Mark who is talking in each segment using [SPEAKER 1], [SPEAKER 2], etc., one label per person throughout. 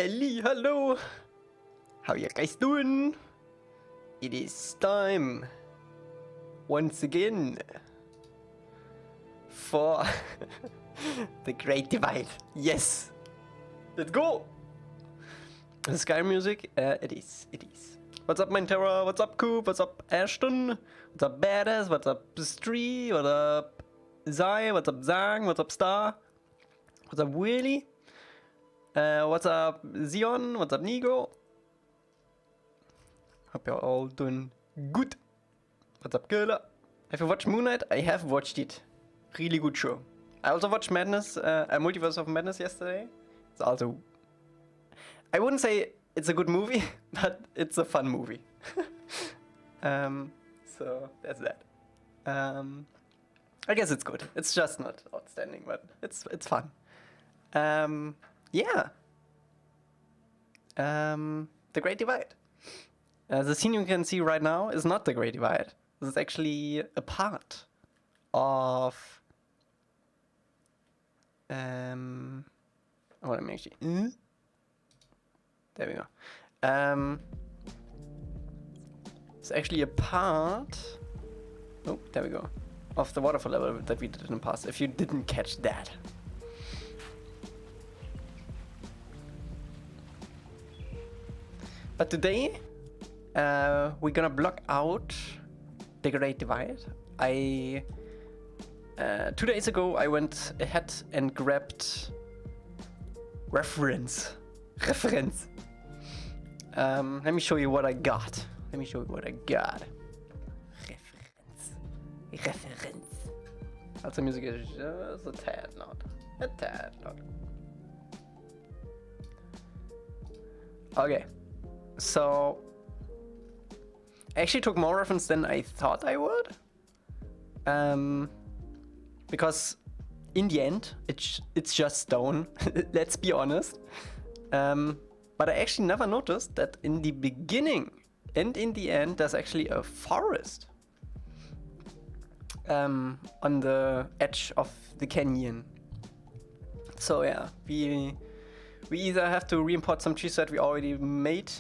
[SPEAKER 1] Hello! How you guys doing? It is time once again for the Great Divide. Yes! Let's go! The Sky music? It is. What's up, Mintera? What's up, Coop? What's up, Ashton? What's up, Badass? What's up, Stree? What's up, Zai? What's up, Zang? What's up, Star? What's up, Willy? What's up, Zion? What's up, Nigo? Hope you're all doing good. What's up, Girla? Have you watched Moon Knight? I have watched it. Really good show. I also watched Madness, Multiverse of Madness yesterday. It's also... I wouldn't say it's a good movie, but it's a fun movie. So that's that. I guess it's good. It's just not outstanding, but it's fun. Yeah. The Great Divide. The scene you can see right now is not the Great Divide. This is actually a part of... I want to make sure... There we go. It's actually a part... Oh, there we go. Of the waterfall level that we did in the past, if you didn't catch that. But today, we're gonna block out the Great Divide. 2 days ago, I went ahead and grabbed reference. Let me show you what I got. Reference. Also, music is just a tad loud. Okay. So, I actually took more reference than I thought I would. Because in the end, it's just stone. Let's be honest. But I actually never noticed that in the beginning and in the end, there's actually a forest. On the edge of the canyon. So yeah, we either have to re-import some trees that we already made,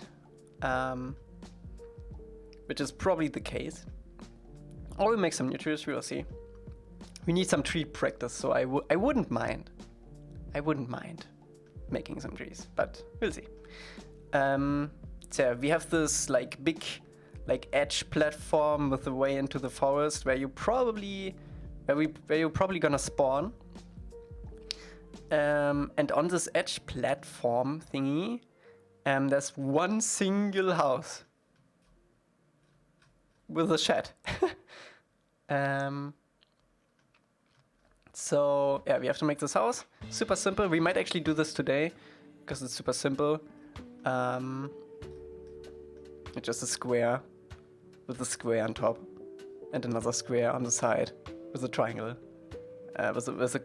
[SPEAKER 1] which is probably the case, or we make some new trees. We will see. We need some tree practice, so I wouldn't mind making some trees, but we'll see. So yeah, we have this like big edge platform with a way into the forest where you're probably gonna spawn. And on this edge platform thingy, there's one single house with a shed. So yeah, we have to make this house. Super simple. We might actually do this today because it's super simple. It's just a square with a square on top and another square on the side with a triangle. What's this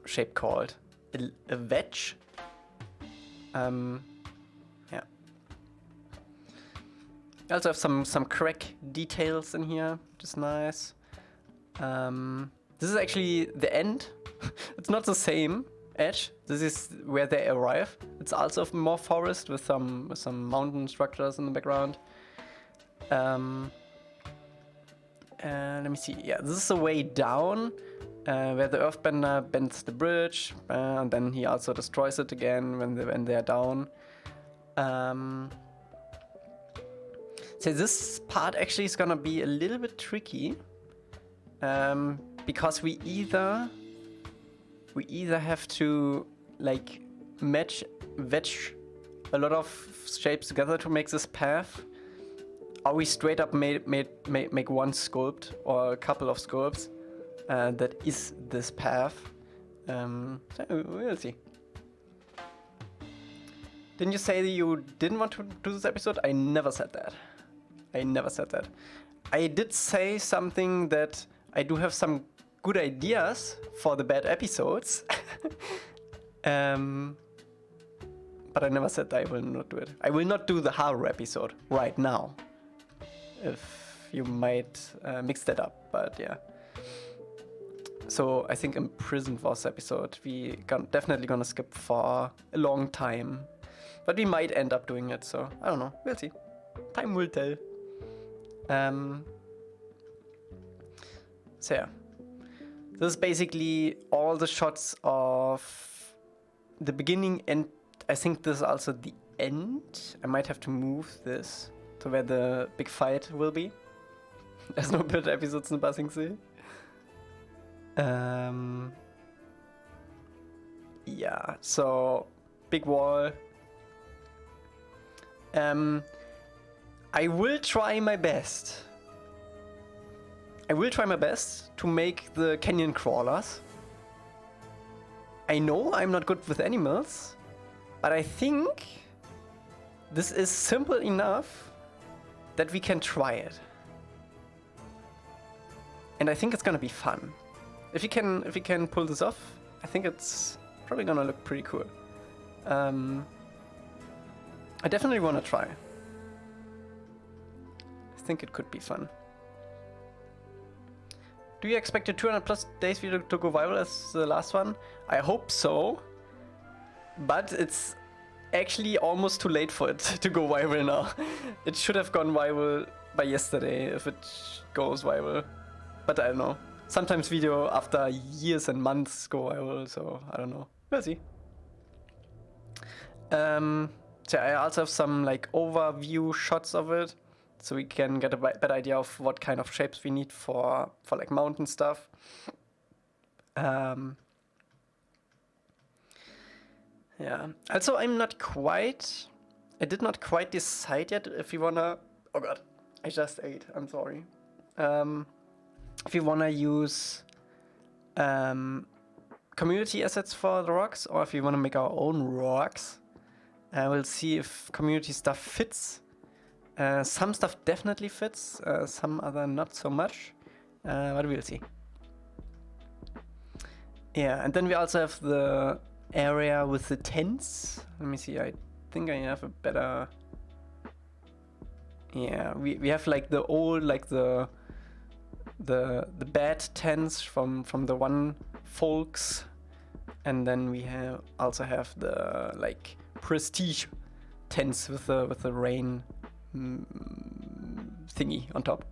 [SPEAKER 1] shape called? A wedge? Yeah. I also have some crack details in here, which is nice. This is actually the end. It's not the same edge. This is where they arrive. It's also more forest with some mountain structures in the background. Let me see. Yeah, this is the way down, where the Earthbender bends the bridge, and then he also destroys it again when they're down. So this part actually is gonna be a little bit tricky, because we either have to like wedge a lot of shapes together to make this path, or we straight up make one sculpt or a couple of sculpts that is this path. So we'll see. Didn't you say that you didn't want to do this episode? I never said that. I did say something that I do have some good ideas for the bad episodes. But I never said I will not do it. I will not do the horror episode right now. If you might mix that up, but yeah. So I think Imprisoned was the episode we definitely gonna skip for a long time. But we might end up doing it, so I don't know. We'll see. Time will tell. So yeah. This is basically all the shots of the beginning, and I think this is also the end. I might have to move this to where the big fight will be. There's no better episodes in Basingsee. Yeah, so big wall. I will try my best. I will try my best to make the canyon crawlers. I know I'm not good with animals, but I think this is simple enough that we can try it. And I think it's gonna be fun. If we can pull this off, I think it's probably gonna look pretty cool. I definitely wanna try. I think it could be fun. Do you expect a 200 plus days video to go viral as the last one? I hope so. But it's actually almost too late for it to go viral now. It should have gone viral by yesterday if it goes viral. But I don't know. Sometimes video after years and months go viral, so I don't know. We'll see. So I also have some like overview shots of it, so we can get a better idea of what kind of shapes we need for like mountain stuff. Yeah. Also, I did not quite decide yet if we wanna. Oh god, I just ate. I'm sorry. If we wanna use community assets for the rocks, or if we wanna make our own rocks. We'll see if community stuff fits. Some stuff definitely fits, some other not so much, but we'll see. Yeah, and then we also have the area with the tents. Let me see, I think I have a better... Yeah, we have like the old, like the bad tents from the one folks, and then we also have the like prestige tents with the rain thingy on top.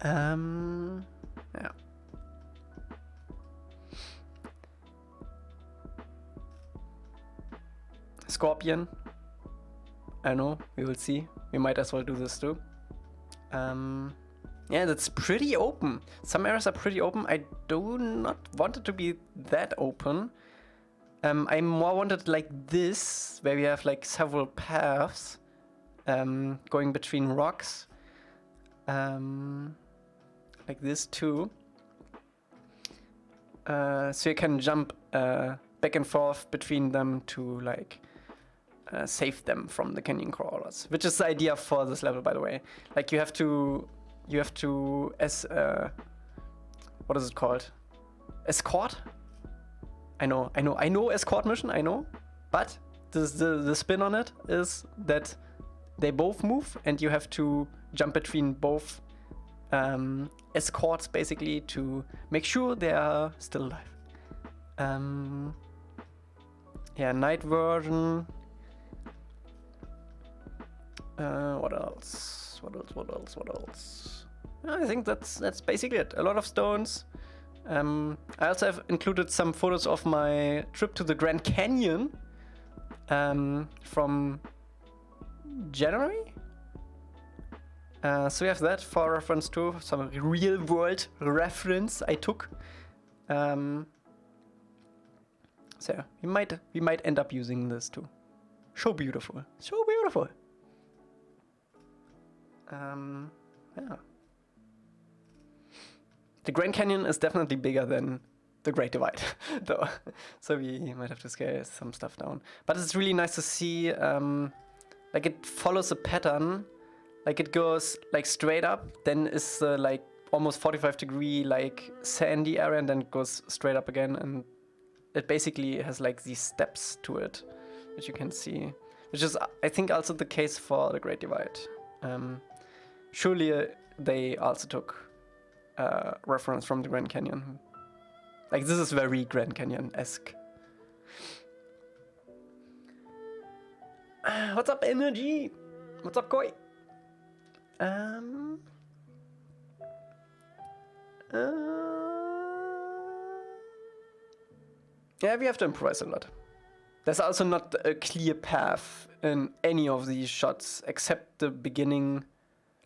[SPEAKER 1] Yeah. Scorpion. I don't know, we will see. We might as well do this too. Yeah, that's pretty open. Some areas are pretty open. I do not want it to be that open. I more wanted like this, where we have like several paths going between rocks. Like this too. So you can jump back and forth between them to like save them from the canyon crawlers, which is the idea for this level, by the way. Like you have to what is it called? Escort? I know escort mission, I know, but the spin on it is that they both move and you have to jump between both escorts basically to make sure they are still alive. Yeah, night version. What else? I think that's basically it. A lot of stones. I also have included some photos of my trip to the Grand Canyon from January. So we have that for reference too, some real world reference I took. So yeah, we might end up using this too. So beautiful, so beautiful. Yeah. The Grand Canyon is definitely bigger than the Great Divide, though. So we might have to scale some stuff down. But it's really nice to see, like it follows a pattern. Like it goes like straight up, then is like almost 45-degree like sandy area, and then it goes straight up again. And it basically has like these steps to it, which you can see. Which is, I think, also the case for the Great Divide. Surely they also took reference from the Grand Canyon. Like, this is very Grand Canyon-esque. What's up, Energy? What's up, Koi? Yeah, we have to improvise a lot. There's also not a clear path in any of these shots except the beginning.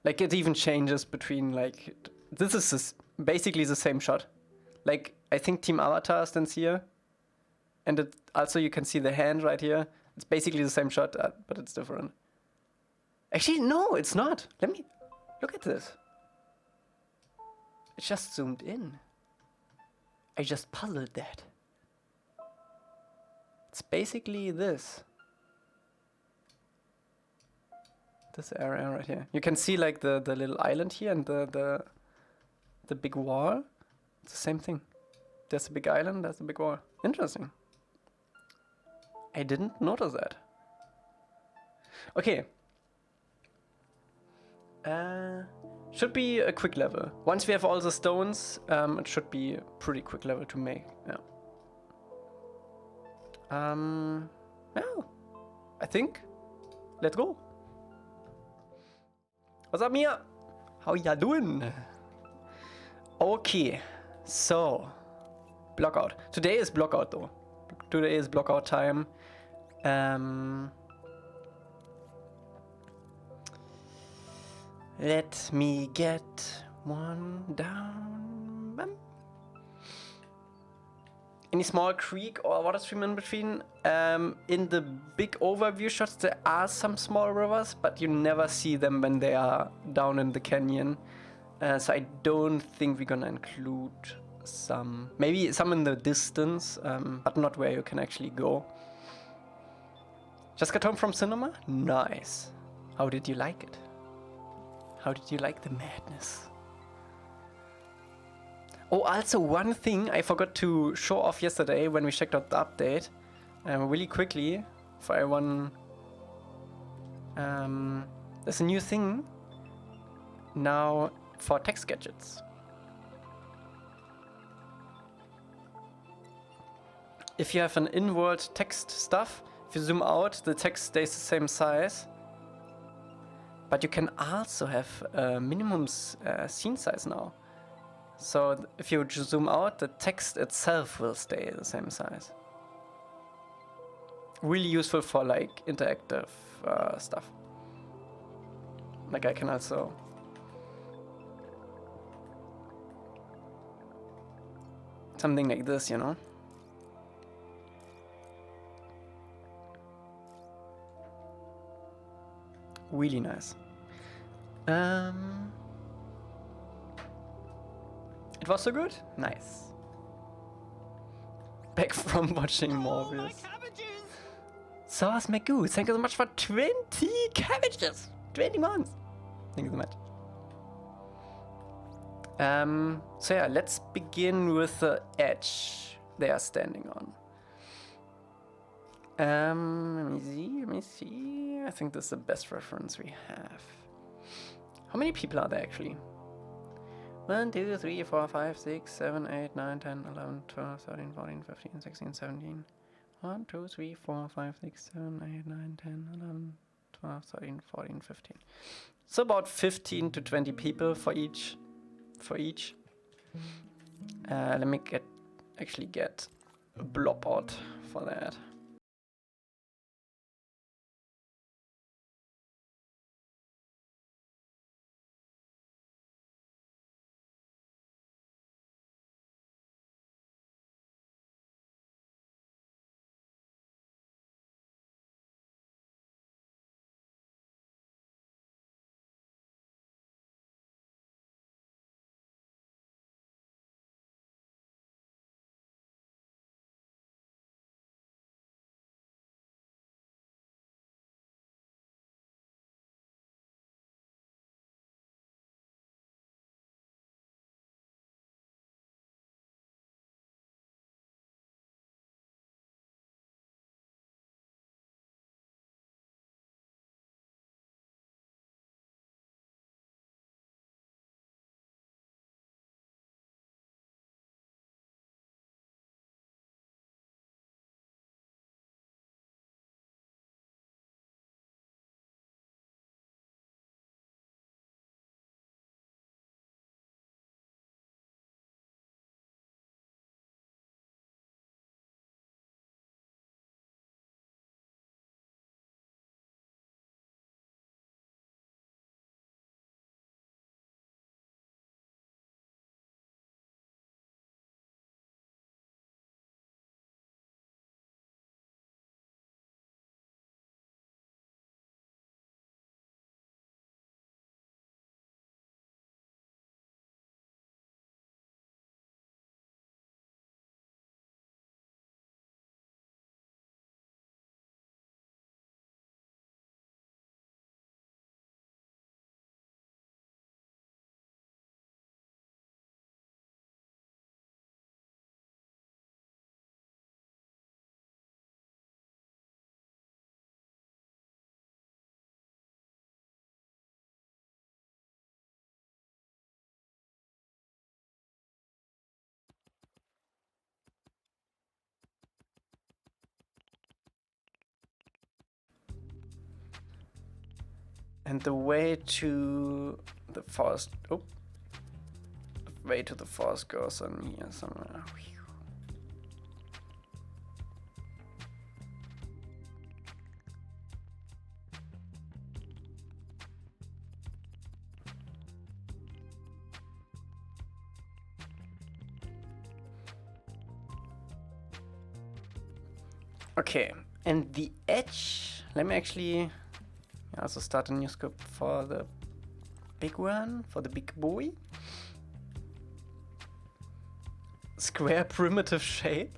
[SPEAKER 1] Like, it even changes between, like, this is basically the same shot. Like, I think Team Avatar stands here, and it also you can see the hand right here. It's basically the same shot, but it's different. Actually, no, it's not. Let me look at this. It just zoomed in. I just puzzled that. It's basically this. This area right here. You can see like the little island here and the big wall. It's the same thing. There's a big island, there's a big wall. Interesting. I didn't notice that. Okay. Should be a quick level. Once we have all the stones, it should be a pretty quick level to make. Yeah. Yeah. I think. Let's go. What's up, Mia? How ya doing? Okay. So, blockout. Today is blockout though. Today is blockout time. Let me get one down. Bam. Any small creek or water stream in between. In the big overview shots there are some small rivers, but you never see them when they are down in the canyon. So I don't think we're gonna include some. Maybe some in the distance, but not where you can actually go. Just got home from cinema? Nice. How did you like it? How did you like the madness? Oh, also one thing I forgot to show off yesterday when we checked out the update. Really quickly, for everyone. There's a new thing now for text gadgets. If you have an in-world text stuff, if you zoom out, the text stays the same size. But you can also have a minimum scene size now. So if you zoom out, the text itself will stay the same size. Really useful for like interactive stuff. Like I can also something like this, you know. Really nice. It was so good? Nice. Back from watching Morbius. Sauce Magoo, thank you so much for 20 cabbages! 20 months! Thank you so much. So yeah, let's begin with the edge they are standing on. Let me see. I think this is the best reference we have. How many people are there actually? 1, 2, 3, 4, 5, 6, 7, 8, 9, 10, 11, 12, 13, 14, 15, 16, 17. 1, 2, 3, 4, 5, 6, 7, 8, 9, 10, 11, 12, 13, 14, 15. So about 15 to 20 people for each. Let me actually get a blob out for that. And the way to the forest, oh, the way to the forest goes on here somewhere. Okay, and the edge, let me actually also start a new script for the big one, for the big boy. Square primitive shape?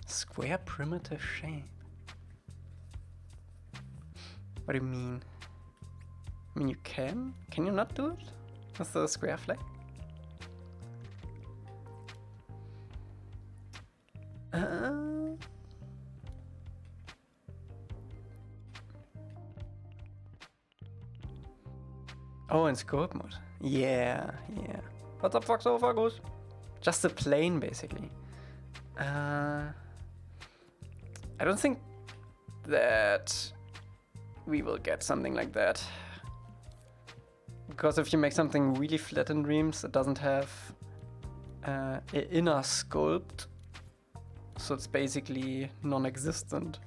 [SPEAKER 1] Square primitive shape? What do you mean? I mean, you can? Can you not do it? With the square flag? Oh, in scope mode. Yeah, yeah. What's up, Foxo? Just a plane, basically. I don't think that we will get something like that. Because if you make something really flat in Dreams, it doesn't have an inner sculpt. So it's basically non-existent.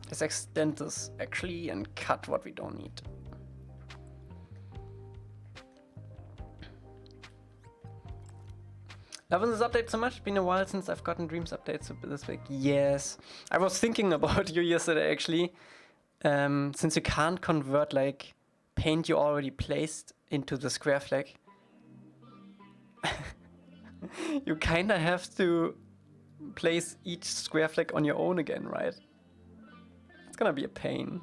[SPEAKER 1] Let's extend this actually and cut what we don't need. Loving this update so much. It's been a while since I've gotten Dreams updates this week. Yes. I was thinking about you yesterday actually. Since you can't convert like paint you already placed into the square flag, you kinda have to place each square flag on your own again, right? It's gonna be a pain.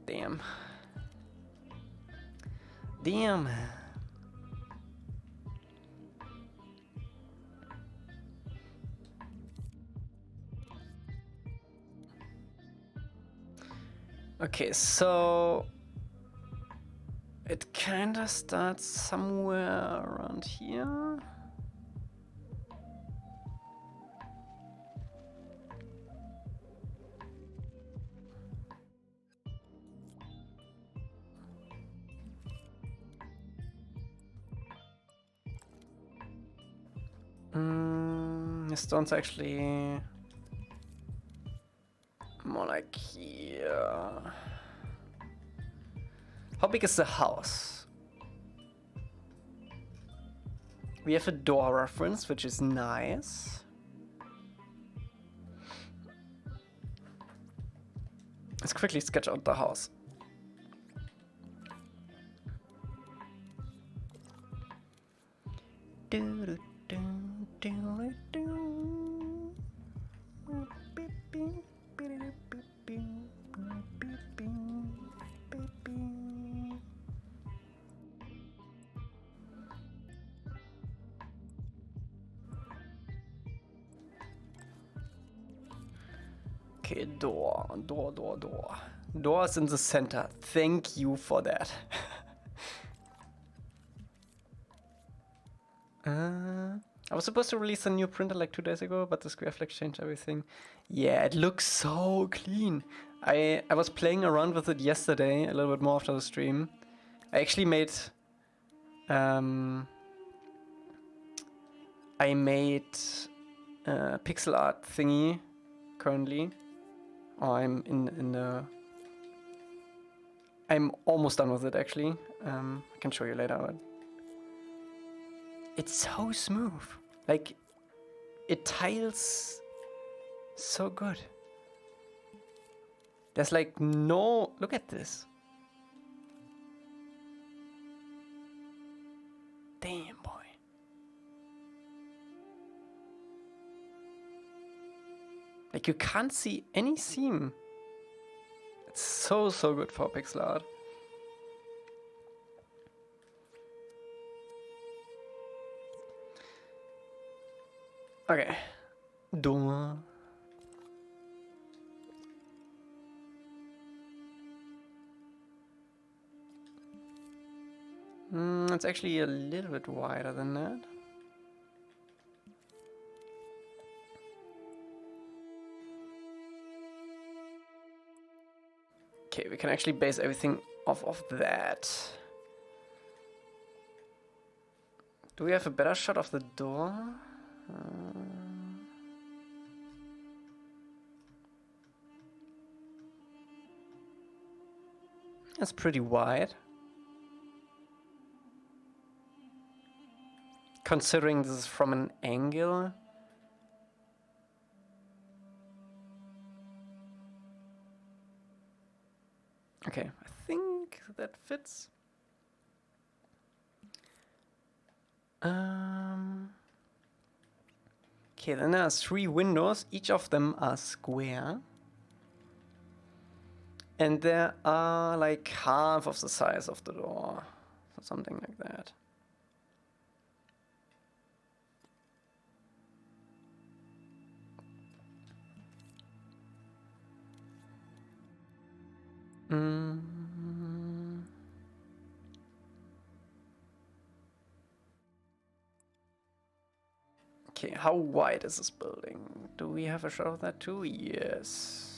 [SPEAKER 1] Damn. Damn. Okay, so it kinda starts somewhere around here. The stone's actually more like here. How big is the house? We have a door reference, which is nice. Let's quickly sketch out the house. Okay, door. Door is in the center. Thank you for that. I was supposed to release a new printer like 2 days ago, but the square flag changed everything. Yeah, it looks so clean. I was playing around with it yesterday, a little bit more after the stream. I actually made... I made a pixel art thingy currently. Oh, I'm in the... I'm almost done with it actually. I can show you later. But it's so smooth. Like, it tiles so good. There's like no... Look at this. Damn, boy. Like, you can't see any seam. It's so good for pixel art. Okay. Door. It's actually a little bit wider than that. Okay, we can actually base everything off of that. Do we have a better shot of the door? That's pretty wide. Considering this is from an angle. Okay, I think that fits. Okay, then there are 3 windows. Each of them are square. And there are like half of the size of the door. So something like that. Okay, how wide is this building? Do we have a shot of that too? Yes.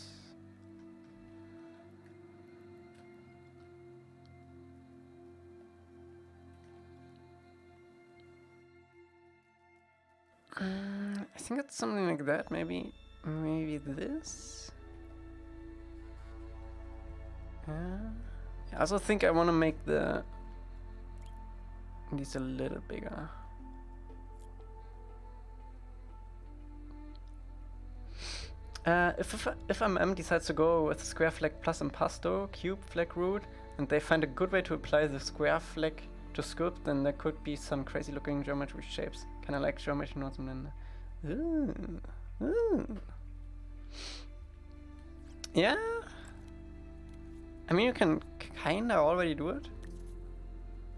[SPEAKER 1] I think it's something like that. Maybe this. I also think I want to make these a little bigger. If MM decides to go with square flag plus impasto, cube flag root, and they find a good way to apply the square flag to sculpt, then there could be some crazy looking geometry shapes. Kind of like geometry nodes and then... Yeah? I mean, you can kinda already do it.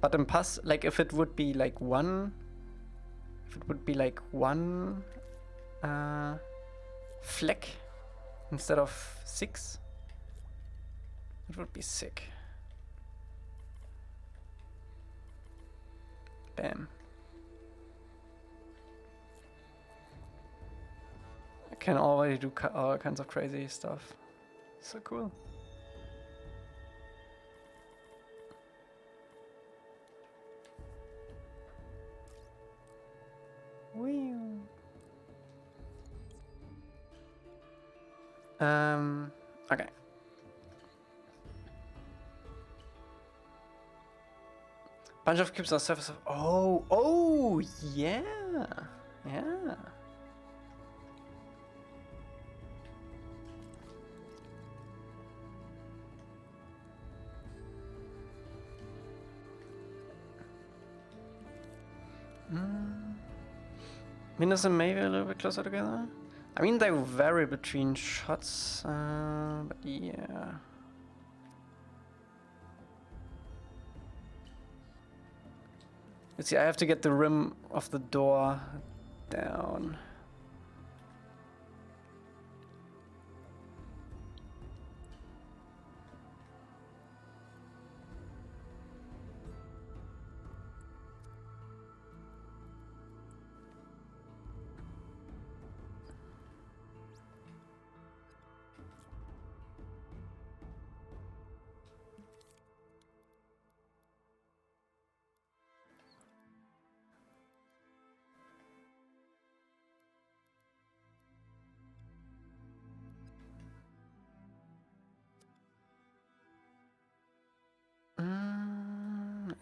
[SPEAKER 1] But impasto, like if it would be like one... If it would be like one... fleck instead of 6, it would be sick. Bam. I can already do all kinds of crazy stuff. So cool. Wee. Okay. Bunch of cubes on surface of... Oh, yeah. Yeah. Windows and maybe a little bit closer together. I mean, they vary between shots, but yeah. Let's see, I have to get the rim of the door down.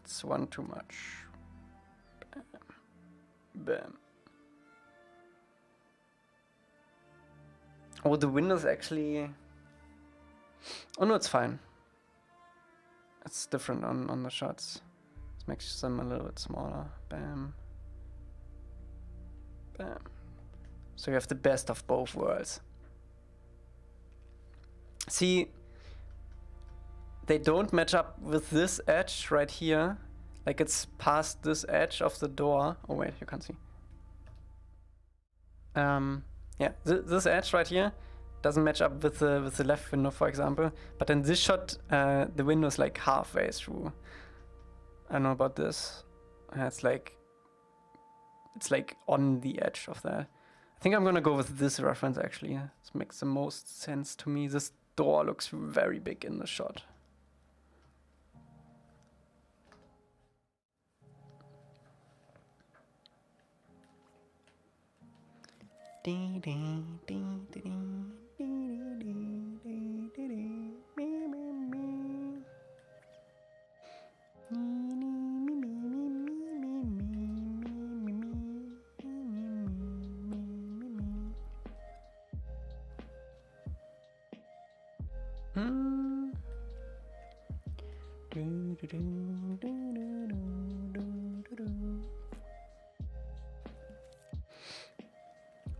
[SPEAKER 1] It's one too much. Bam. Bam. Oh, the windows actually... Oh no, it's fine. It's different on the shots. It makes them a little bit smaller. Bam. Bam. So you have the best of both worlds. See, they don't match up with this edge right here. Like it's past this edge of the door. Oh wait, you can't see. Yeah, this edge right here doesn't match up with the left window, for example. But in this shot, the window is like halfway through. I don't know about this. It's like on the edge of that. I think I'm gonna go with this reference actually. This makes the most sense to me. This door looks very big in the shot.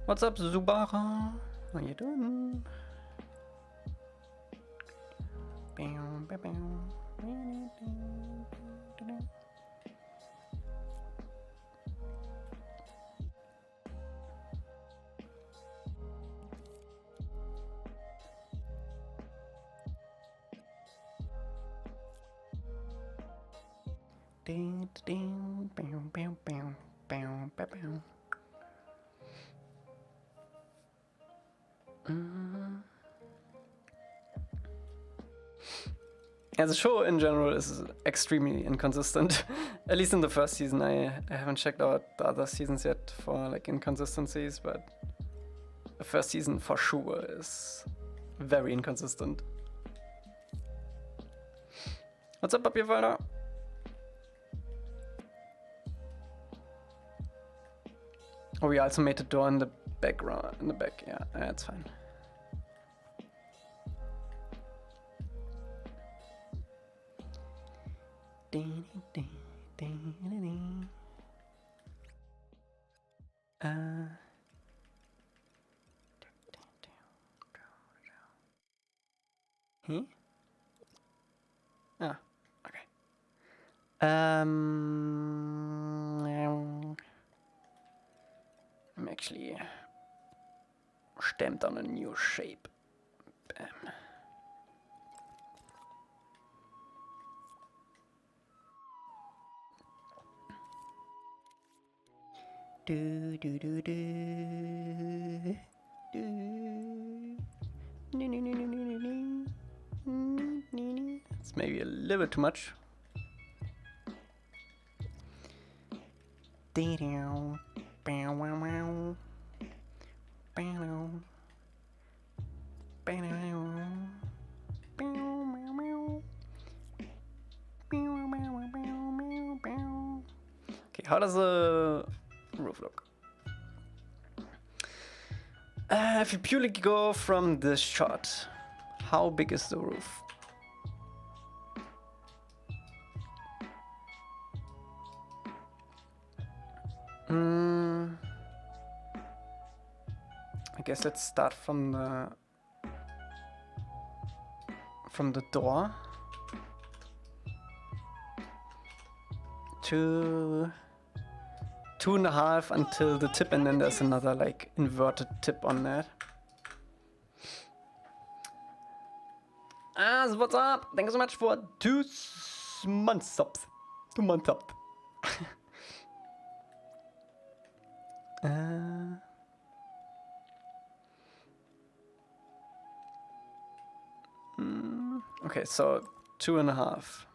[SPEAKER 1] What's up, Zubara? How you doing? Yeah, the show in general is extremely inconsistent. At least in the first season. I haven't checked out the other seasons yet for like inconsistencies, but the first season for sure is very inconsistent. What's up, Papierwalder? Oh, we also made the door in the background, in the back. Yeah, that's fine. Ah, okay. I'm actually stamped on a new shape. Bam. Do do do do do. It's maybe a little bit too much. Okay, how does the roof look? If you purely go from this shot, how big is the roof? I guess let's start from the door to 2.5 until the tip, and then there's another like inverted tip on that. So what's up? Thank you so much for 2 months subs. 2 months up. Okay, so 2.5.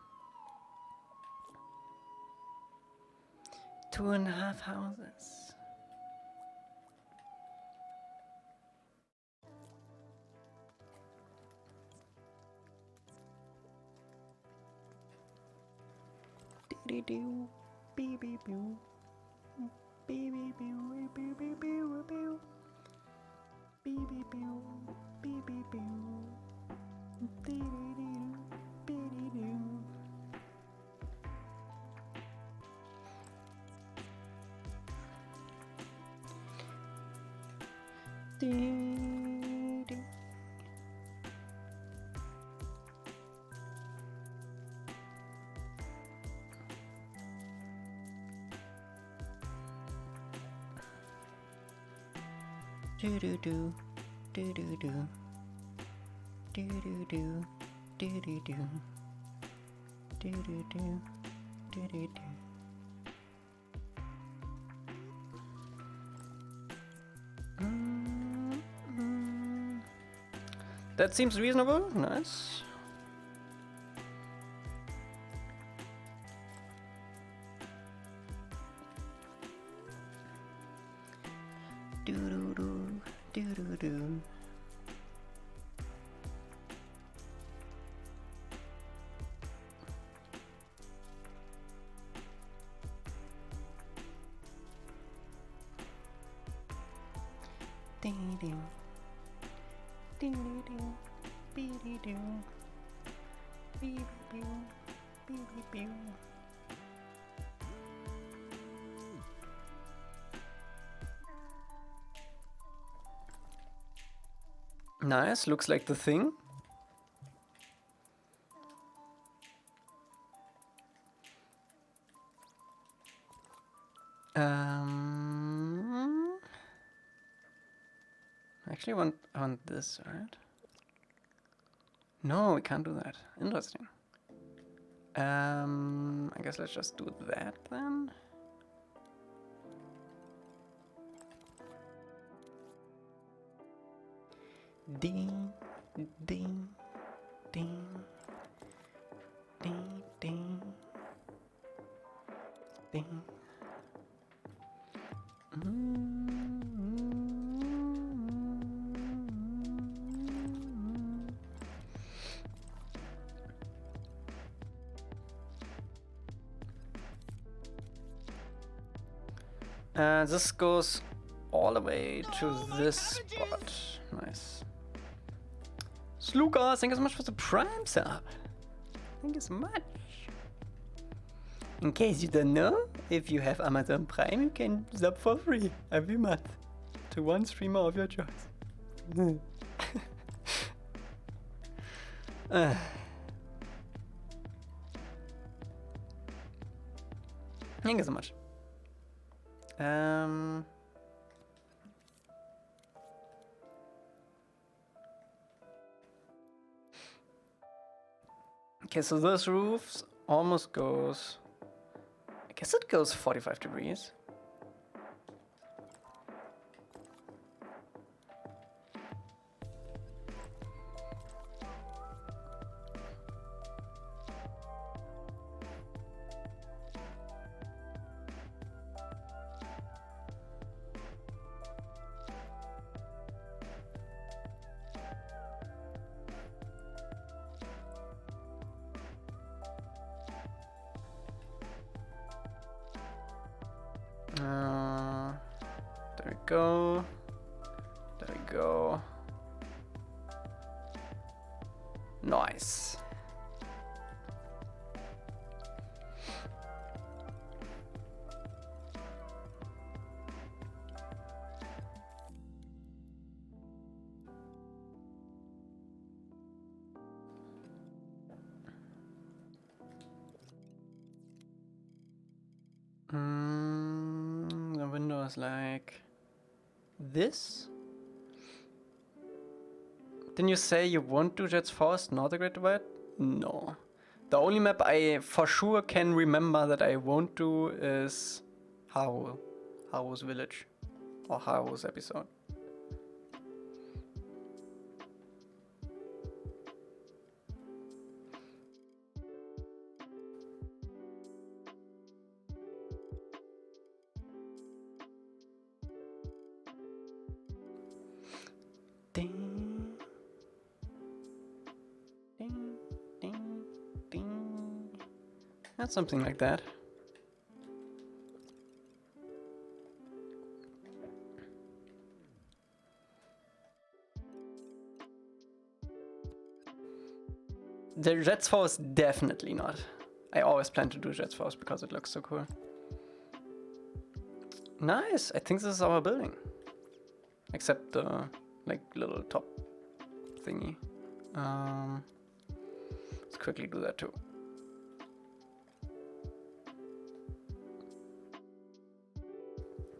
[SPEAKER 1] 2.5 houses. Do beep beep boo. Beep beep boo. Beep beep boo. Beep beep boo. Beep beep boo. Do do do. Do do do. Do do do. Do do do. Do do do. Do do do. That seems reasonable. Nice. Do do do do do do. Ding ding. Ding ding ding. Beady doo. Beady boo. Beady boo. Nice, looks like the thing. Actually want this, right? No, we can't do that. Interesting. I guess let's just do that then. Ding, ding, ding, ding, ding, ding. This goes all the way to this spot. Nice. Sluka, thank you so much for the Prime sub. Thank you so much. In case you don't know, if you have Amazon Prime, you can sub for free every month to one streamer of your choice. Thank you so much. Okay, so this roof almost goes, I guess it goes 45 degrees. There we go. There we go. Nice. The window is like this. Didn't you say you won't do Jets Forest, nor the Great Divide? No. The only map I for sure can remember that I won't do is Haru's Village or Haru's episode. Ding, ding, ding, ding. That's something like that. The Jets Force definitely not. I always plan to do Jets Force because it looks so cool. Nice, I think this is our building. Except the like little top thingy. Let's quickly do that too.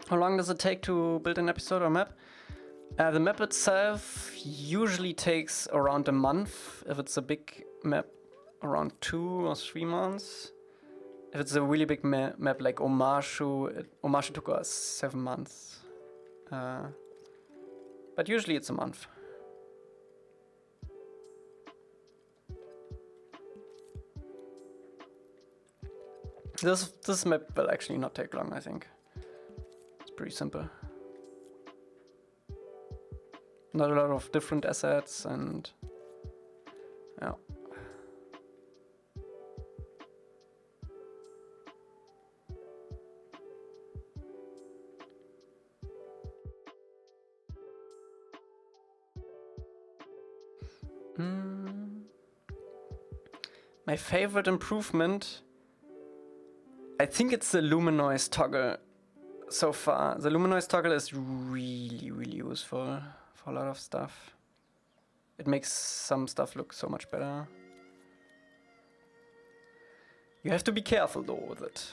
[SPEAKER 1] How long does it take to build an episode or map? The map itself usually takes around a month. If it's a big map, around 2 or 3 months. If it's a really big map like Omashu, Omashu took us 7 months. But usually it's a month. This map will actually not take long, I think. It's pretty simple. Not a lot of different assets and yeah. My favorite improvement, I think it's the luminoise toggle so far. The luminoise toggle is really useful for a lot of stuff. It makes some stuff look so much better. You have to be careful though with it.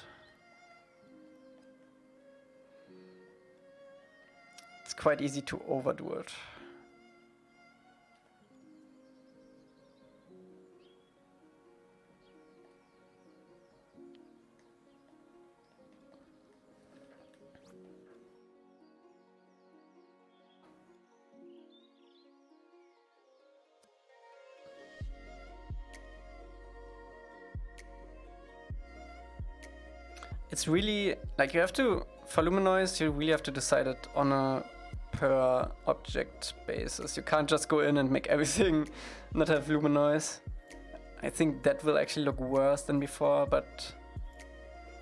[SPEAKER 1] It's quite easy to overdo it. It's really, like, you have to, for luminoise, you really have to decide it on a per object basis. You can't just go in and make everything not have luminoise. I think that will actually look worse than before, but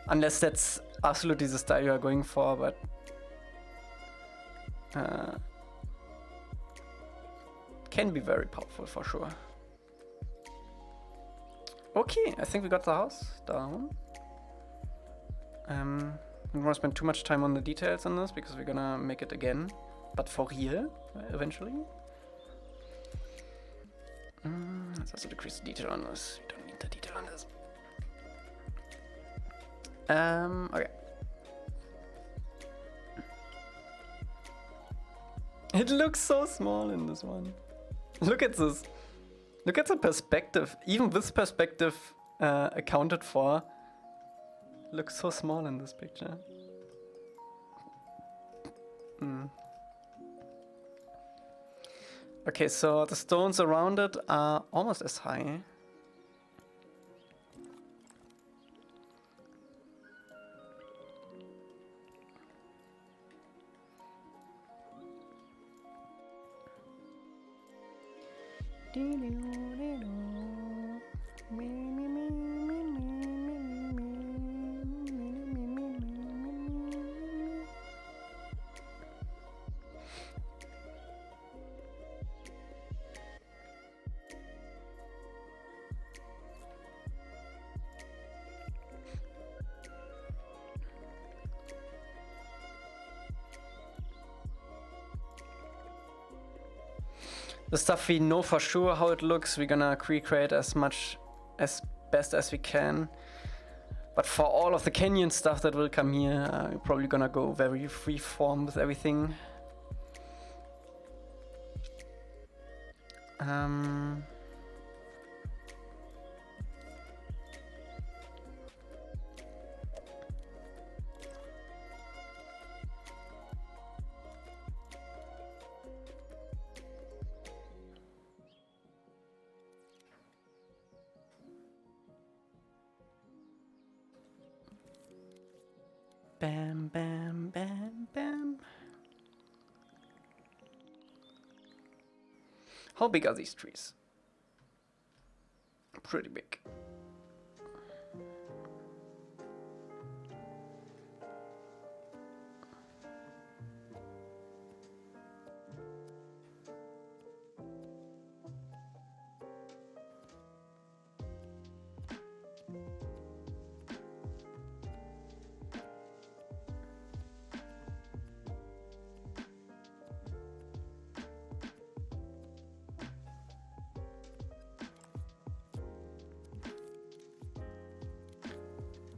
[SPEAKER 1] unless that's absolutely the style you are going for, but can be very powerful for sure. Okay, I think we got the house down. We don't want to spend too much time on the details on this because we're gonna make it again, but for real, eventually. Let's also decrease the detail on this. We don't need the detail on this. Okay. It looks so small in this one. Look at this. Look at the perspective. Even this perspective accounted for looks so small in this picture. Okay, so the stones around it are almost as high. The stuff we know for sure how it looks, we're gonna recreate as best as we can. But for all of the canyon stuff that will come here, we're probably gonna go very freeform with everything. Bam, bam, bam, bam. How big are these trees? Pretty big.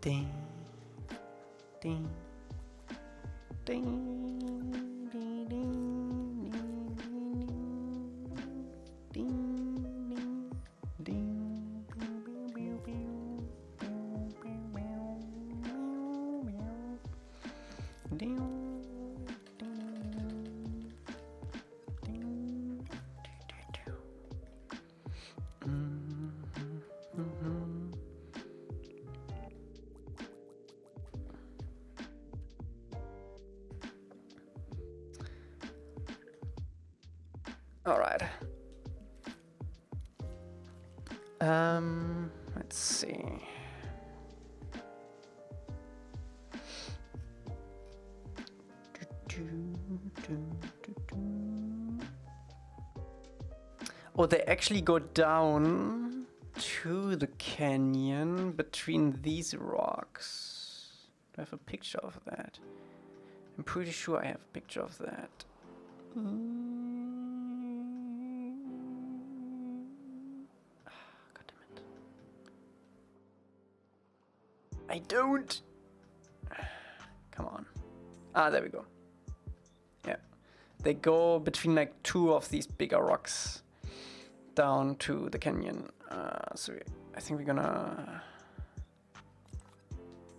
[SPEAKER 1] Ding, ding, ding, ding, ding, ding. All right. Let's see. Oh, they actually go down to the canyon between these rocks. Do I have a picture of that? I'm pretty sure I have a picture of that. God damn it. I don't. Come on. Ah, there we go. Yeah. They go between like two of these bigger rocks down to the canyon. So I think we're gonna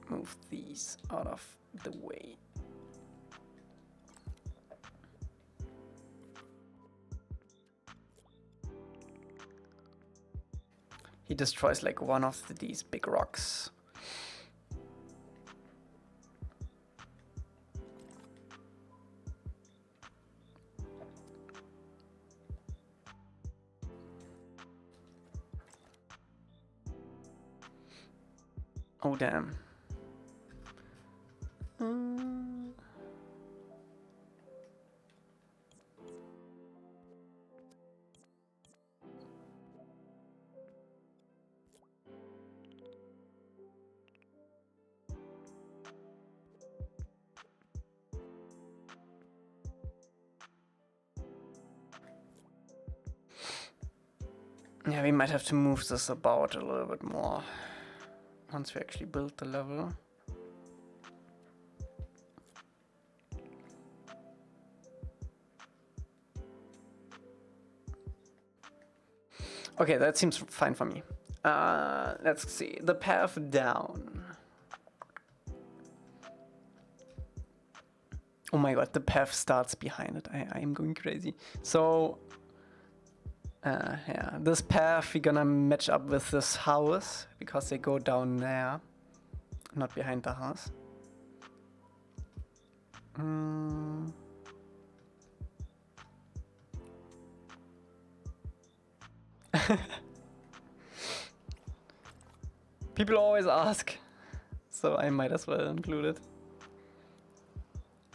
[SPEAKER 1] move these out of the way. He destroys like one of these big rocks. Oh damn. Yeah, we might have to move this about a little bit more once we actually build the level. Okay, that seems fine for me. Let's see. The path down. Oh my god, the path starts behind it. I am going crazy. So, yeah, this path we're gonna match up with this house because they go down there, not behind the house. People always ask, so I might as well include it.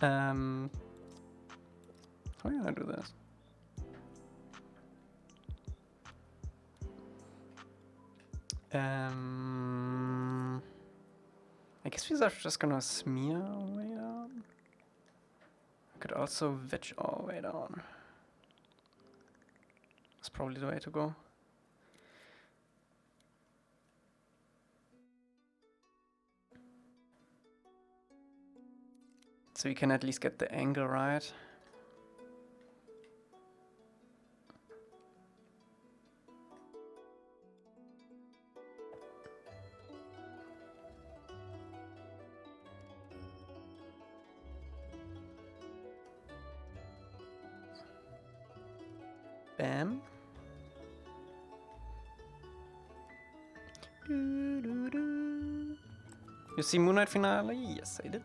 [SPEAKER 1] How am I gonna do this? I guess we're just gonna smear our way down. I could also wedge our way down. That's probably the way to go. So we can at least get the angle right. Bam. You see Moonlight finale? Yes, I did.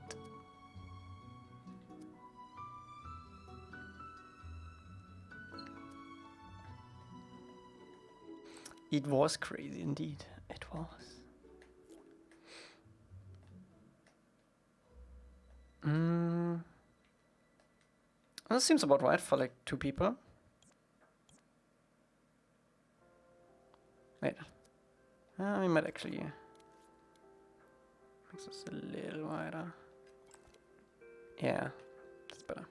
[SPEAKER 1] It was crazy indeed. It was. That seems about right for like 2 people. Wait. We might actually make this a little wider. Yeah, that's better.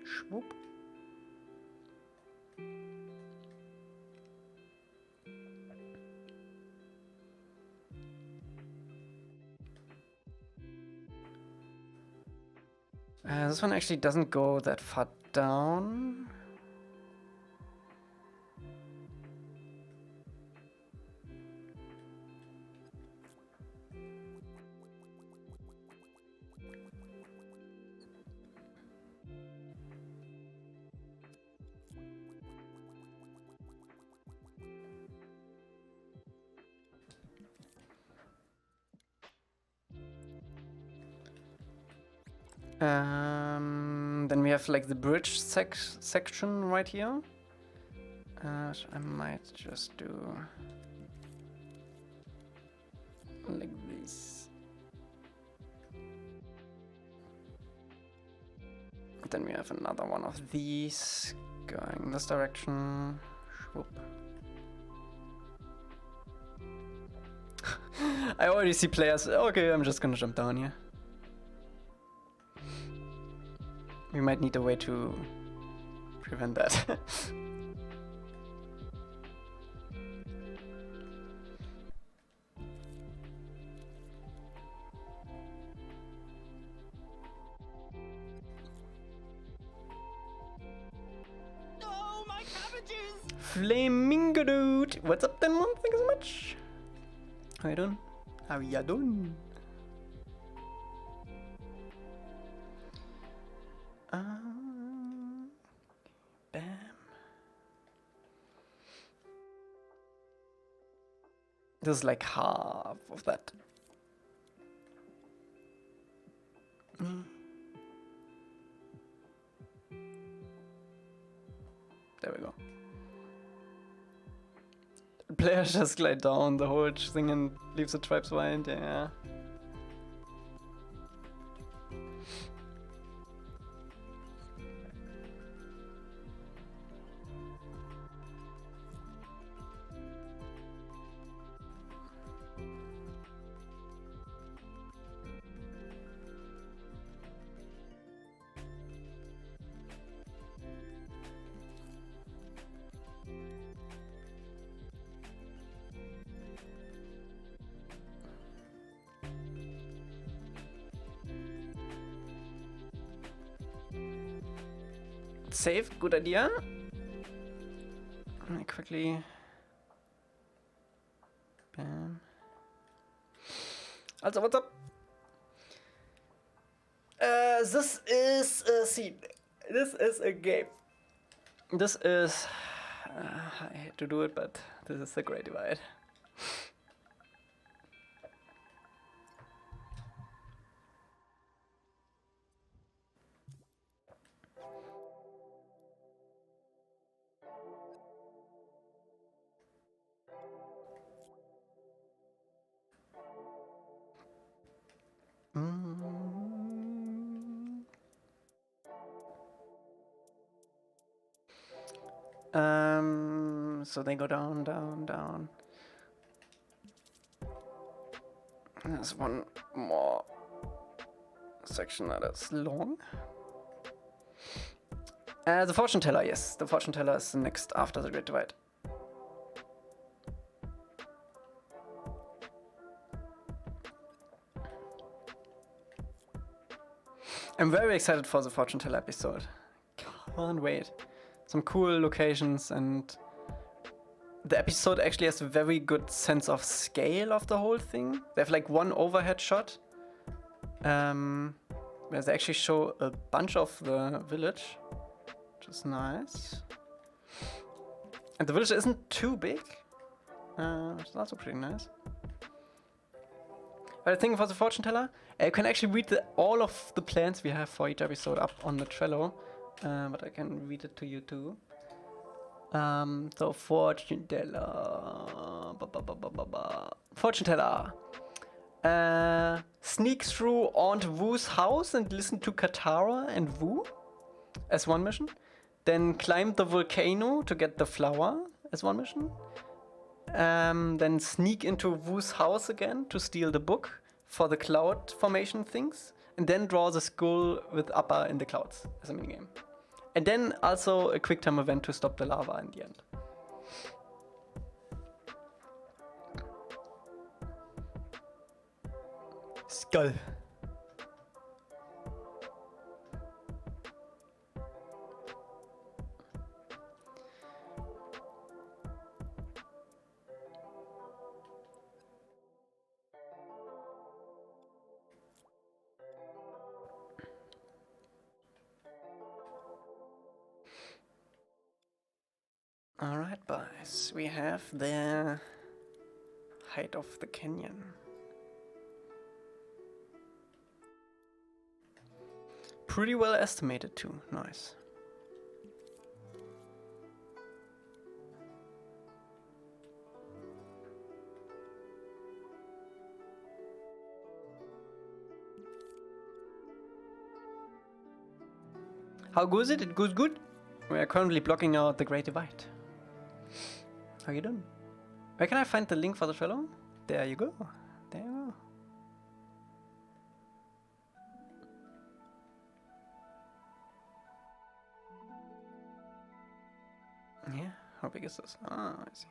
[SPEAKER 1] Swoop. This one actually doesn't go that far down. Then we have like the bridge section right here. I might just do like this. Then we have another one of these going this direction. Whoop. I already see players. Okay, I'm just gonna jump down here. We might need a way to prevent that.
[SPEAKER 2] No, my cabbages!
[SPEAKER 1] Flamingo dude! What's up then, one? Thank you so much. How you doing? How ya doing? Bam. This is like half of that. There we go. The player just glide down the whole thing and leaves the tribes behind, yeah. Save, good idea. Let me quickly. Bam. Also, what's up? This is a scene. This is a game. This is. I hate to do it, but this is the Great Divide. So they go down, down, down. There's one more section that is long. The fortune teller, yes. The fortune teller is the next after the Great Divide. I'm very excited for the fortune teller episode. Can't wait. Some cool locations, and the episode actually has a very good sense of scale of the whole thing. They have like one overhead shot where they actually show a bunch of the village, which is nice. And the village isn't too big, which is also pretty nice. But the thing for the fortune teller, you can actually read all of the plans we have for each episode up on the Trello, but I can read it to you too. So fortune teller, fortune teller. Sneak through Aunt Wu's house and listen to Katara and Wu as one mission. Then climb the volcano to get the flower as one mission. Then sneak into Wu's house again to steal the book for the cloud formation things. And then draw the skull with Appa in the clouds as a minigame. And then also a quick time event to stop the lava in the end. Skull. Alright, boys, we have the height of the canyon. pretty well estimated too. Nice. How goes it? It goes good. We are currently blocking out the Great Divide. How you doing? Where can I find the link for the fellow? There you go. There you go. Yeah, how big is this? Ah, I see.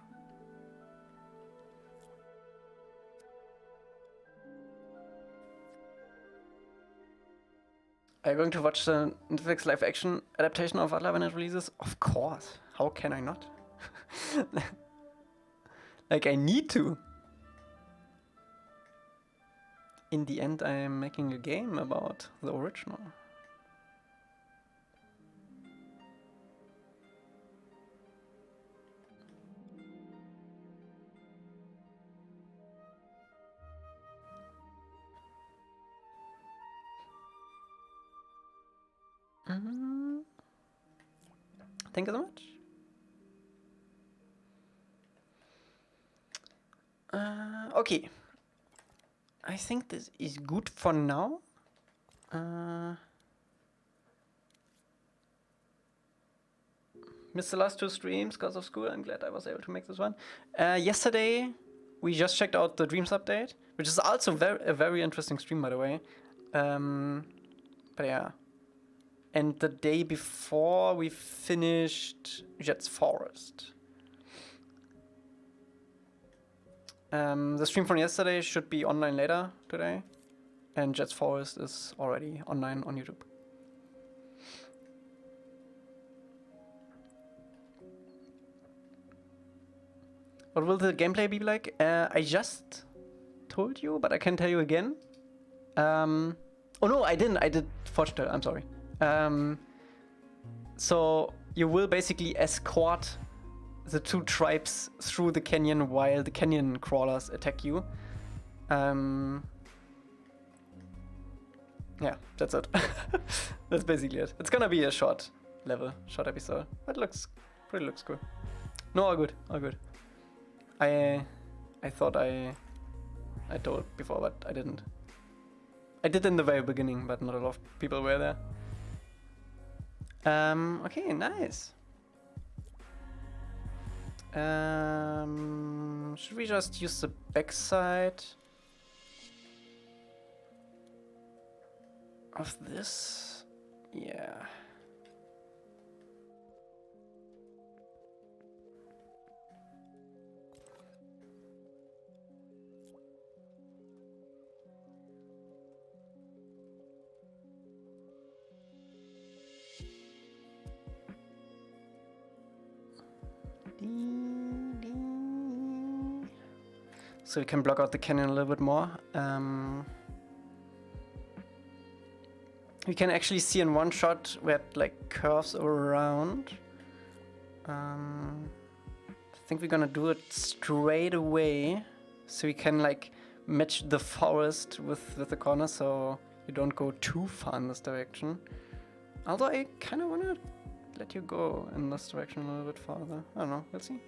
[SPEAKER 1] Are you going to watch the Netflix live action adaptation of ATLA when it releases? Of course. How can I not? Like, I need to. In the end, I am making a game about the original. Thank you so much. Okay. I think this is good for now. Missed the last 2 streams because of school. I'm glad I was able to make this one. Yesterday, we just checked out the Dreams update, which is also a very interesting stream, by the way. But yeah. And the day before, we finished Jet's Forest. The stream from yesterday should be online later today. And Jet's Forest is already online on YouTube. What will the gameplay be like? I just told you, but I can tell you again. Oh no, I didn't. I did Fortune. I'm sorry. So you will basically escort the 2 tribes through the canyon while the canyon crawlers attack you. Yeah, that's it. That's basically it. It's gonna be a short episode. But looks cool. No, all good, all good. I thought I told before, but I didn't. I did in the very beginning, but not a lot of people were there. Okay, nice. Should we just use the backside of this? Yeah. So we can block out the canyon a little bit more. We can actually see in one shot where it like curves around. I think we're gonna do it straight away, so we can like match the forest with the corner, so you don't go too far in this direction. Although I kind of wanna let you go in this direction a little bit farther. I don't know. We'll see.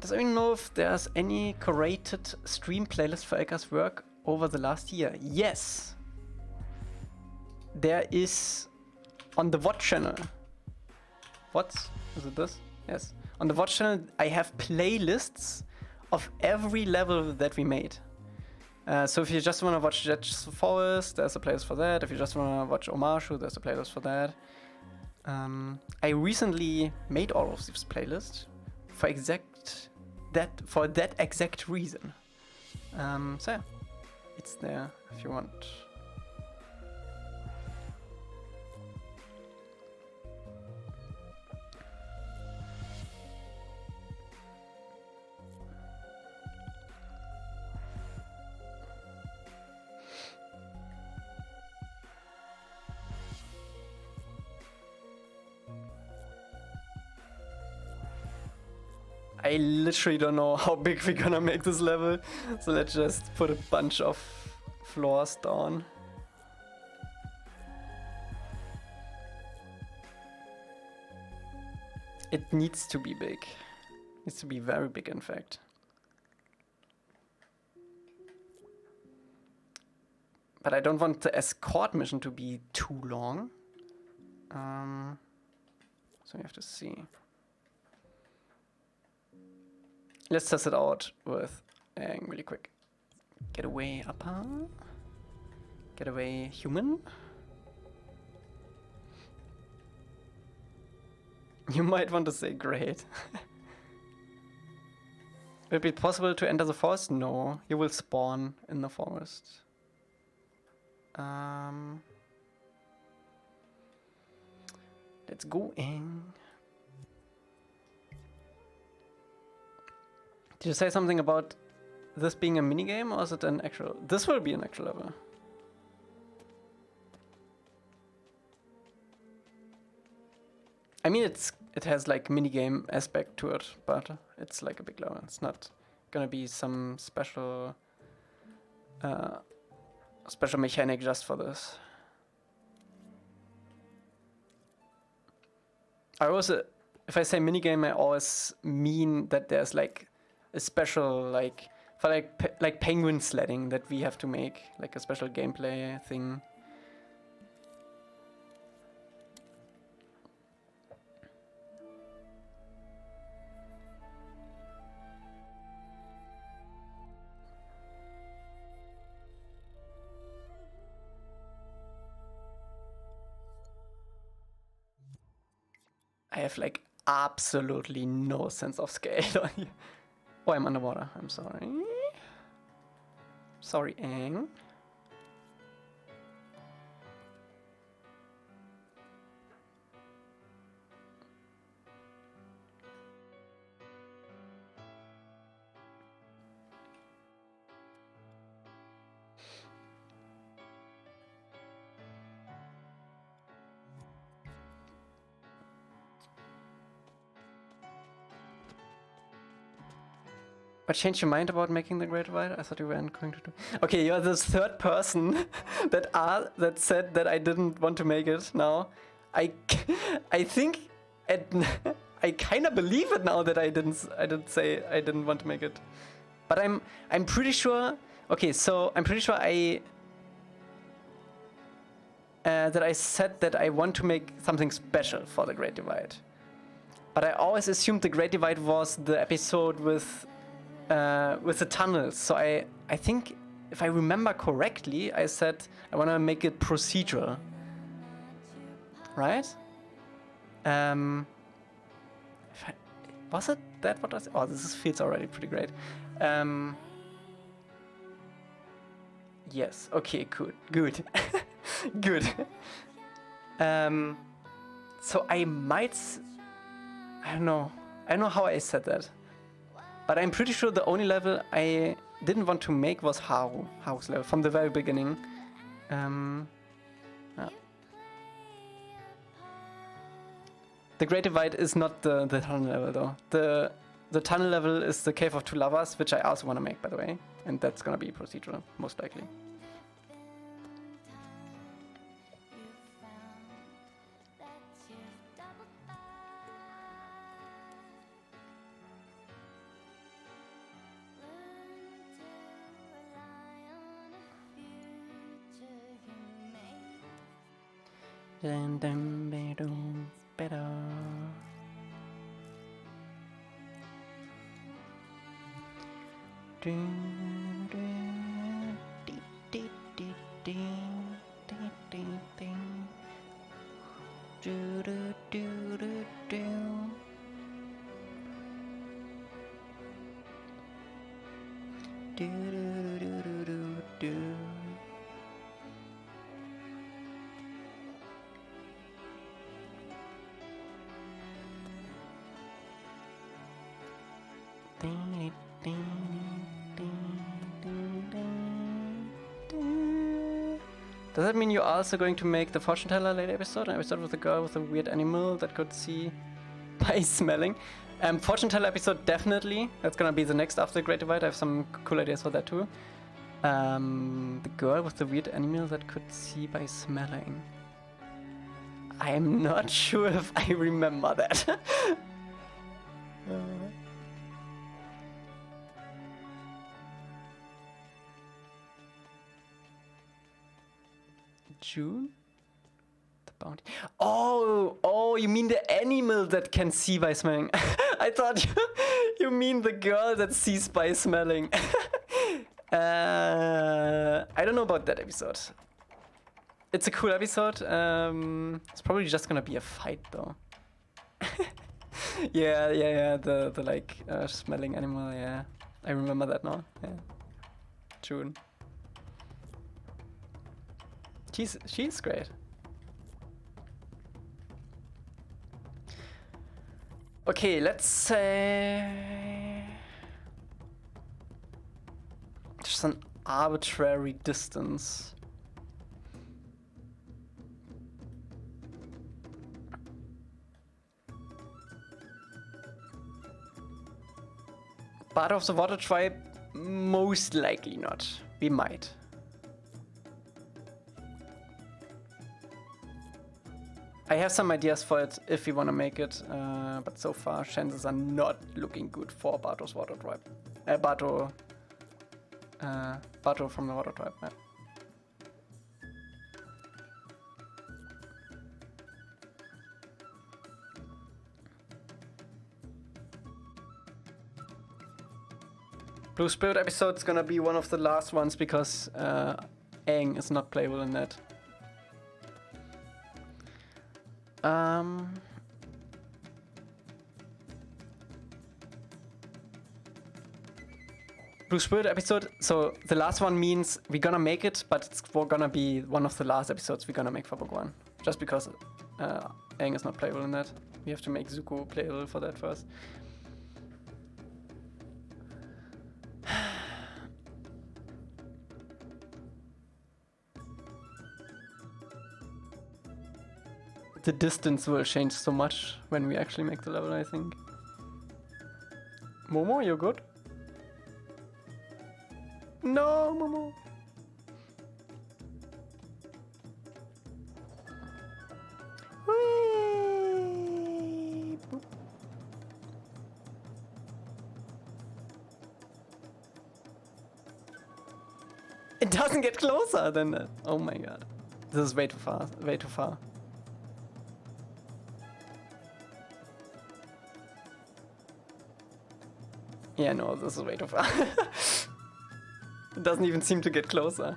[SPEAKER 1] Does anyone know if there's any curated stream playlist for Elca's work over the last year? Yes! There is on the VOD-Channel. What? Is it this? Yes. On the VOD-Channel, I have playlists of every level that we made. So if you just want to watch Jet's Forest, there's a playlist for that. If you just want to watch Omashu, there's a playlist for that. I recently made all of these playlists for that exact reason. So yeah, it's there if you want. I literally don't know how big we're gonna make this level, so let's just put a bunch of floors down. It needs to be big. It needs to be very big, in fact. But I don't want the escort mission to be too long. So we have to see. Let's test it out with really quick. Getaway upper. Getaway human. You might want to say great. Will it be possible to enter the forest? No, you will spawn in the forest. Let's go in. Did you say something about this being a minigame, or is it an actual? This will be an actual level. I mean, it has like minigame aspect to it, but it's like a big level. It's not gonna be some special special mechanic just for this. I also, if I say minigame, I always mean that there's like a special, like for like penguin sledding that we have to make, like a special gameplay thing. I have like absolutely no sense of scale. Oh, I'm underwater. I'm sorry. Sorry, Aang. But changed your mind about making the Great Divide? I thought you weren't going to do. Okay, you're this third person that said that I didn't want to make it. Now, I think I kind of believe it now that I didn't say I didn't want to make it. But I'm pretty sure. Okay, so I'm pretty sure that I said that I want to make something special for the Great Divide. But I always assumed the Great Divide was the episode with the tunnels. So I think, if I remember correctly, I said I want to make it procedural. Right? Was it that what I said? Oh, this feels already pretty great. Yes. Okay. Good. Good. Good. So I might. I don't know. I don't know how I said that. But I'm pretty sure the only level I didn't want to make was Haru's level from the very beginning. Yeah. The Great Divide is not the tunnel level though. The tunnel level is the Cave of Two Lovers, which I also want to make, by the way, and that's gonna be procedural, most likely. Better. Does that mean you're also going to make the fortune teller later episode? An episode with a girl with a weird animal that could see by smelling? Fortune teller episode, definitely. That's gonna be the next after the Great Divide. I have some cool ideas for that too. The girl with the weird animal that could see by smelling. I'm not sure if I remember that. June? The bounty. Oh, you mean the animal that can see by smelling. I thought you mean the girl that sees by smelling. I don't know about that episode. It's a cool episode. It's probably just gonna be a fight though. Yeah. The like smelling animal. Yeah, I remember that now. Yeah, June. She's great. Okay, let's say just an arbitrary distance. Part of the water tribe? Most likely not. We might. I have some ideas for it if we want to make it, but so far chances are not looking good for Bato's water tribe. Bato from the water tribe. Yeah. Blue Spirit episode is gonna be one of the last ones because Aang is not playable in that. Blue Spirit episode, so the last one means we're gonna make it, but it's gonna be one of the last episodes we're gonna make for Book 1. Just because Aang is not playable in that. We have to make Zuko playable for that first. The distance will change so much when we actually make the level, I think. Momo, you're good? No, Momo. Whee! Boop. It doesn't get closer than that. Oh my god. This is way too far. Way too far. Yeah, no, this is way too far. It doesn't even seem to get closer.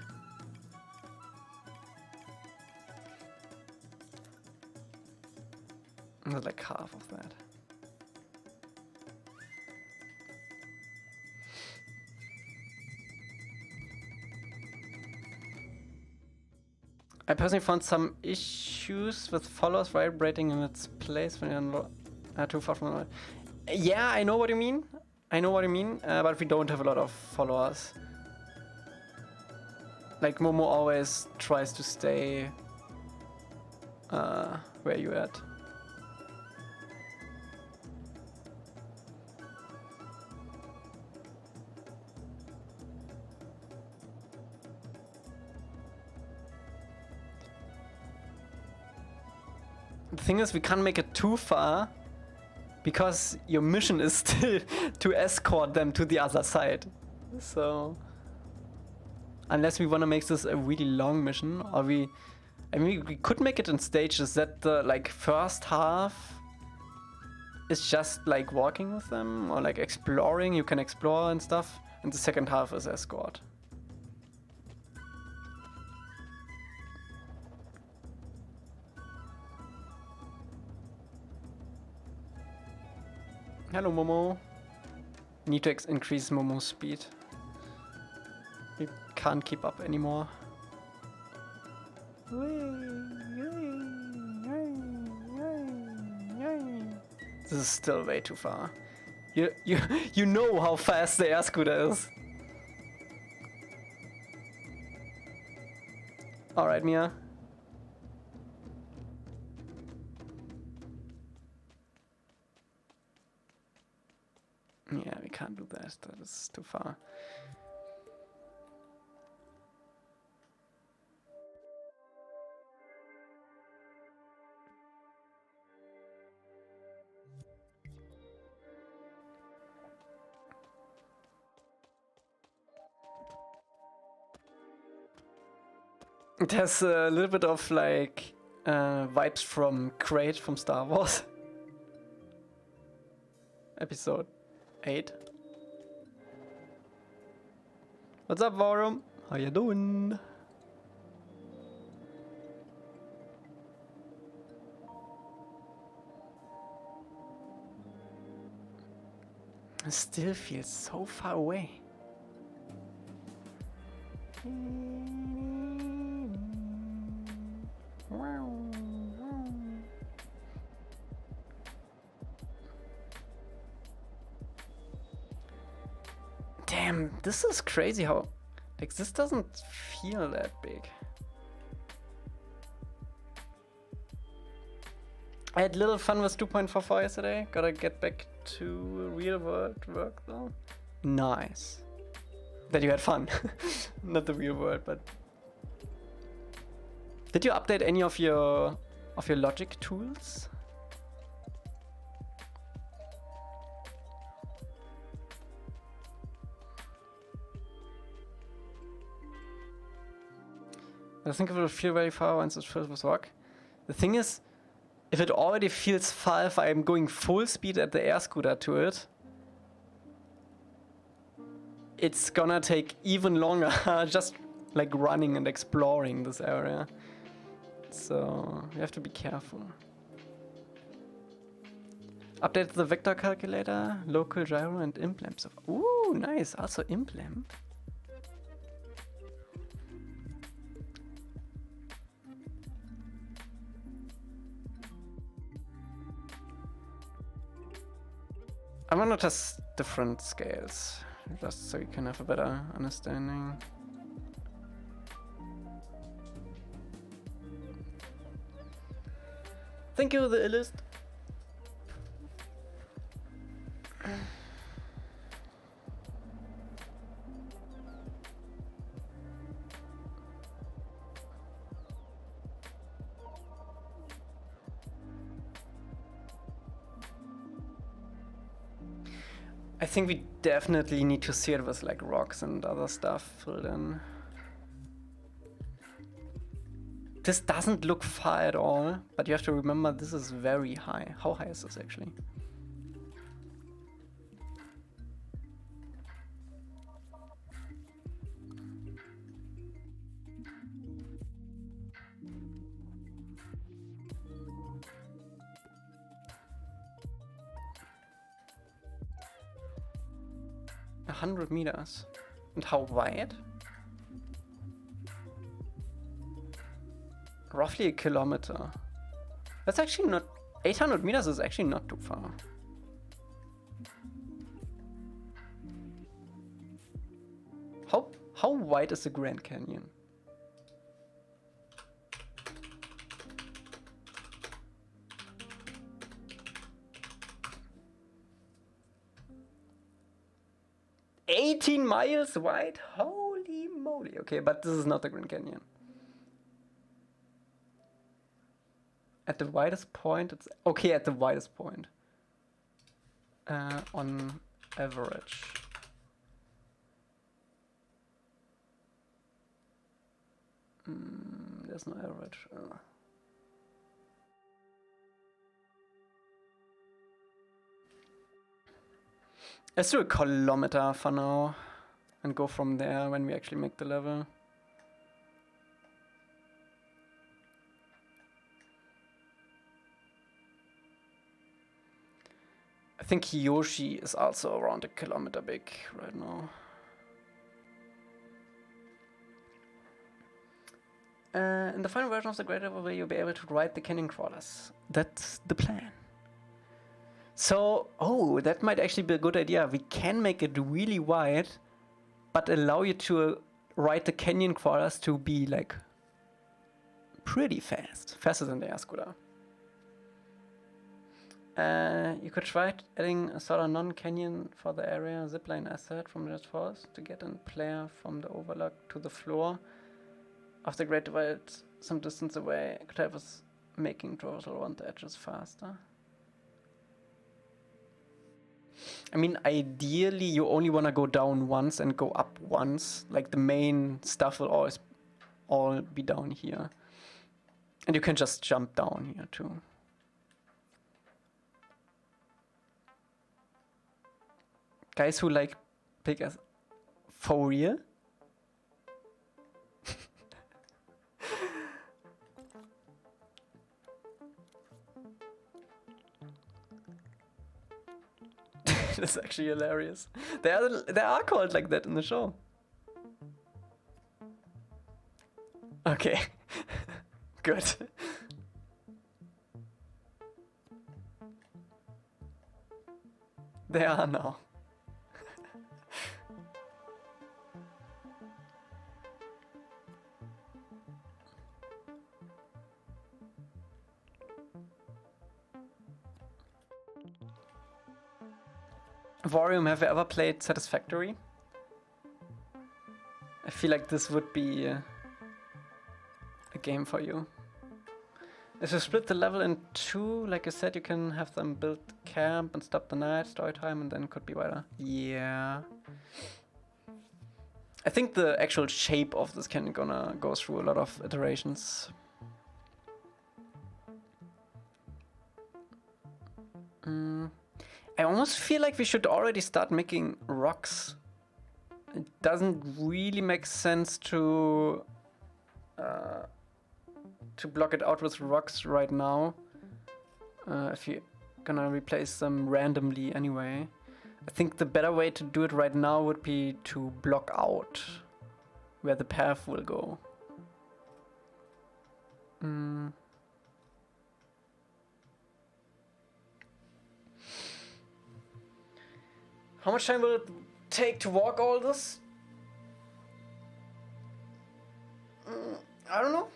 [SPEAKER 1] Not like half of that. I personally found some issues with followers vibrating in its place when you're too far from the... Yeah, I know what you mean. But we don't have a lot of followers. Like Momo always tries to stay where you at. The thing is, we can't make it too far because your mission is still to escort them to the other side. So unless we want to make this a really long mission, or we could make it in stages that the like first half is just like walking with them or like exploring, you can explore and stuff, and the second half is escort. Hello, Momo. Need to increase Momo's speed. We can't keep up anymore. This is still way too far. You know how fast the air scooter is. All right, Mia. That is too far. It has a little bit of like vibes from Crate from Star Wars. Episode 8. What's up, Vorum? How you doing? It still feels so far away. Damn, this is crazy how, like, this doesn't feel that big. I had little fun with 2.44 yesterday. Gotta get back to real world work though. Nice. That you had fun. Not the real world, but... Did you update any of your logic tools? I think it will feel very far once it's filled with rock. The thing is, if it already feels far if I'm going full speed at the air scooter to it, it's gonna take even longer just like running and exploring this area. So you have to be careful. Update the vector calculator, local gyro and implements. Ooh, nice. Also implement. I want to test different scales, just so you can have a better understanding. Thank you, the illest. I think we definitely need to see it with like rocks and other stuff filled in. This doesn't look far at all, but you have to remember this is very high. How high is this actually? A 100 meters. And how wide? Roughly a kilometer. That's actually not... 800 meters is actually not too far. How wide is the Grand Canyon? miles wide? Holy moly. Okay, but this is not the Grand Canyon. At the widest point, it's... Okay, at the widest point. On average. There's no average. Let's do a kilometer for now. And go from there when we actually make the level. I think Yoshi is also around a kilometer big right now. In the final version of the Great River, will you be able to ride the canyon crawlers? That's the plan. So, oh, that might actually be a good idea. We can make it really wide, but allow you to ride the canyon crawlers to be like pretty fast. Faster than the air scooter. You could try adding a sort of non-canyon for the area zipline asset from Just Force to get a player from the overlook to the floor of the Great Divide some distance away. Could help us making traversal around the edges faster. I mean, ideally you only want to go down once and go up once. Like the main stuff will always all be down here. And you can just jump down here too. Guys who like big as for real? That's actually hilarious. They are called like that in the show. Okay. Good. They are now. Vorium, have you ever played Satisfactory? I feel like this would be a game for you. If you split the level in two, like I said, you can have them build camp and stop the night, story time, and then it could be wider. Yeah. I think the actual shape of this can gonna go through a lot of iterations. I almost feel like we should already start making rocks. It doesn't really make sense to block it out with rocks right now. If you're gonna replace them randomly anyway. I think the better way to do it right now would be to block out where the path will go. How much time will it take to walk all this? I don't know.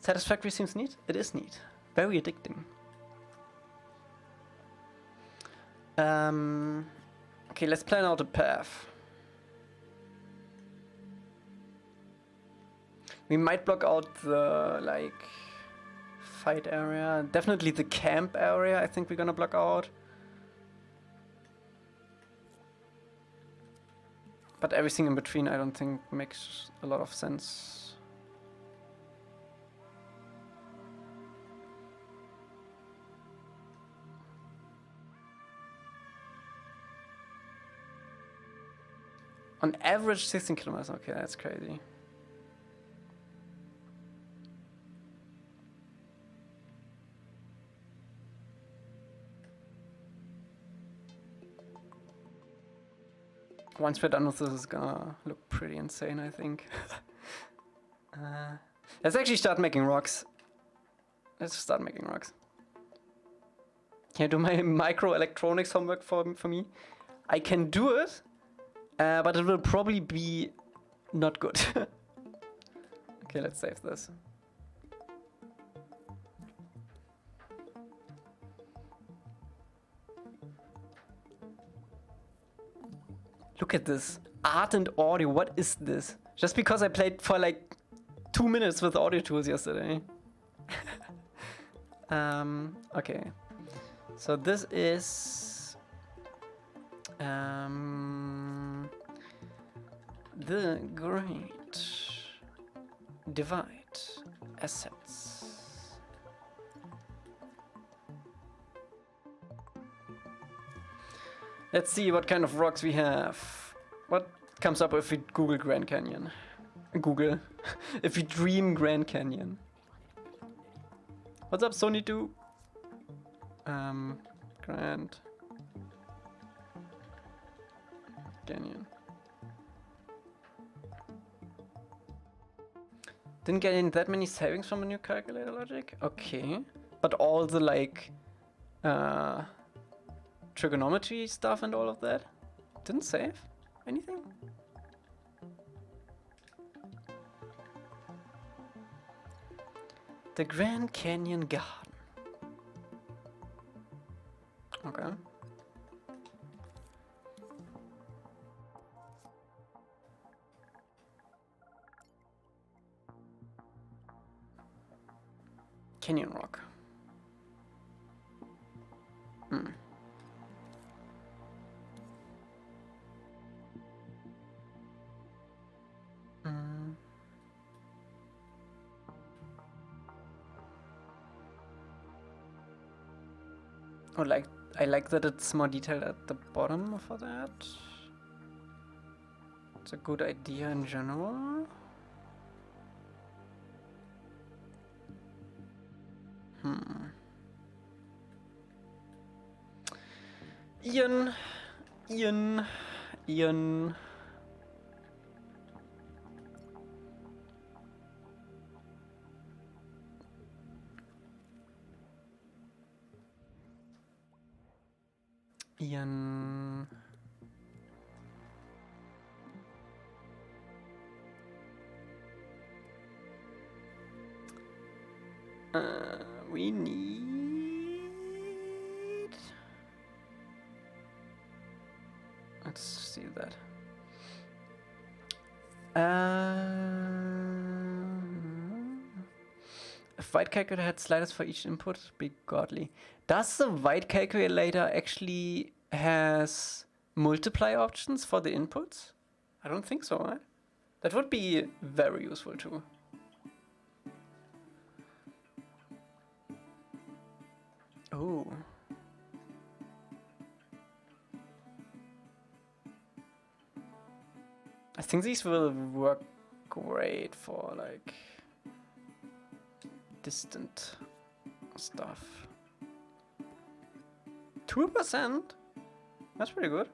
[SPEAKER 1] Satisfactory seems neat. It is neat. Very addicting. Okay, let's plan out a path. We might block out the, like, fight area. Definitely the camp area, I think we're gonna block out. But everything in between I don't think makes a lot of sense. On average 16 kilometers, okay, that's crazy. Once we're done with this, it's gonna look pretty insane, I think. Let's actually start making rocks. Let's start making rocks. Can you do my microelectronics homework for me? I can do it, but it will probably be not good. Okay, let's save this. Look at this. Art and audio. What is this? Just because I played for like 2 minutes with audio tools yesterday. Okay. So this is the Great Divide assets. Let's see what kind of rocks we have. What comes up if we Google Grand Canyon? Google. If we dream Grand Canyon. What's up, Sony 2? Grand Canyon. Didn't get in that many savings from the new calculator logic? Okay. But all the like trigonometry stuff and all of that didn't save anything? The Grand Canyon Garden. Canyon rock. Hmm. Hmm. Oh, I like that it's more detailed at the bottom for that. It's a good idea in general. Ian. Ian. We need... Let's see that. If white calculator had sliders for each input, be godly. Does the white calculator actually has multiply options for the inputs? I don't think so, right? That would be very useful too. Oh. I think these will work great for like distant stuff. 2%? That's pretty good.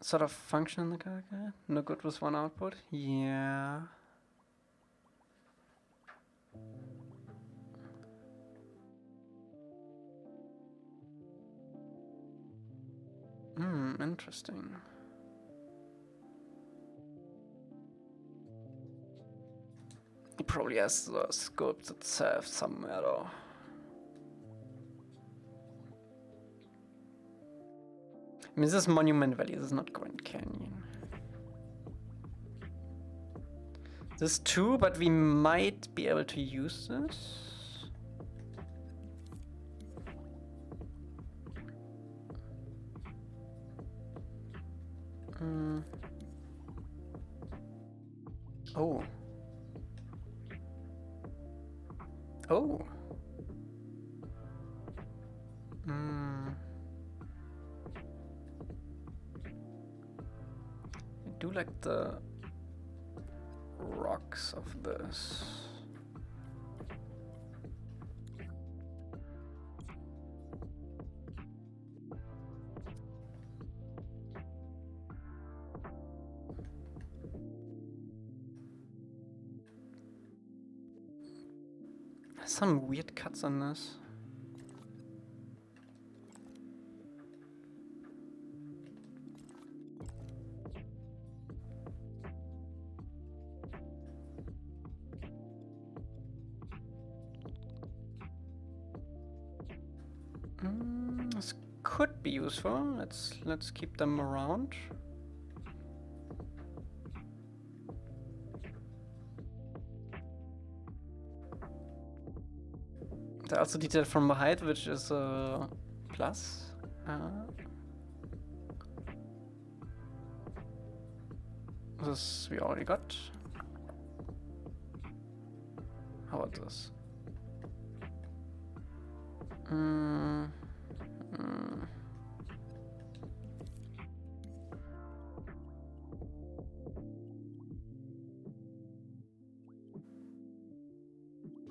[SPEAKER 1] Sort of function in the calculator? No good with one output? Yeah. Interesting. He probably has the sculpt itself somewhere though. I mean, this is Monument Valley, this is not Grand Canyon. This too, but we might be able to use this. Oh. Oh. I do like the rocks of this. Some weird cuts on this. This could be useful. Let's keep them around. They're also detailed from the height, which is a plus. This we already got. How about this?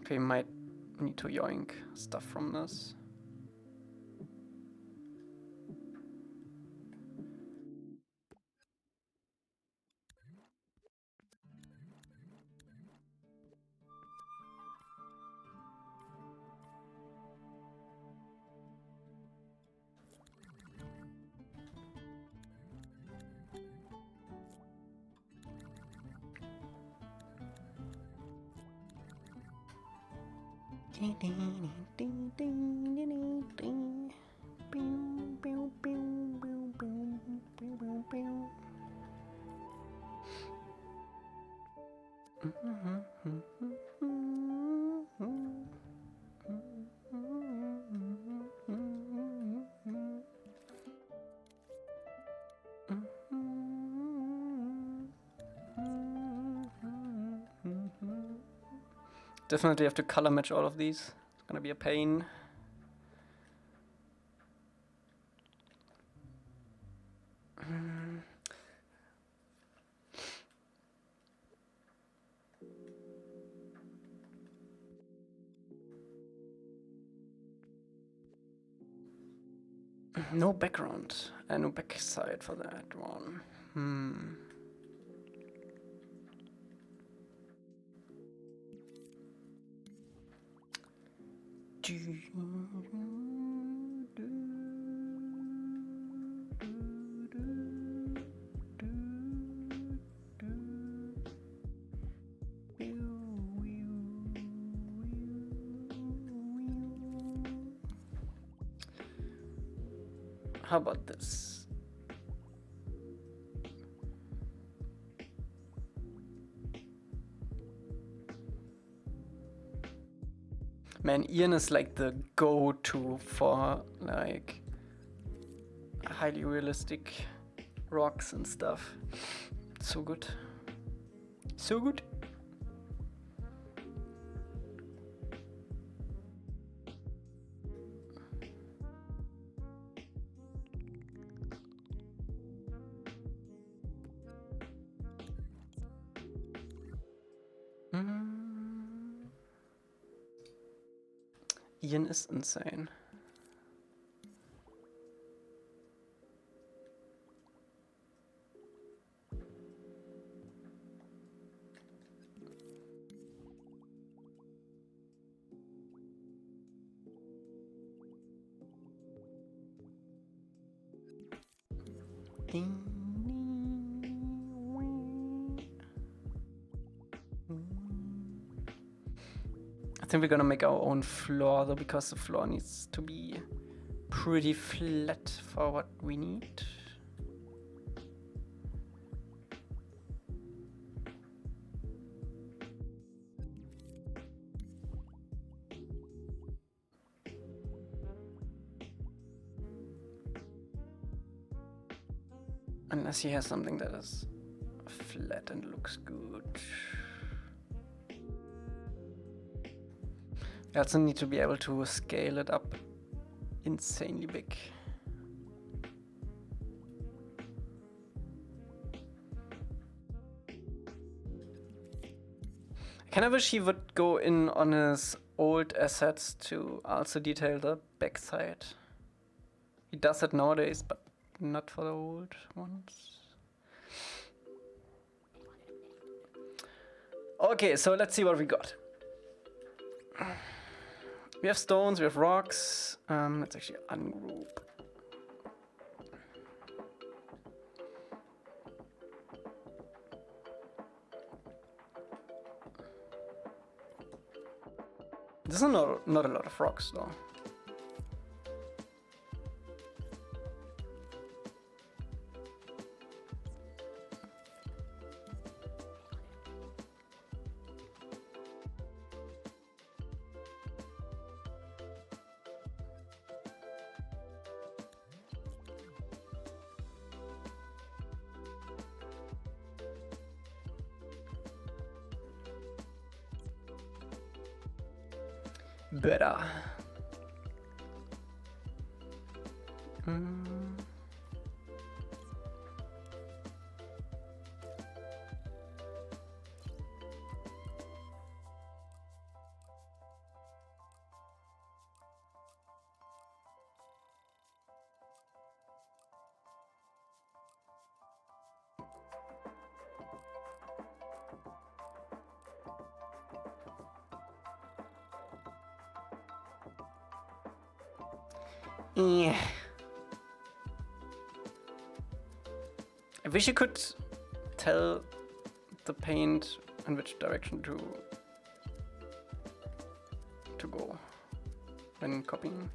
[SPEAKER 1] Okay, might need to yoink stuff from this. Definitely have to color match all of these. It's gonna be a pain. No background and no backside for that one. How about this? Man, Ian is like the go-to for like highly realistic rocks and stuff. So good. So good. Ian is insane. I think we're gonna make our own floor though, because the floor needs to be pretty flat for what we need. Unless he has something that is flat and looks good. I also need to be able to scale it up insanely big. I kinda wish he would go in on his old assets to also detail the backside. He does it nowadays, but not for the old ones. Okay, so let's see what we got. We have stones, we have rocks. Let's actually ungroup. This is not a lot of rocks though. Better. Yeah. I wish you could tell the paint in which direction to to go when copying.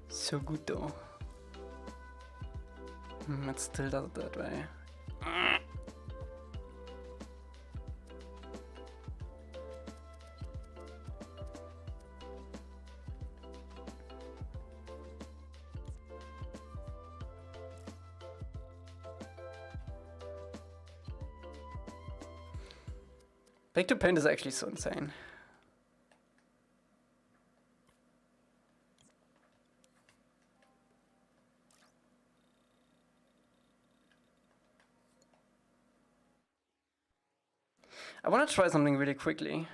[SPEAKER 1] So good though. It still does it that way. Back to paint is actually so insane. I want to try something really quickly.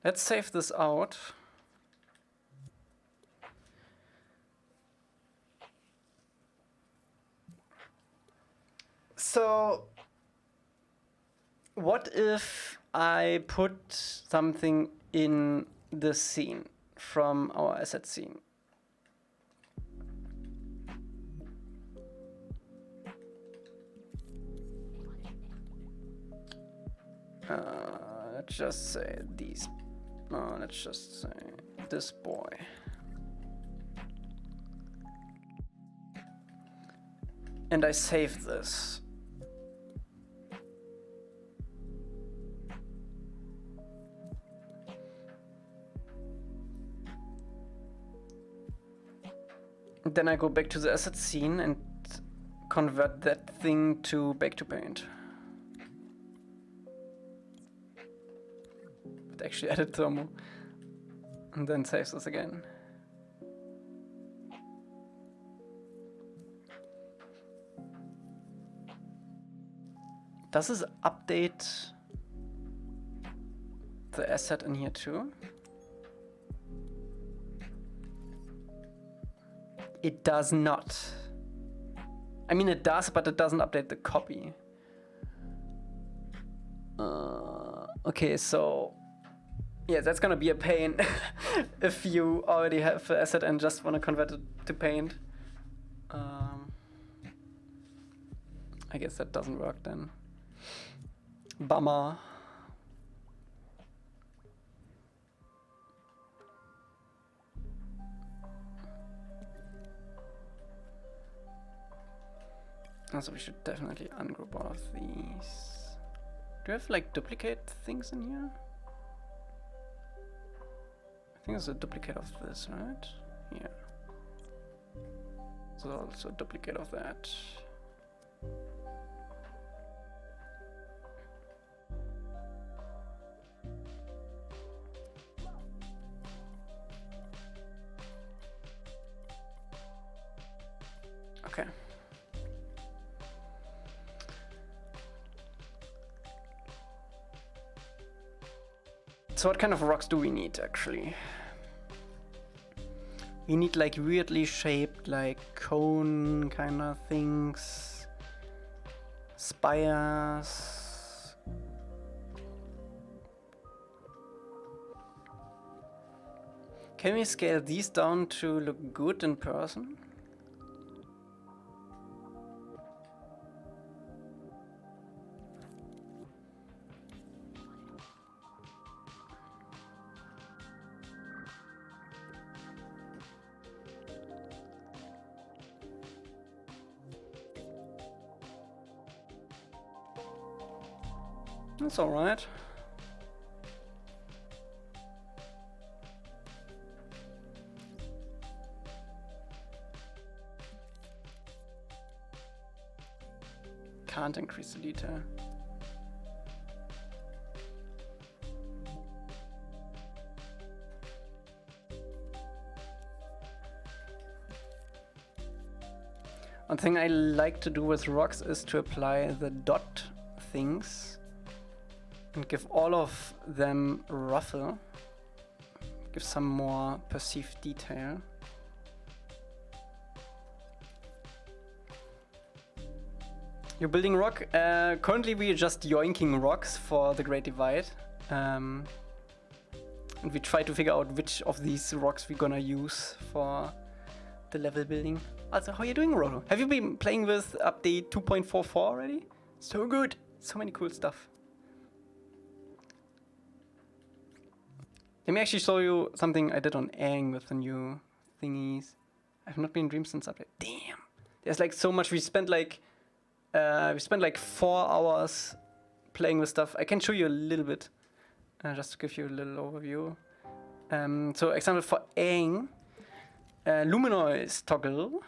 [SPEAKER 1] Let's save this out. So, what if I put something in the scene from our asset scene? Let's just say these. Let's just say this boy. And I save this. Then I go back to the asset scene and convert that thing to back to paint. But actually edit thermal. And then save this again. Does this update the asset in here too? It does not. I mean it does, but it doesn't update the copy. Okay, so yeah, that's gonna be a pain if you already have the asset and just want to convert it to paint. I guess that doesn't work then. Bummer. Also, we should definitely ungroup all of these. Do you have like duplicate things in here? I think it's a duplicate of this, right? Yeah. So also a duplicate of that. Okay. So what kind of rocks do we need actually? We need like weirdly shaped like cone kind of things. Spires. Can we scale these down to look good in person? That's all right. Can't increase the detail. One thing I like to do with rocks is to apply the dot things and give all of them ruffle, give some more perceived detail. You're building rock. Currently we're just yoinking rocks for the Great Divide. And we try to figure out which of these rocks we're gonna use for the level building. Also, how are you doing, Rolo? Have you been playing with update 2.44 already? So good. So many cool stuff. Let me actually show you something I did on Aang with the new thingies. I've not been in Dreams since update. Damn. There's like so much. We spent like 4 hours playing with stuff. I can show you a little bit, just to give you a little overview. So, example for Aang, Luminoise toggle.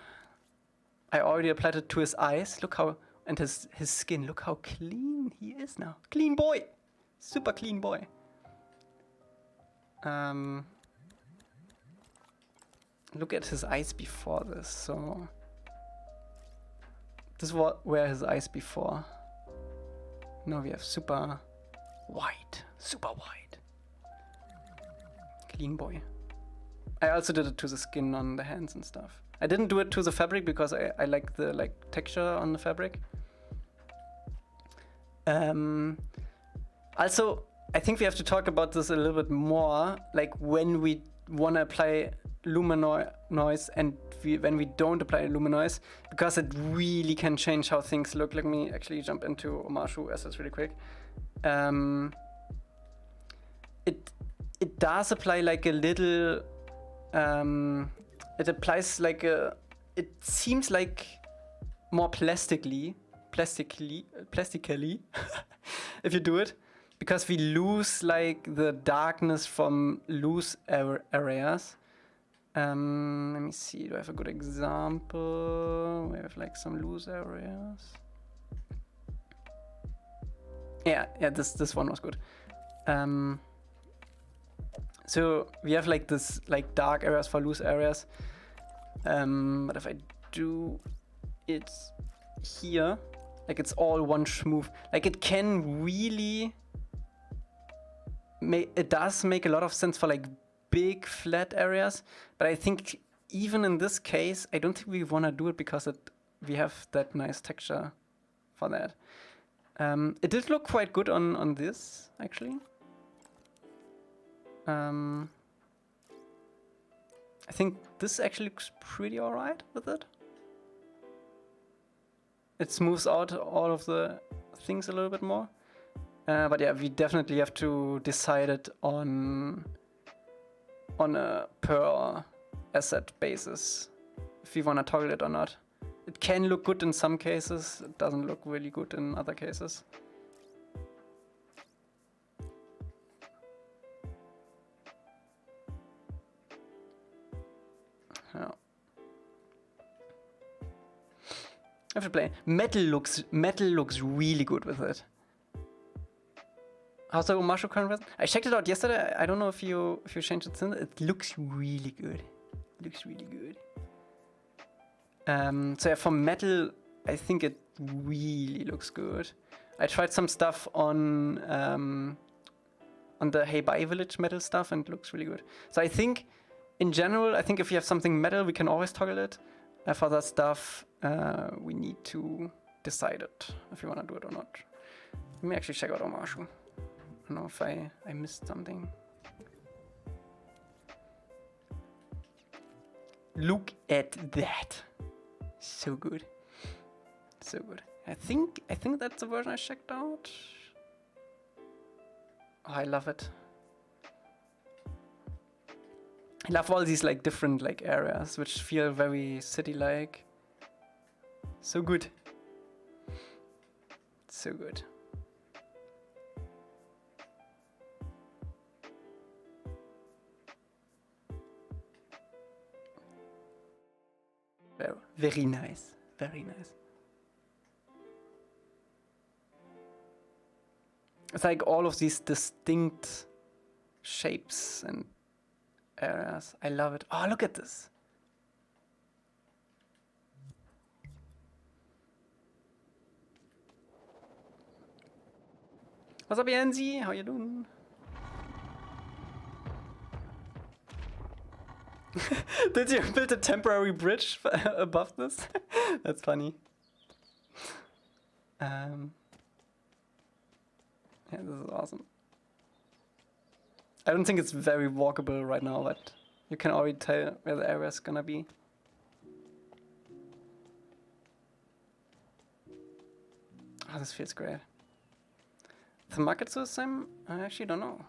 [SPEAKER 1] I already applied it to his eyes. Look how, and his skin. Look how clean he is now. Clean boy, super clean boy. Look at his eyes before this. So this were his eyes before. Now we have super white, clean boy. I also did it to the skin on the hands and stuff. I didn't do it to the fabric because I like the texture on the fabric. Also, I think we have to talk about this a little bit more, like when we want to apply luminoise and when we don't apply luminoise, because it really can change how things look. Let me actually jump into Omashu assets really quick. It does apply like a little. It applies like a. It seems like more plastically, if you do it. Because we lose like the darkness from loose areas. Let me see, do I have a good example? We have like some loose areas. Yeah, this one was good. So we have like this like dark areas for loose areas. But if I do it here, like it's all one smooth. Like it can really. It does make a lot of sense for like big flat areas, but I think even in this case, I don't think we want to do it because we have that nice texture for that. It did look quite good on this actually. I think this actually looks pretty alright with it. It smooths out all of the things a little bit more. But yeah, we definitely have to decide it on a per asset basis if we want to toggle it or not. It can look good in some cases, it doesn't look really good in other cases. Yeah. I have to play. Metal looks really good with it. How's the Omashu current version? I checked it out yesterday. I don't know if you changed it since. It looks really good. So yeah, for metal, I think it really looks good. I tried some stuff on the Hey Bye Village metal stuff, and it looks really good. So I think, in general, I think if you have something metal, we can always toggle it. For that stuff, we need to decide it if you want to do it or not. Let me actually check out Omashu. I don't know if I missed something. Look at that. So good. I think that's the version I checked out. Oh, I love it. I love all these like different like areas which feel very city-like. So good. Very nice. It's like all of these distinct shapes and areas. I love it. Oh, look at this. What's up, Yanzi? How you doing? Did you build a temporary bridge above this? That's funny. Yeah, this is awesome. I don't think it's very walkable right now, but you can already tell where the area is gonna be. Oh, this feels great. The market's the same? I actually don't know.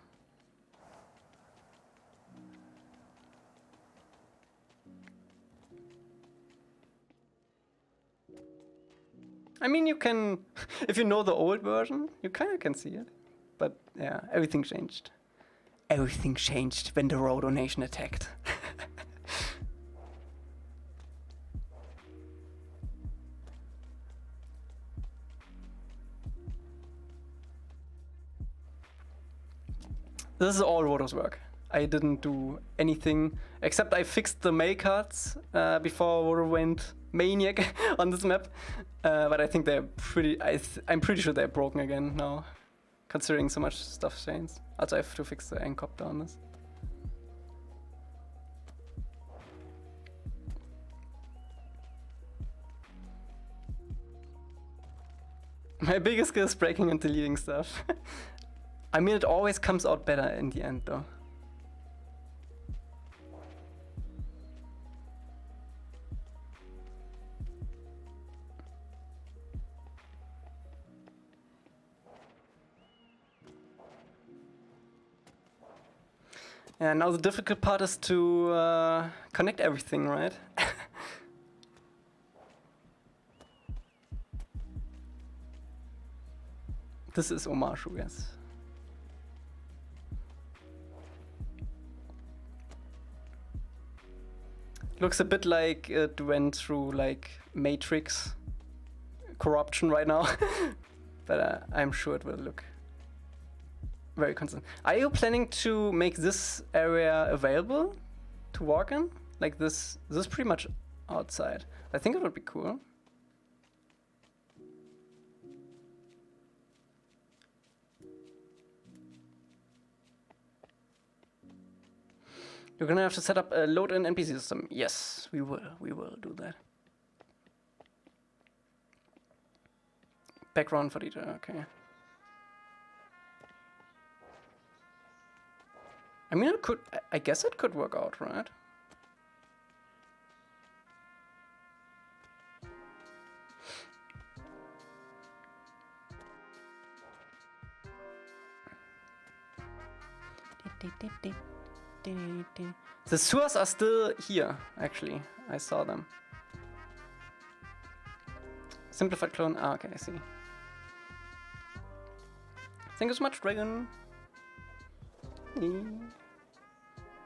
[SPEAKER 1] I mean, you can, if you know the old version, you kind of can see it. But yeah, everything changed. Everything changed when the Roto Nation attacked. This is all Roto's work. I didn't do anything except I fixed the mail cards before Roto went maniac on this map. But I think they're pretty. I'm pretty sure they're broken again now, considering so much stuff changed. Also, I have to fix the encopter on this. My biggest skill is breaking and deleting stuff. I mean, it always comes out better in the end, though. Yeah, now the difficult part is to connect everything, right? This is Omashu, yes. Looks a bit like it went through like Matrix corruption right now, but I'm sure it will look very consistent. Are you planning to make this area available to walk in? Like this is pretty much outside. I think it would be cool. You're gonna have to set up a load-in NPC system. Yes, we will do that. Background for detail, okay. I mean, it could, I guess it could work out, right? The sewers are still here, actually. I saw them. Simplified clone. Ah, okay, I see. Thank you so much, Dragon.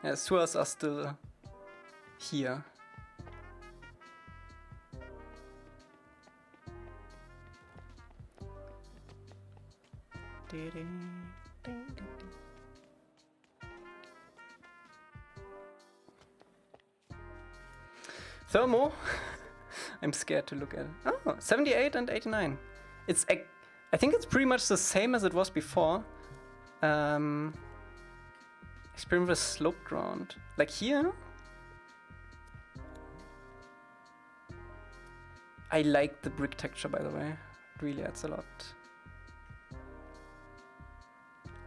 [SPEAKER 1] Yeah, sewers are still here. Thermo? I'm scared to look at it. Oh, 78 and 89. It's I think it's pretty much the same as it was before. Experiment with sloped ground. Like here? I like the brick texture, by the way. It really adds a lot.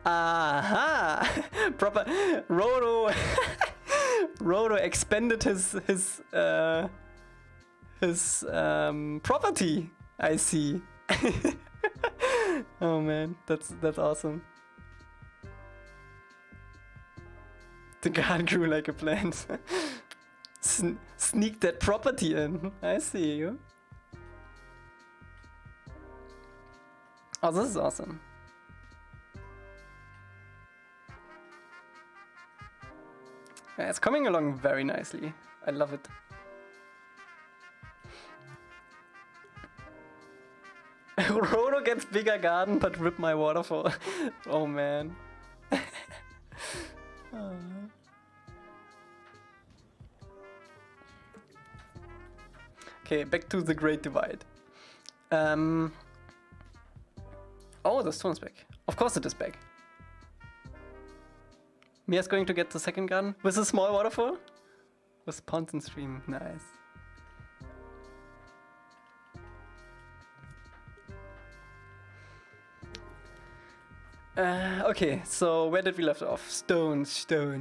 [SPEAKER 1] Aha! Proper Roto. Roto expanded his property. I see. Oh man, that's awesome. The garden grew like a plant. Sneak that property in. I see you. Oh, this is awesome. Yeah, it's coming along very nicely. I love it. Roto gets bigger garden, but rip my waterfall. Oh man. Okay, back to the Great Divide. Oh, the stone's back. Of course it is back. Mia's going to get the second garden with a small waterfall? With ponds and stream. Nice. Okay, so where did we left off? Stones. What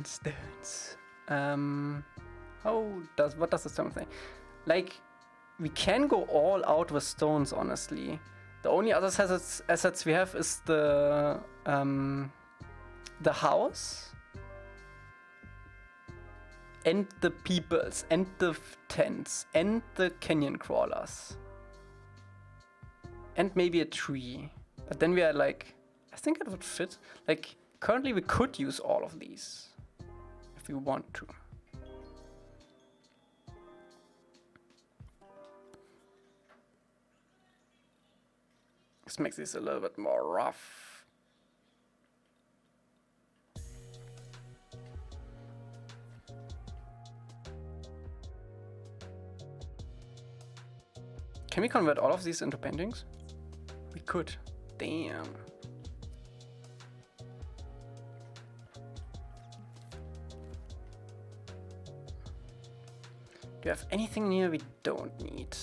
[SPEAKER 1] does the stone say? Like, we can go all out with stones, honestly. The only other assets we have is the house and the peoples and the tents and the canyon crawlers and maybe a tree. But then we are like, I think it would fit. Like currently we could use all of these if we want to. This makes this a little bit more rough. Can we convert all of these into paintings? We could. Damn. Do you have anything here we don't need?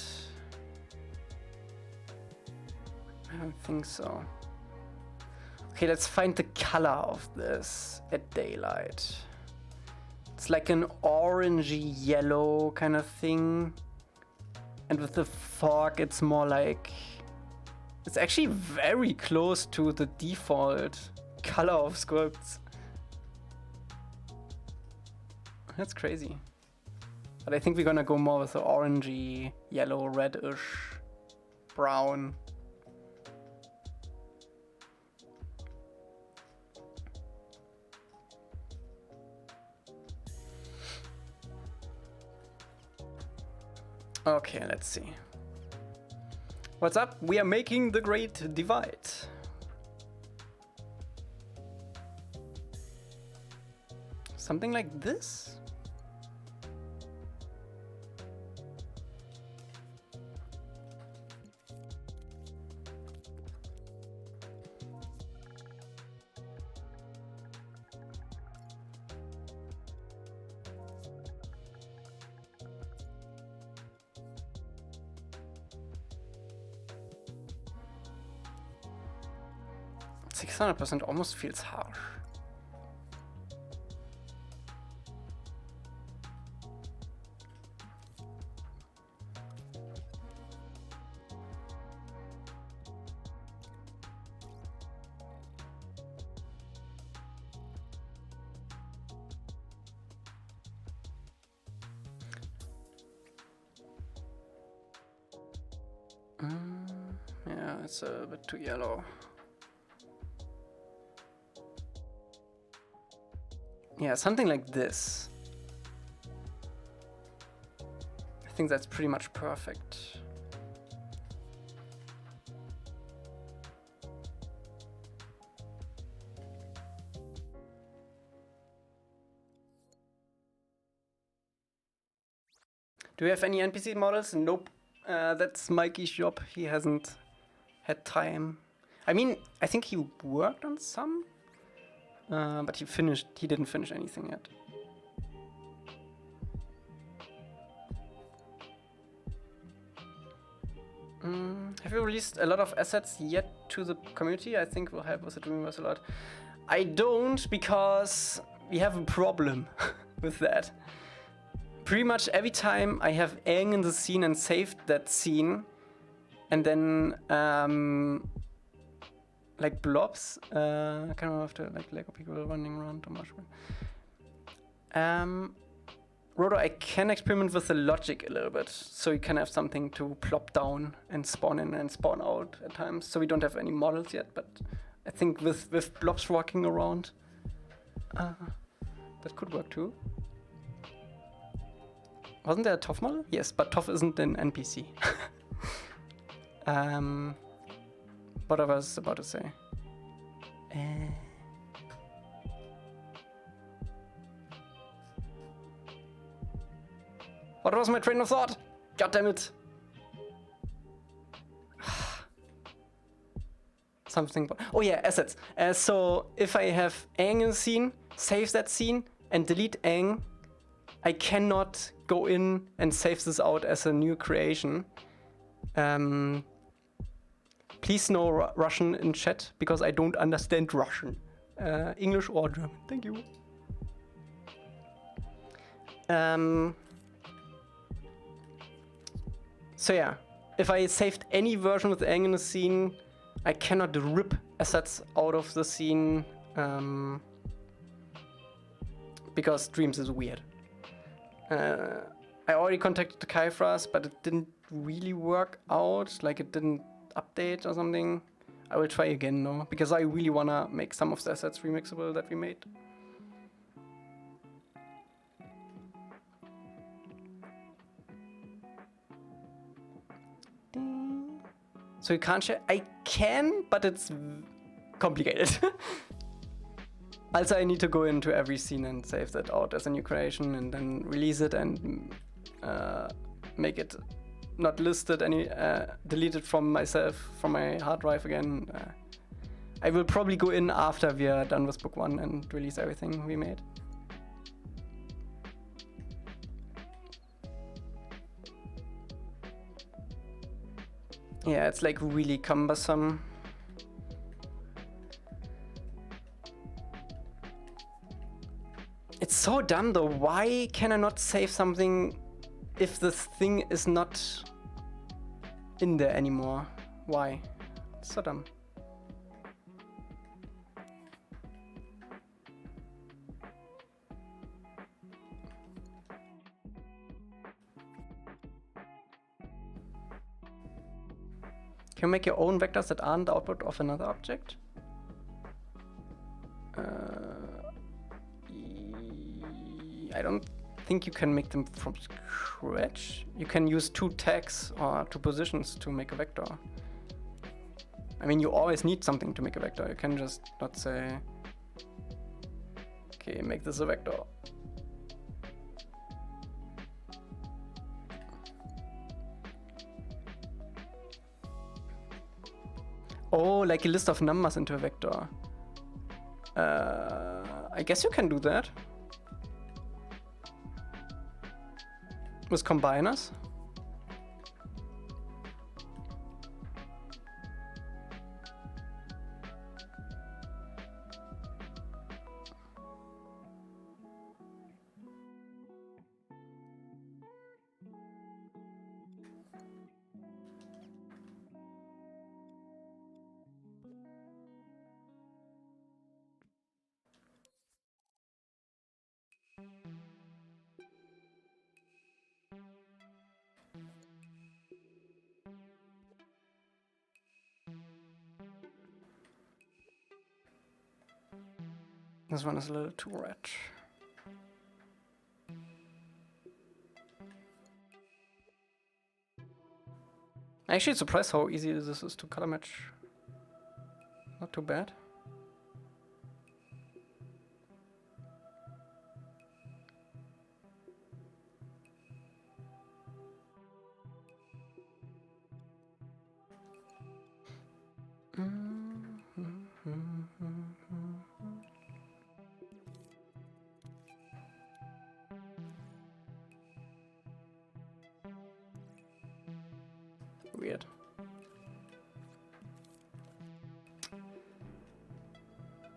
[SPEAKER 1] I don't think so. Okay, let's find the color of this at daylight. It's like an orangey yellow kind of thing. And with the fog, it's more like... It's actually very close to the default color of scripts. That's crazy. But I think we're gonna go more with the orangey, yellow, reddish, brown. Okay, let's see. What's up? We are making the Great Divide. Something like this? %, almost feels harsh. Yeah, it's a bit too yellow. Yeah, something like this. I think that's pretty much perfect. Do we have any NPC models? Nope. That's Mikey's job. He hasn't had time. I mean, I think he worked on some. But he didn't finish anything yet. Have you released a lot of assets yet to the community? I think will help with the Dreamverse a lot. I don't, because we have a problem with that. Pretty much every time I have Aang in the scene and saved that scene, and then like blobs, I kind of have to like Lego people running around too much. Roto, I can experiment with the logic a little bit, so you can have something to plop down and spawn in and spawn out at times. So we don't have any models yet, but I think with blobs walking around, that could work too. Wasn't there a Toph model? Yes, but Toph isn't an NPC. What I was about to say. What was my train of thought? God damn it. Something. Oh yeah, assets. So if I have Aang in the scene, save that scene, and delete Aang, I cannot go in and save this out as a new creation. Please no Russian in chat, because I don't understand Russian. English or German. Thank you. So yeah, if I saved any version with Aang in the scene, I cannot rip assets out of the scene because Dreams is weird. I already contacted the Kyphras, but it didn't really work out, like it didn't update or something. I will try again though, because I really wanna make some of the assets remixable that we made. So you can't share? I can, but it's complicated. Also I need to go into every scene and save that out as a new creation and then release it and make it not listed, delete it from myself, from my hard drive again. I will probably go in after we are done with book 1 and release everything we made. Yeah, it's like really cumbersome. It's so dumb though. Why can I not save something if this thing is not in there anymore? Why? It's so dumb. Can you make your own vectors that aren't the output of another object? I don't think you can make them from scratch. You can use 2 tags or 2 positions to make a vector. I mean, you always need something to make a vector. You can just not say, okay, make this a vector. Oh, like a list of numbers into a vector. I guess you can do that. With combiners. This one is a little too rich. I'm actually surprised how easy this is to color match. Not too bad. Weird.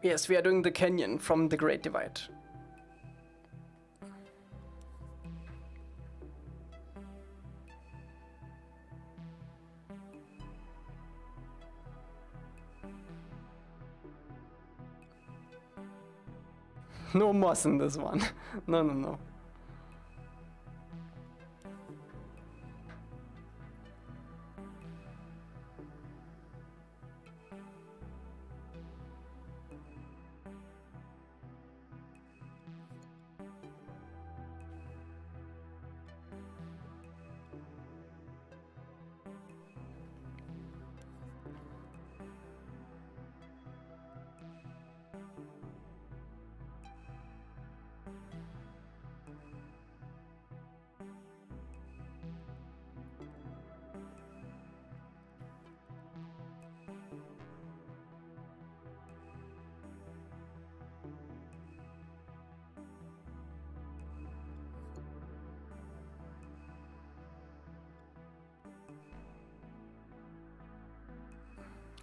[SPEAKER 1] Yes, we are doing the canyon from the Great Divide. No moss in this one. No, no, no.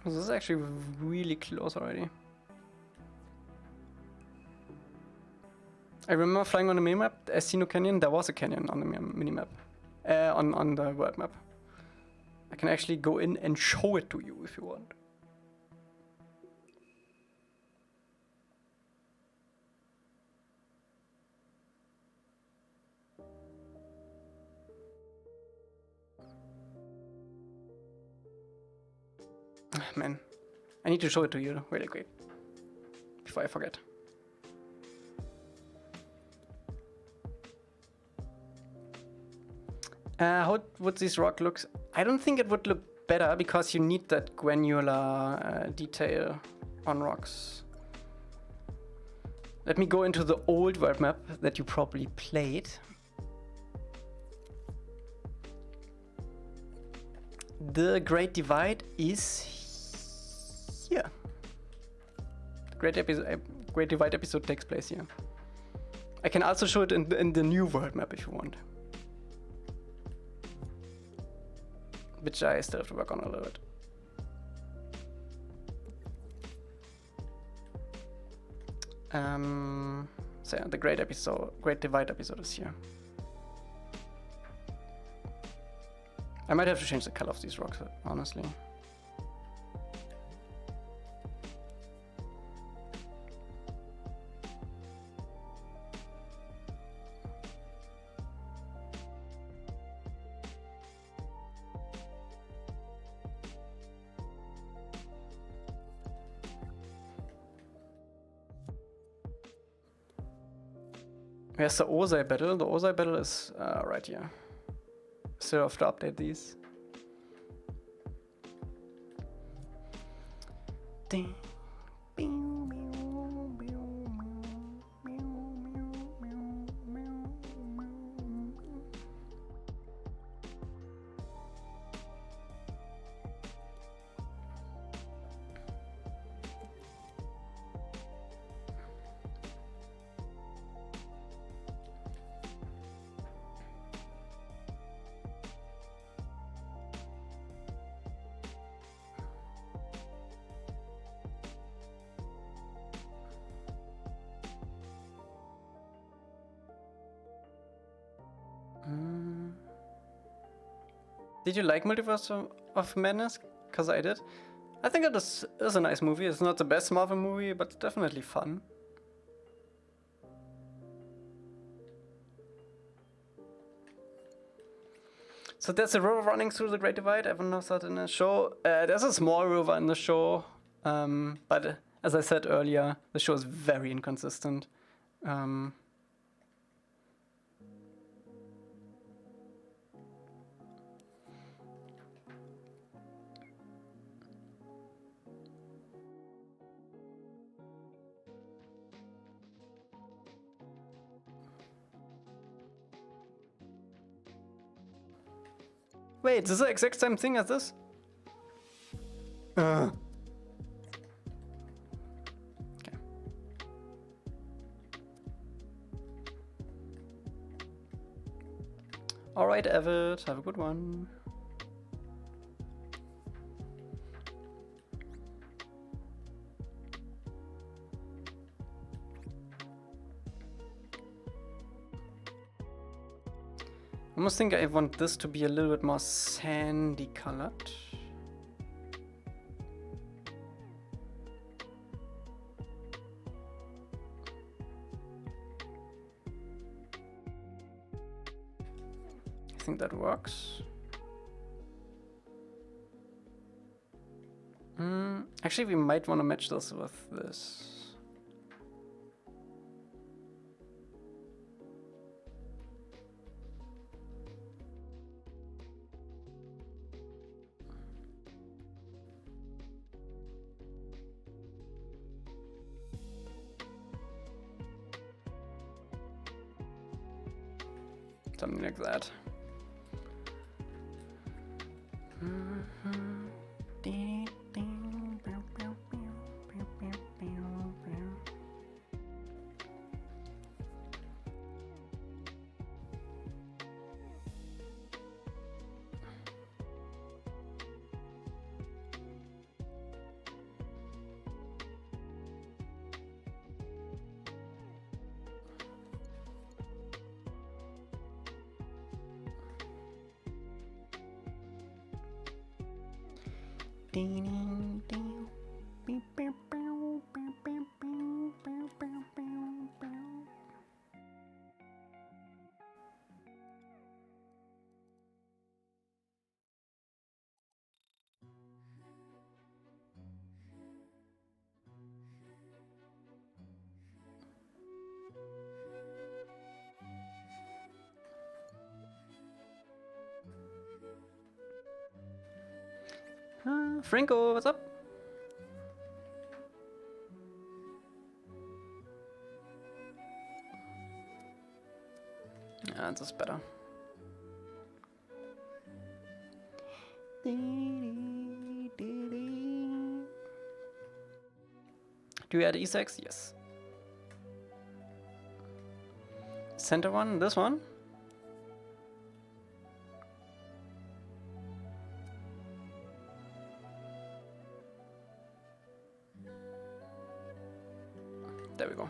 [SPEAKER 1] This is actually really close already. I remember flying on the minimap, Estino Canyon. There was a canyon on the minimap, on the world map. I I can actually go in and show it to you if you want. Man, I need to show it to you really quick before I forget. How would this rock look? I don't think it would look better because you need that granular detail on rocks. Let me go into the old world map that you probably played. The Great Divide is here. The Great Divide episode takes place here. I can also show it in the new world map if you want. Which I still have to work on a little bit. So yeah, the Great Divide episode is here. I might have to change the color of these rocks, honestly. Where's the Ozai battle? The Ozai battle is right here. Still have to update these. Ding. Did you like Multiverse of Madness? Because I did. I think it is a nice movie. It's not the best Marvel movie, but it's definitely fun. So there's a river running through the Great Divide. Everyone knows that in the show. There's a small river in the show, but as I said earlier, the show is very inconsistent. Wait, this is the exact same thing as this? Okay. Alright, Avid, have a good one. I almost think I want this to be a little bit more sandy colored. I think that works. Actually, we might want to match this with this. Something like that. Franco, what's up? Yeah, this is better. Do you add E6? Yes. Center one, this one? There we go.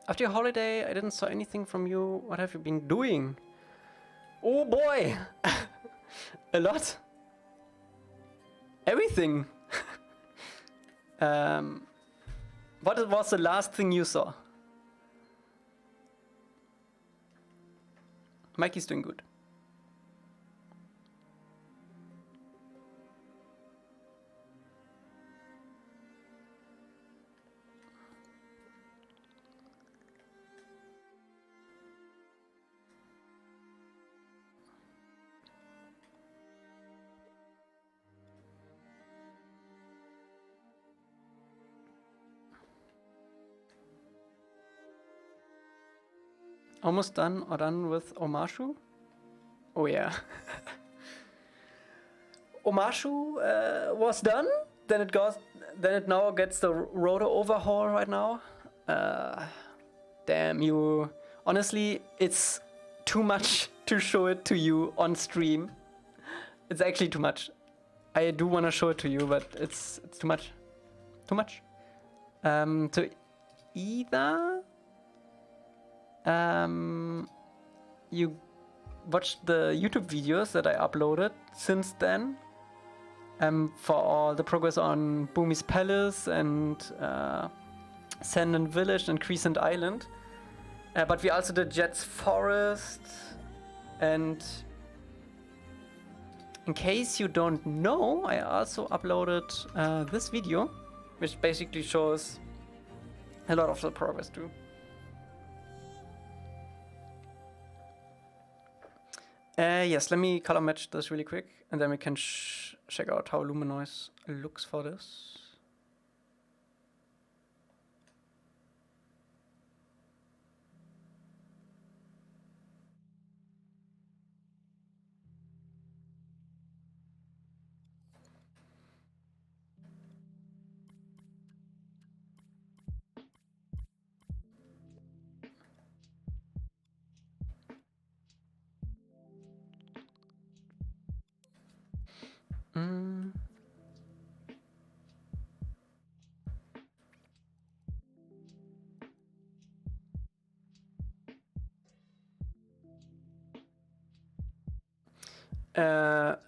[SPEAKER 1] After your holiday, I didn't saw anything from you. What have you been doing? Oh boy! A lot. Everything. What was the last thing you saw? Mikey's doing good. Almost done or done with Omashu? Oh yeah. Omashu was done. Then it now gets the rotor overhaul right now. Damn you. Honestly, it's too much to show it to you on stream. It's actually too much. I do want to show it to you, but it's too much. Too much. So either you watched the YouTube videos that I uploaded since then, for all the progress on Boomi's Palace and Sandon Village and Crescent Island. But we also did Jet's Forest, and in case you don't know, I also uploaded this video, which basically shows a lot of the progress too. Yes, let me color match this really quick, and then we can check out how Luminoise looks for this.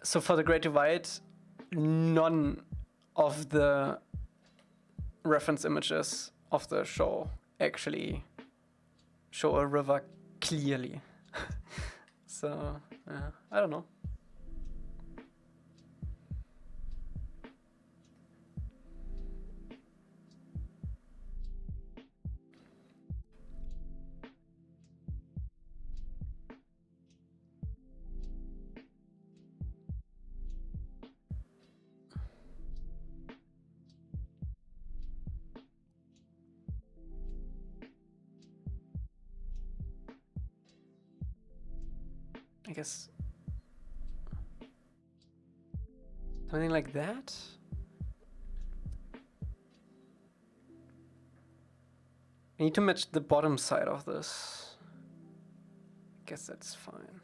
[SPEAKER 1] So for the Great Divide, none of the reference images of the show actually show a river clearly. So, I don't know. I guess something like that. I need to match the bottom side of this. Guess that's fine.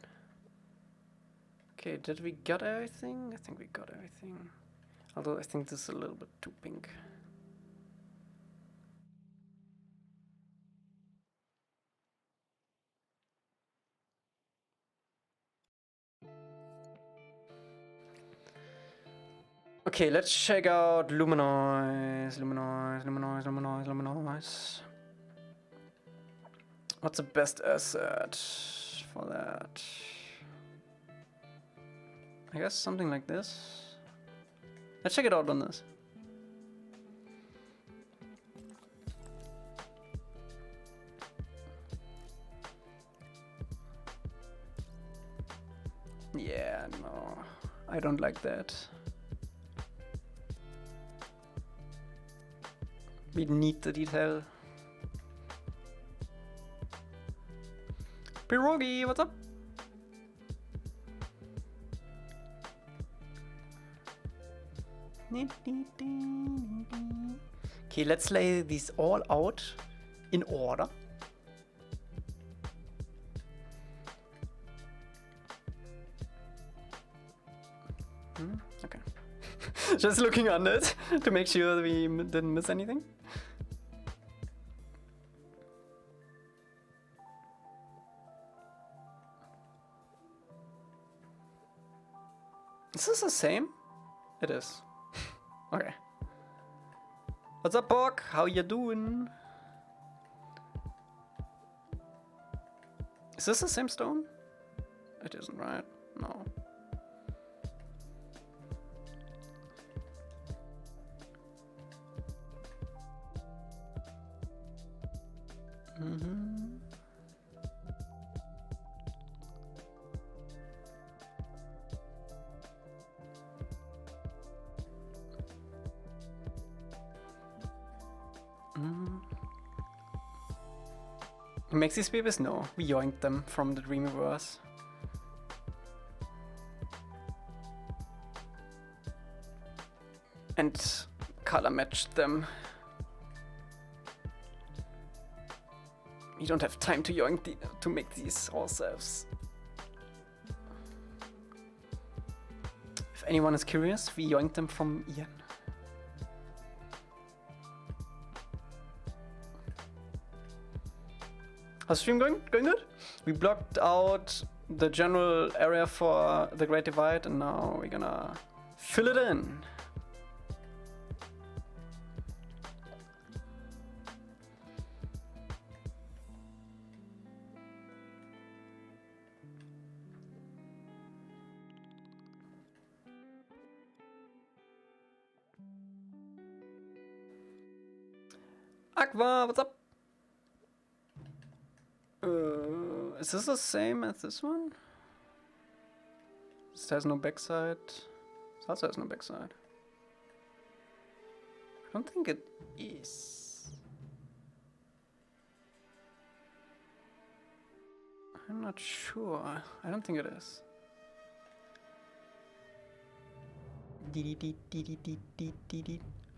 [SPEAKER 1] Okay, did we got everything? I think we got everything. Although I think this is a little bit too pink. Okay, let's check out Luminoise. What's the best asset for that? I guess something like this. Let's check it out on this. Yeah, no, I don't like that. We need the detail. Pierogi, what's up? Okay, let's lay these all out in order. Okay. Just looking on it to make sure we didn't miss anything. Is this the same? It is. Okay. What's up, Pork? How you doing? Is this the same stone? It isn't, right? No. Who makes these babies? No, we yoinked them from the Dreamiverse. And color matched them. We don't have time to yoink to make these ourselves. If anyone is curious, we yoinked them from Ian. How's stream going? Going good? We blocked out the general area for the Great Divide and now we're gonna fill it in. Aqua, what's up? Is this the same as this one? This has no backside. This also has no backside. I don't think it is. I'm not sure. I don't think it is.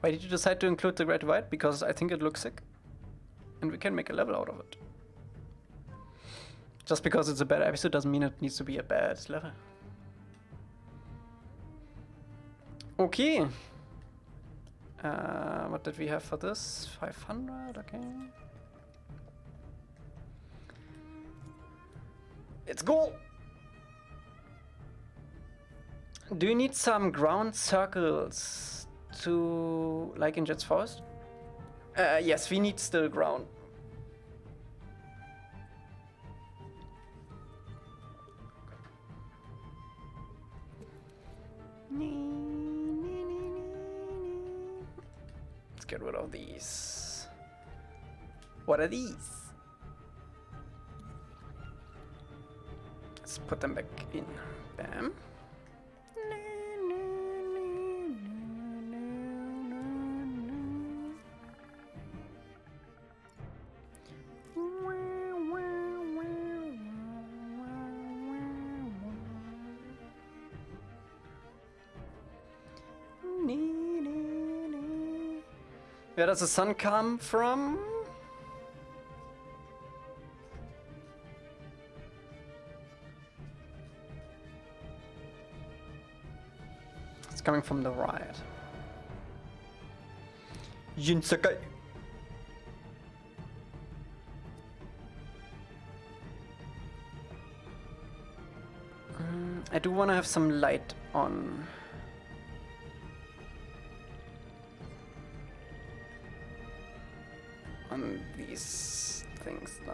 [SPEAKER 1] Why did you decide to include the Great Divide? Because I think it looks sick. And we can make a level out of it. Just because it's a bad episode doesn't mean it needs to be a bad level. Okay. What did we have for this? 500, okay. Let's go! Do you need some ground circles to, like in Jet's Forest? Yes, we need still ground. Let's get rid of these. What are these? Let's put them back in. Bam. Where does the sun come from? coming from the right. Jin Sakai. I do want to have some light on. On these things now.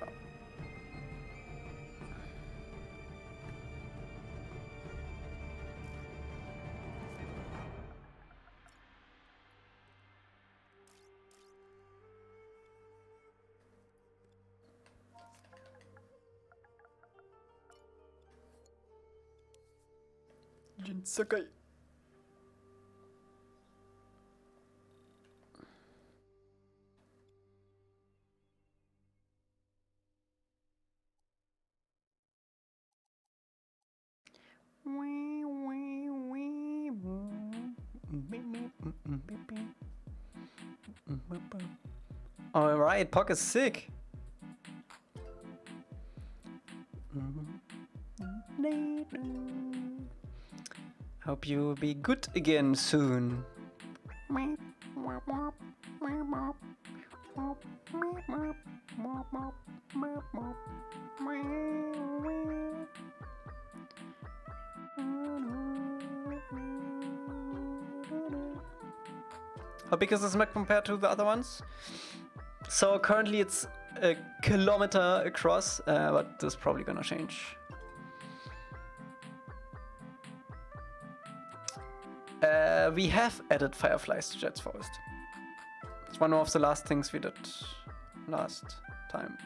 [SPEAKER 1] Jin Sakai. Alright, Pock is sick. Hope you will be good again soon. How big is this map compared to the other ones? So currently it's a kilometer across, but this is probably gonna change. We have added fireflies to Jet's Forest. It's one of the last things we did last time.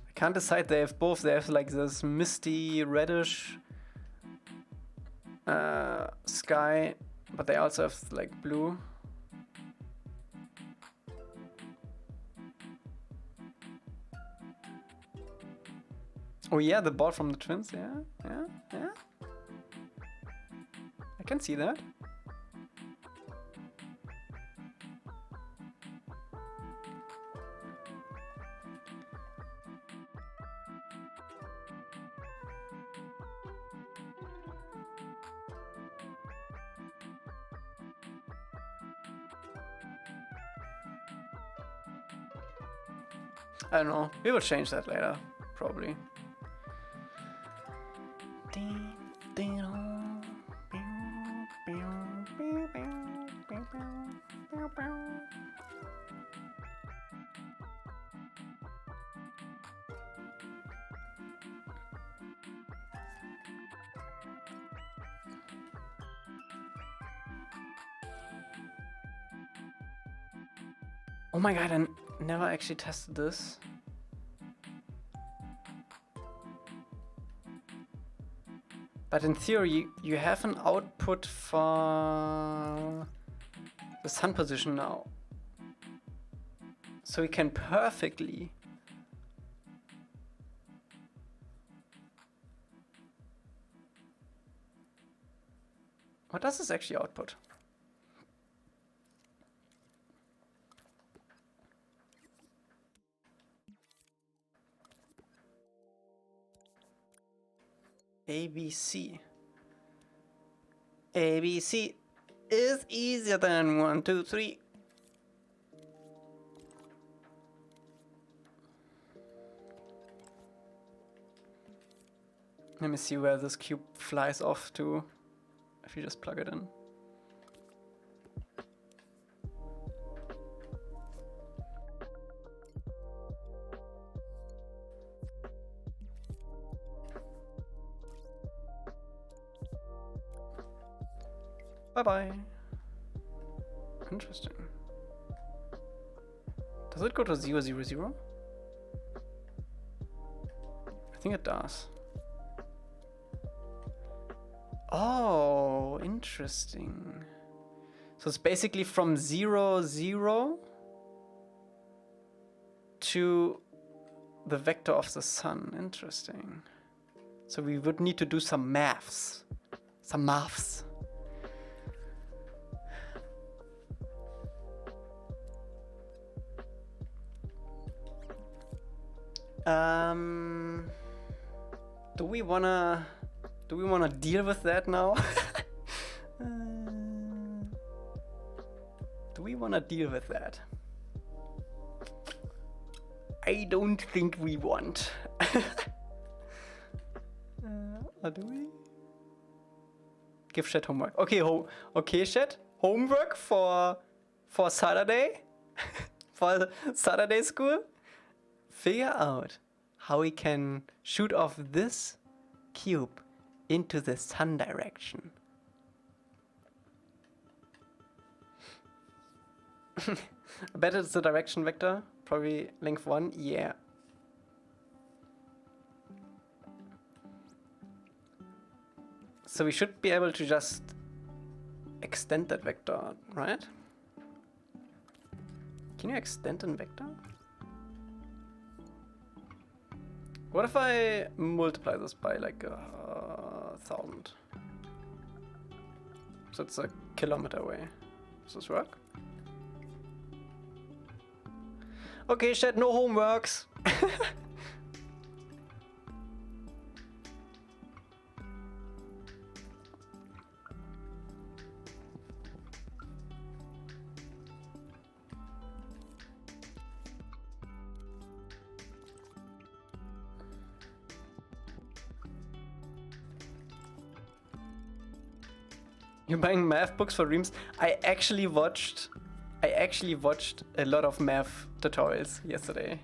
[SPEAKER 1] I can't decide. They have both. They have like this misty reddish sky, but they also have like blue. Oh yeah, the ball from the twins. Yeah. I can see that. I don't know. We will change that later, probably. Oh my god, I never actually tested this. But in theory, you have an output for the sun position now. So we can perfectly what does this actually output? ABC. ABC is easier than 1, 2, 3. Let me see where this cube flies off to if you just plug it in. Bye-bye. Interesting. Does it go to 0, 0, 0? I think it does. Oh, interesting. So it's basically from 0, 0 to the vector of the sun. Interesting. So we would need to do some maths. Some maths. Do we wanna deal with that now? Do we wanna deal with that? I don't think we want. Or do we? Give chat homework. Okay, okay, chat. Homework for Saturday. For Saturday school. Figure out how we can shoot off this cube into the sun direction. I bet it's the direction vector. Probably length 1. Yeah. So we should be able to just extend that vector, right? Can you extend a vector? What if I multiply this by like 1,000? So it's a kilometer away. Does this work? Okay, chat, no homeworks. You're buying math books for Dreams? I actually watched a lot of math tutorials yesterday.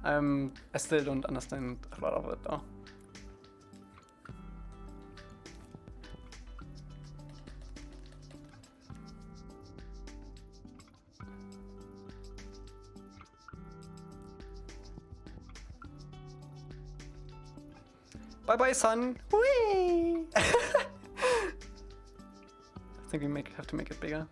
[SPEAKER 1] I still don't understand a lot of it though. Bye bye, sun. Whee! I think we have to make it bigger.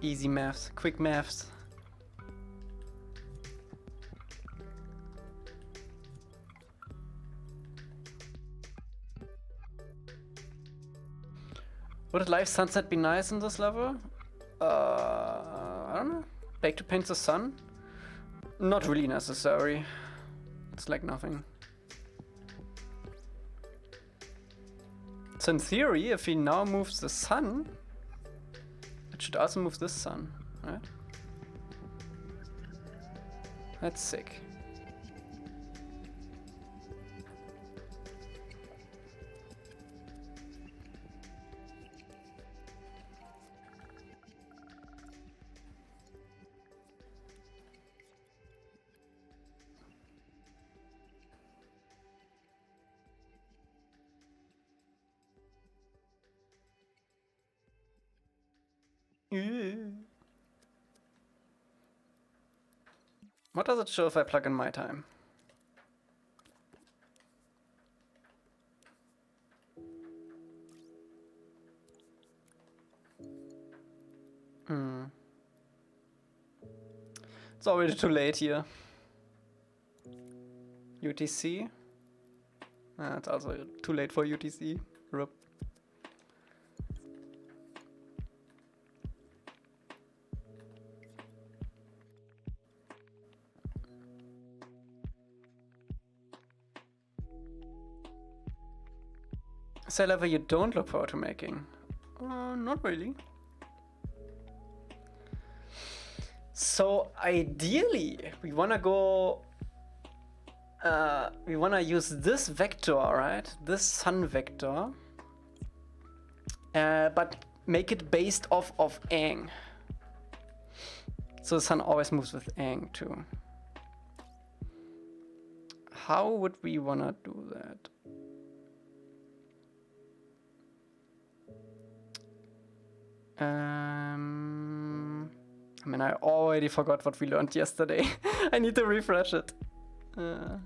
[SPEAKER 1] Easy maths, quick maths. Would a live sunset be nice in this level? I don't know. Bake to paint the sun? Not really necessary. It's like nothing. So in theory, if he now moves the sun, it should also move this sun, right? That's sick. What does it show if I plug in my time? It's already too late here. UTC? It's also too late for UTC. RIP. Is there a level you don't look forward to making? Not really. So ideally, we wanna go we wanna use this vector, right? This sun vector, but make it based off of ang. So the sun always moves with ang too. How would we wanna do that? I mean, I already forgot what we learned yesterday. I need to refresh it. How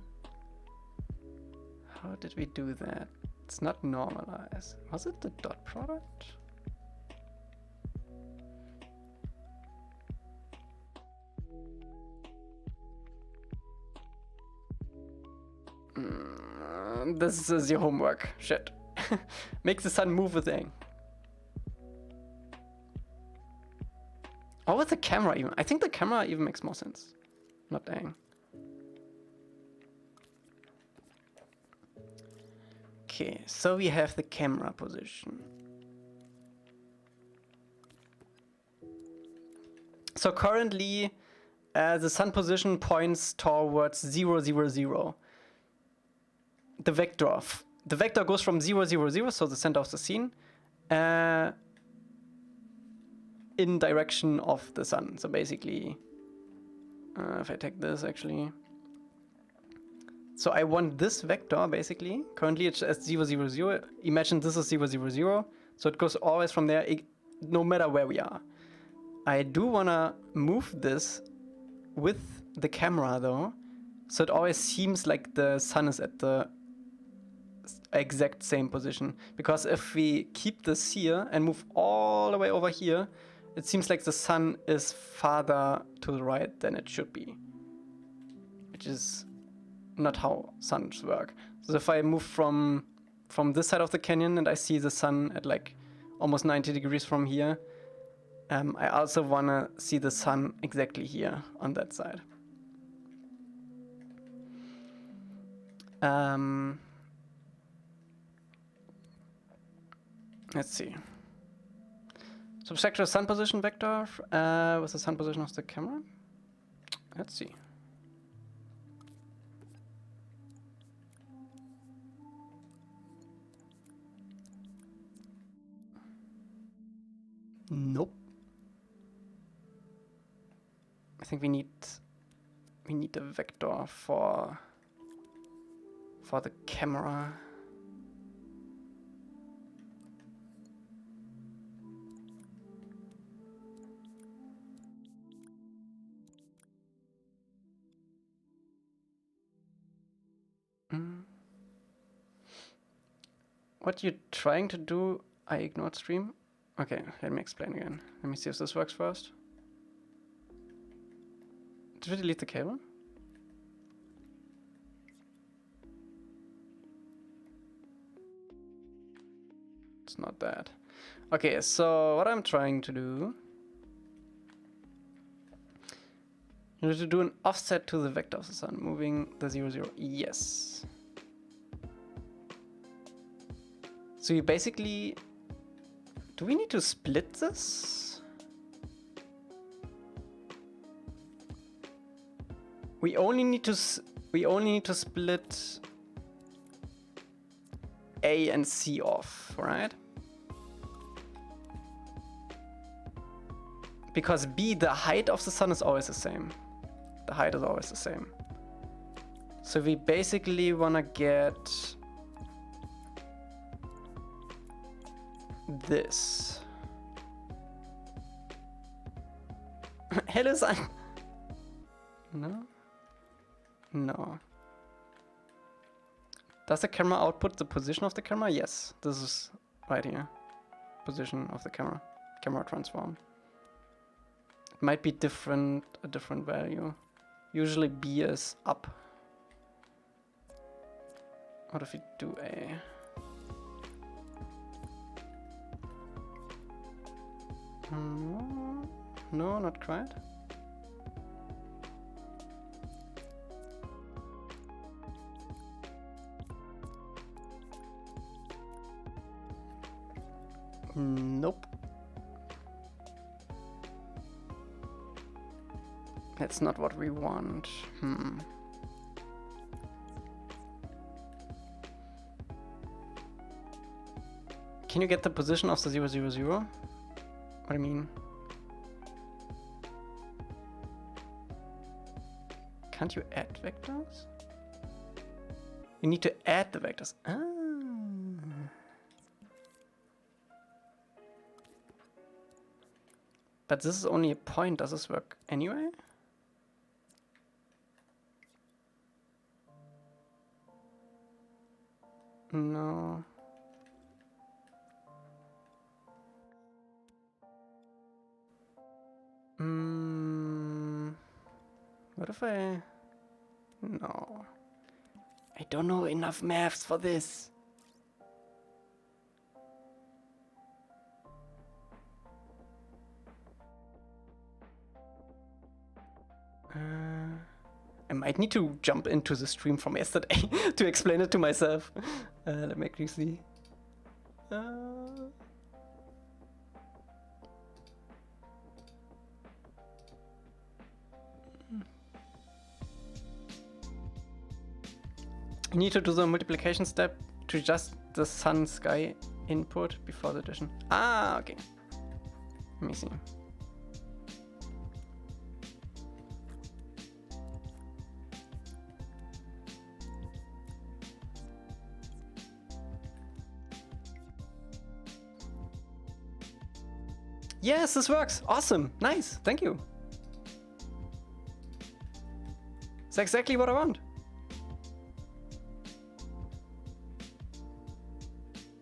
[SPEAKER 1] did we do that? It's not normalize. Was it the dot product? This is your homework. Shit. Make the sun move with ang. Or with the camera even. I think the camera even makes more sense. Not ang. Okay, so we have the camera position. So currently, the sun position points towards 0, 0, 0. The vector goes from 0, 0, 0, so the center of the scene, in direction of the sun. So basically, if I take this actually, so I want this vector basically. Currently it's at 0, 0, 0. Imagine this is 0, 0, 0. So it goes always from there, no matter where we are. I do wanna move this with the camera though, so it always seems like the sun is at the exact same position. Because if we keep this here and move all the way over here, it seems like the sun is farther to the right than it should be, which is not how suns work. So if I move from this side of the canyon and I see the sun at like almost 90 degrees from here, I also want to see the sun exactly here on that side. Let's see. Subtract the sun position vector with the sun position of the camera. Let's see. Nope. I think we need a vector for the camera. What you're trying to do, I ignored stream. Okay, let me explain again. Let me see if this works first. Did we delete the cable? It's not that. Okay, so what I'm trying to do, you need to do an offset to the vector of the sun, moving the 0, 0. Yes. So you basically, do we need to split this? We only need to split A and C off, right? Because B, the height of the sun is always the same. The height is always the same. So we basically wanna get this. Hello, sun. No? No. Does the camera output the position of the camera? Yes, this is right here. Position of the camera. Camera transform. It might be a different value. Usually B is up. What if we do A? No, not quite. Nope. That's not what we want. Can you get the position of the 0, 0, 0? What I mean? Can't you add vectors? You need to add the vectors. Ah. But this is only a point. Does this work anyway? No. What if I... No. I don't know enough maths for this. I might need to jump into the stream from yesterday to explain it to myself. Let me actually see. You need to do the multiplication step to adjust the sun sky input before the addition. Ah, okay. Let me see. Yes, this works. Awesome. Nice. Thank you. It's exactly what I want.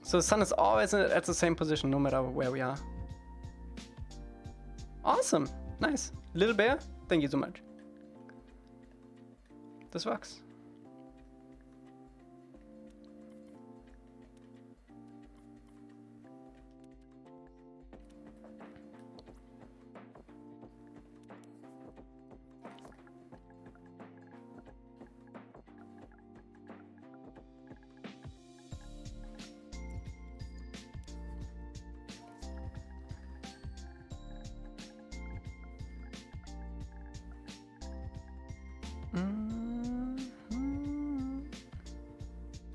[SPEAKER 1] So the sun is always at the same position, no matter where we are. Awesome. Nice. Little bear, thank you so much. This works.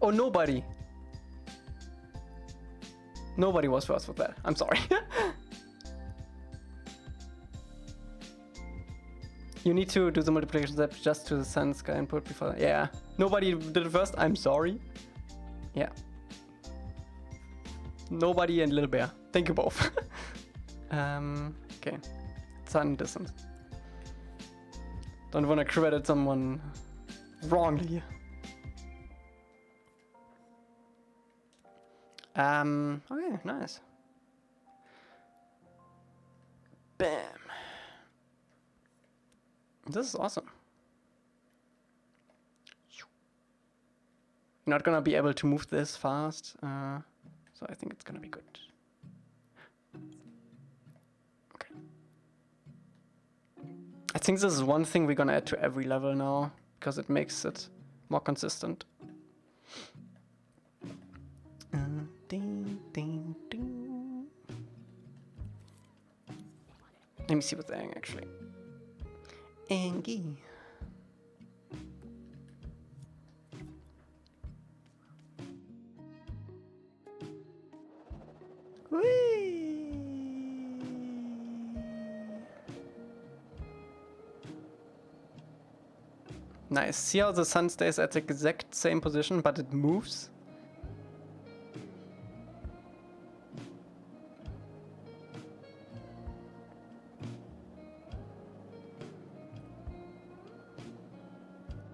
[SPEAKER 1] Oh, nobody. Nobody was first with that. I'm sorry. You need to do the multiplication step just to the sun sky input before. Yeah. Nobody did it first. I'm sorry. Yeah. Nobody and Little Bear. Thank you both. Okay. Sun distance. Don't want to credit someone wrongly. Okay, nice. Bam. This is awesome. You're not gonna be able to move this fast, so I think it's gonna be good. Okay. I think this is one thing we're gonna add to every level now, because it makes it more consistent. Ding, ding, ding. Let me see what's adding actually. Angie. Whee! Nice. See how the sun stays at the exact same position, but it moves?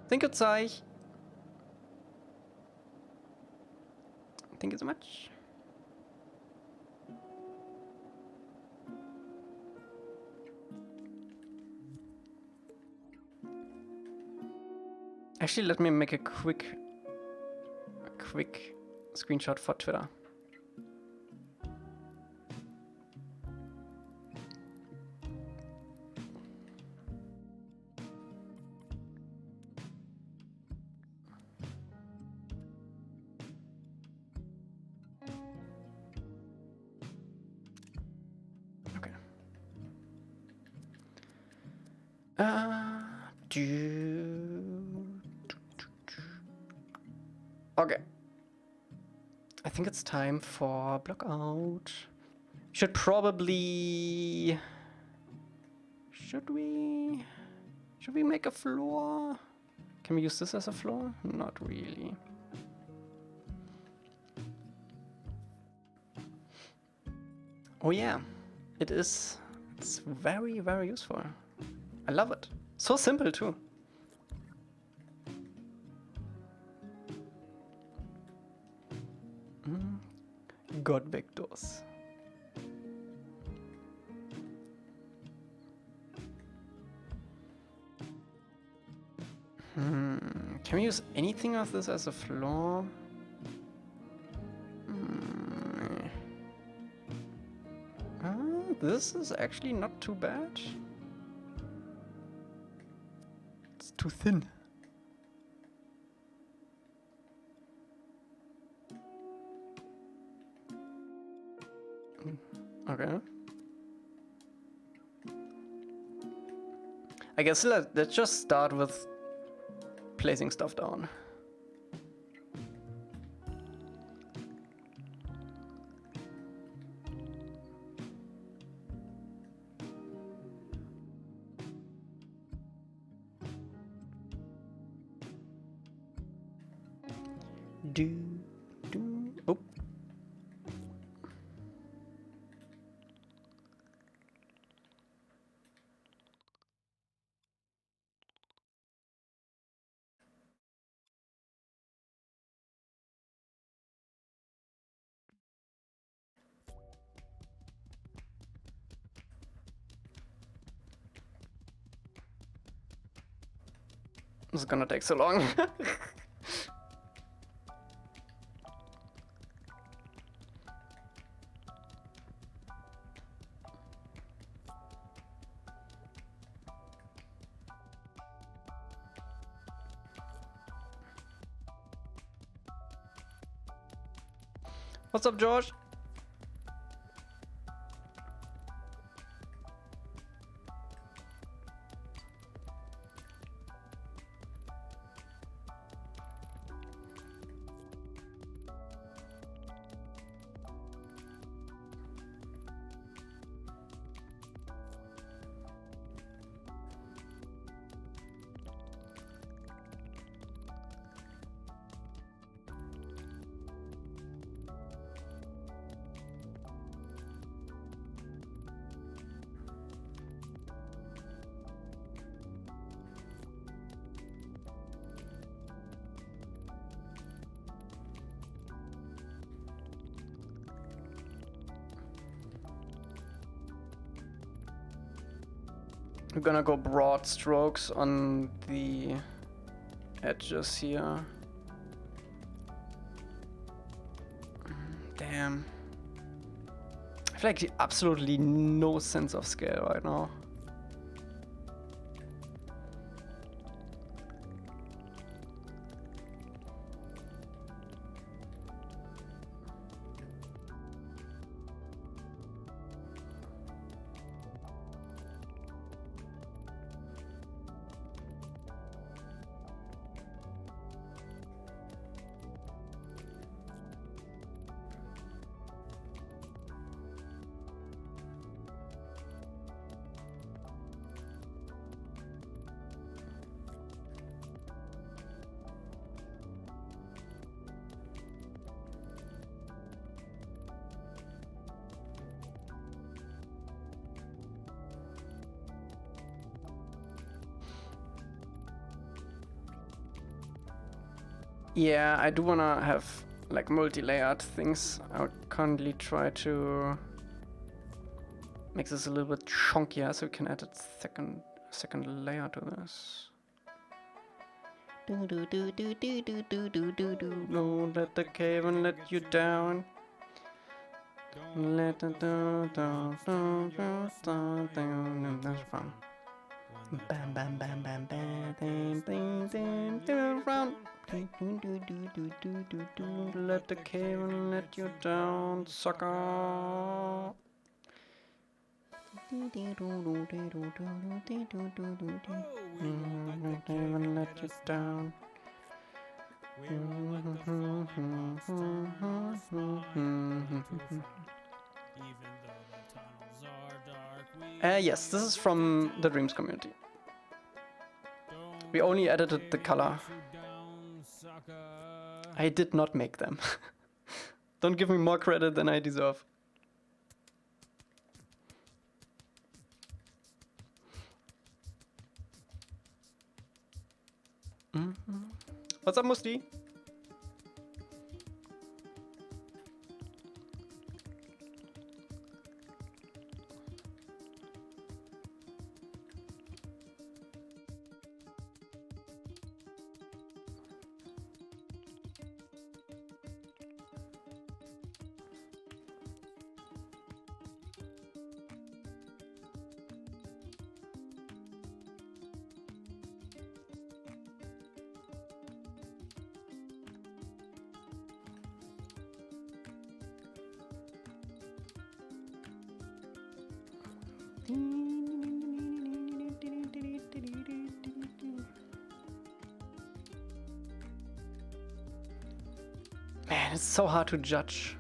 [SPEAKER 1] Thank you, Zeich. Thank you so much. Actually, let me make a quick screenshot for Twitter. Okay. I think it's time for block out. Should probably... Should we make a floor? Can we use this as a floor? Not really. Oh yeah, it is. It's very, very useful. I love it. So simple too. God vectors. Can we use anything of this as a floor? This is actually not too bad. It's too thin. Okay. I guess let's just start with placing stuff down. Oh. This is gonna take so long. What's up, George? We're gonna go broad strokes on the edges here. Damn. I feel like absolutely no sense of scale right now. Yeah, I do wanna have like multi-layered things. I would currently try to make this a little bit chunkier so we can add a second layer to this. Don't let the cave and let you down. Let the down. That's fun. Bam bam bam bam bam bam bam bam bam round. Let the cave and let you down, sucker. Let you down. Yes, this is from the Dreams community. We only edited the color. I did not make them. Don't give me more credit than I deserve. What's up, Musti? Man, it's so hard to judge.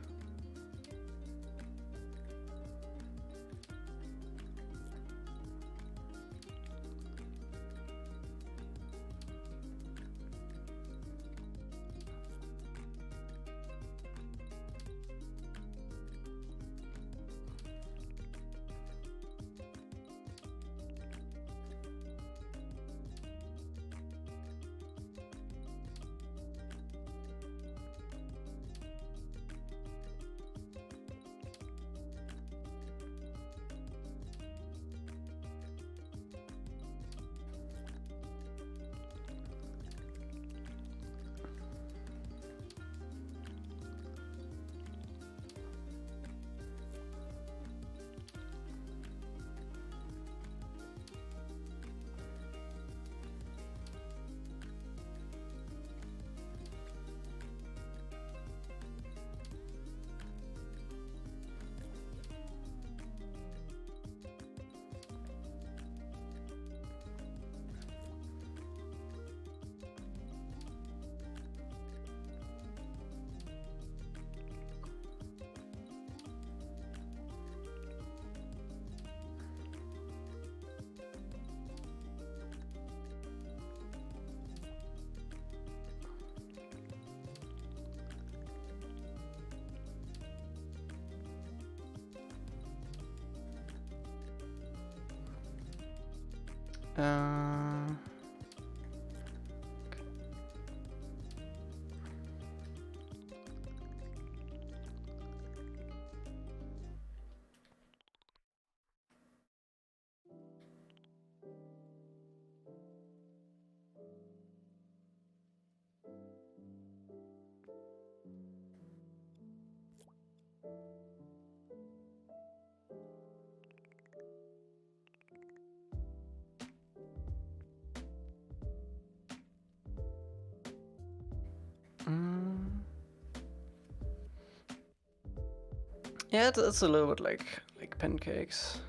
[SPEAKER 1] Yeah, it's a little bit like pancakes.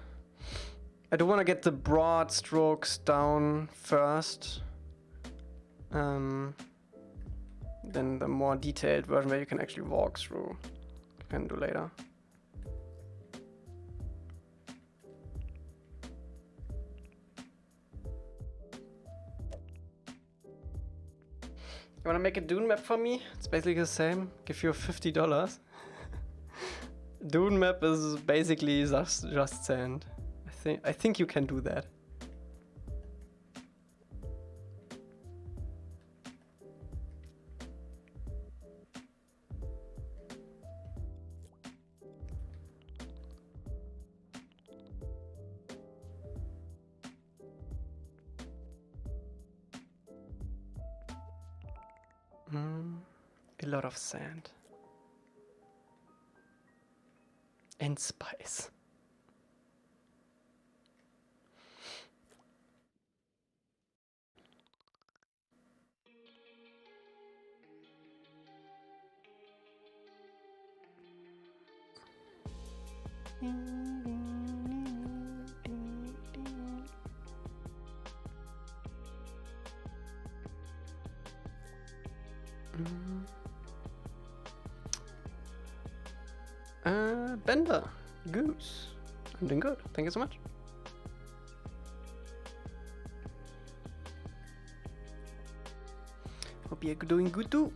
[SPEAKER 1] I do want to get the broad strokes down first. Then the more detailed version where you can actually walk through, you can do later. You wanna make a Dune map for me? It's basically the same. Give you $50. Dune map is basically just sand. I think you can do that. A lot of sand. And spice. Bender, Goose. I'm doing good. Thank you so much. Hope you're doing good too.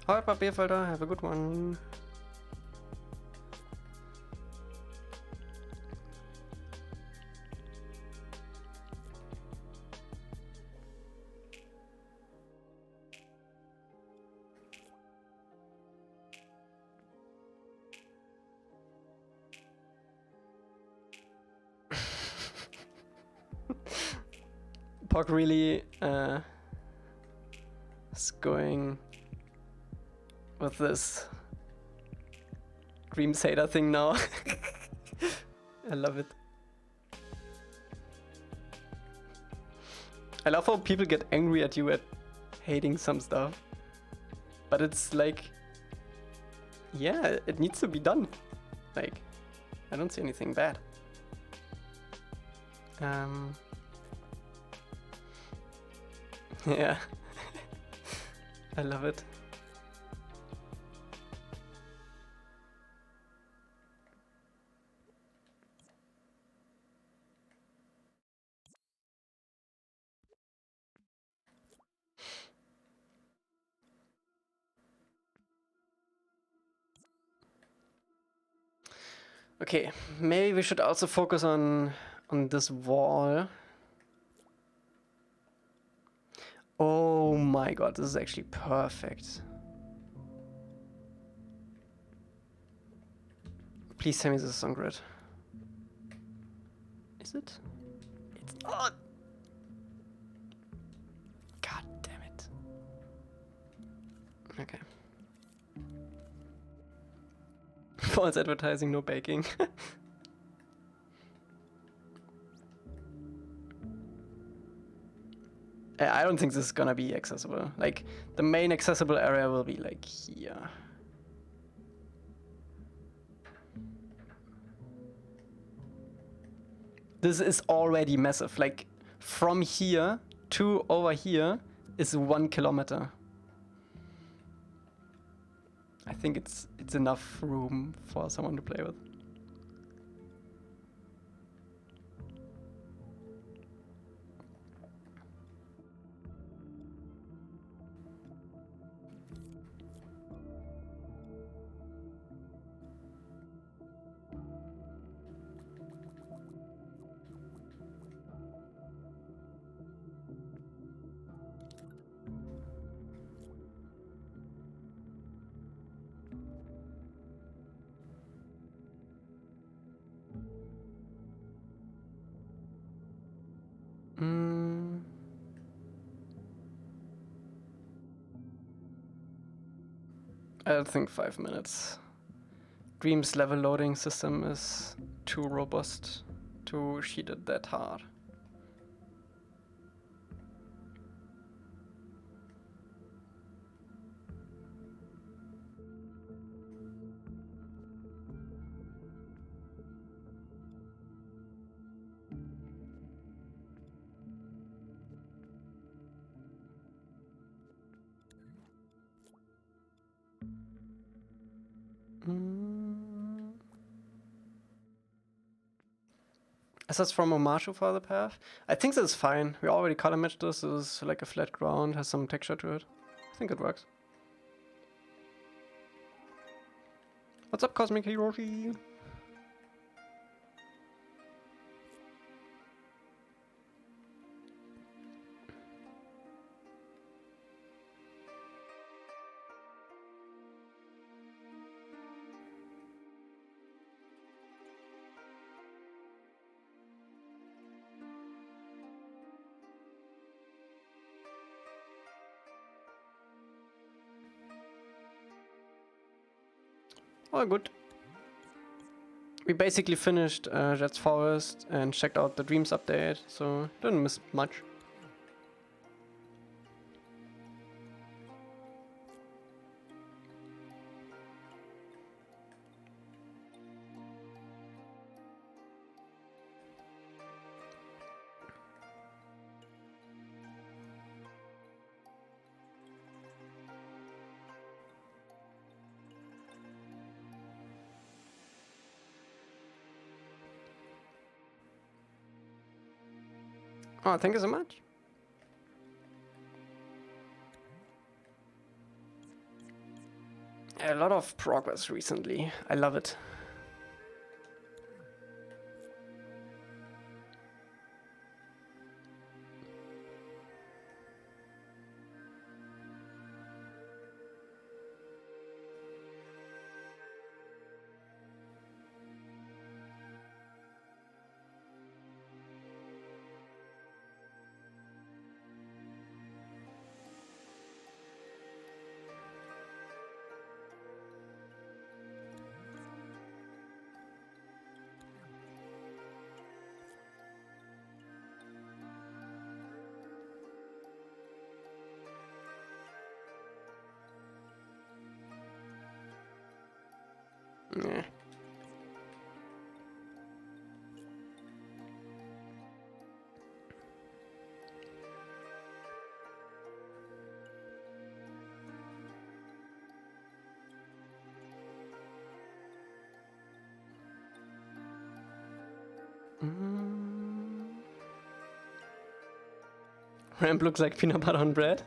[SPEAKER 1] Alright, Papierfelder, have a good one. Pog really is going with this Dreams hater thing now. I love it. I love how people get angry at you at hating some stuff. But it's like, yeah, it needs to be done. Like, I don't see anything bad. Yeah. I love it. Okay, maybe we should also focus on this wall. Oh my god, this is actually perfect. Please tell me this is on grid. Is it? It's not. God damn it. Okay. False advertising, no baking. I don't think this is gonna be accessible. Like, the main accessible area will be like here. This is already massive. Like, from here to over here is 1 kilometer. I think it's enough room for someone to play with. I think 5 minutes. Dreams level loading system is too robust to cheat it that hard. Is this from Omashu for the path? I think this is fine. We already color matched this. This is like a flat ground, has some texture to it. I think it works. What's up, Cosmic Hiroshi? all good. We basically finished Jet's Forest and checked out the Dreams update, so didn't miss much. Oh, thank you so much. A lot of progress recently. I love it. Yeah. Ramp looks like peanut butter on bread.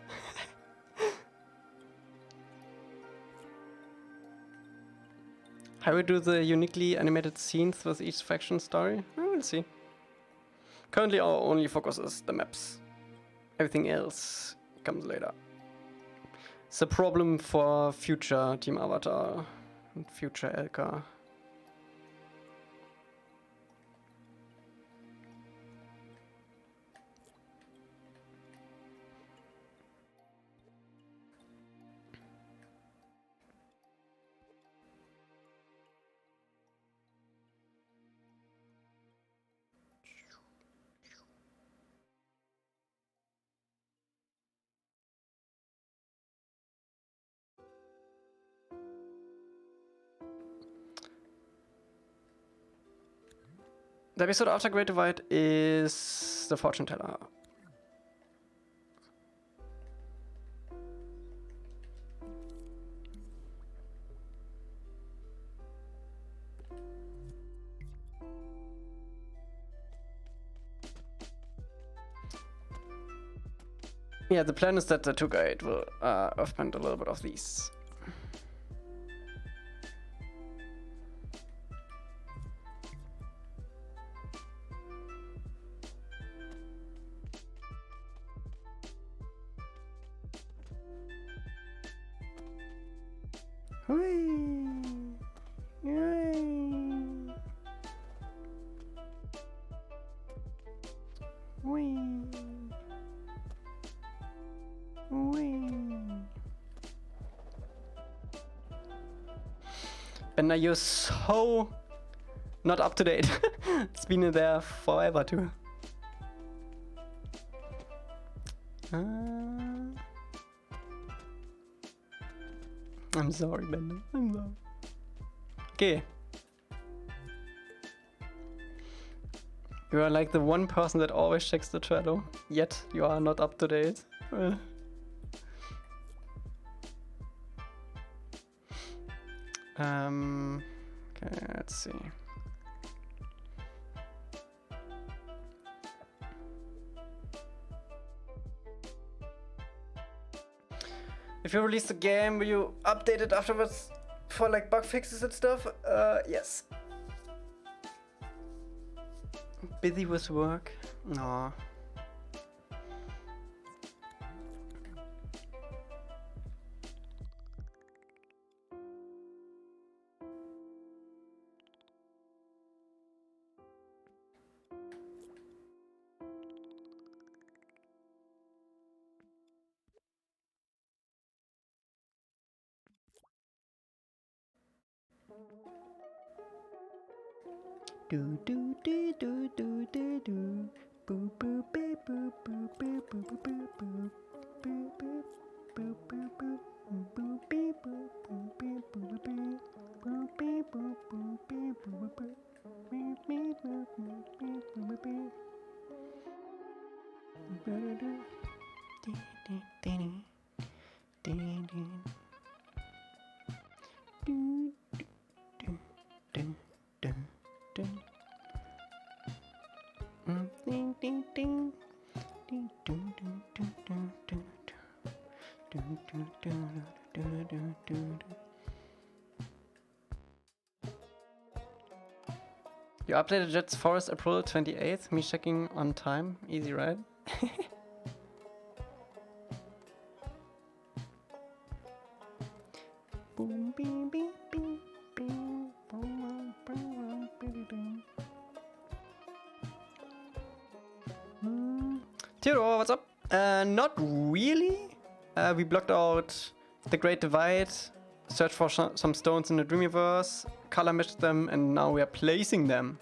[SPEAKER 1] How we do the uniquely animated scenes with each faction story? We'll see. Currently our only focus is the maps. Everything else comes later. It's a problem for future Team Avatar and future Elca. The episode after Great Divide is the fortune teller. Yeah, the plan is that the tour guide will spend a little bit of these. Whee! Yay! Whee! Whee! And now you're so not up to date. It's been there forever too. I'm sorry, Bender. I'm sorry. Okay. You are like the one person that always checks the Trello, yet you are not up to date. Okay, let's see. If you release the game, will you update it afterwards for like bug fixes and stuff? Yes. Busy with work? No. Do do do do do do do. Boo boo boo boo boo boo boo boo boo boo. Boo boo boo boo boo. Boo bee boo boo boo boo boo. Boo bee boo boo boo boo boo. Bee bee boo boo boo boo boo. Ba-da-da. Dee-dee-dee-dee. Dee-dee. Do do do do do. Ding ding ding. Ding ding ding ding ding ding. Ding ding ding ding ding ding. You updated Jet's Forest April 28th. Me checking on time. Easy, right? Boom, bing, bing, bing, bing, boom, boom, boom, boom. Theodore, what's up? Not really. We blocked out the Great Divide, searched for some stones in the Dreamiverse, color matched them, and now we are placing them.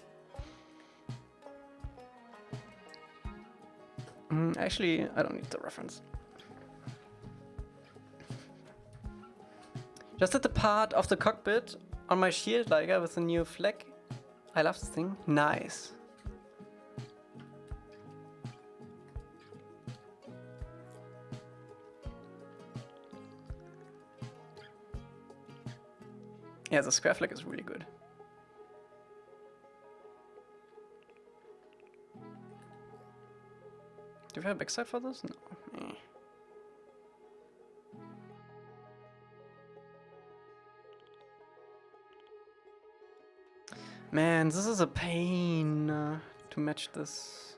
[SPEAKER 1] Actually, I don't need the reference. Just did the part of the cockpit on my shield liger with a new flag. I love this thing. Nice. Yeah, the square flag is really good. Do we have a backside for this? No. Eh. Man, this is a pain to match this.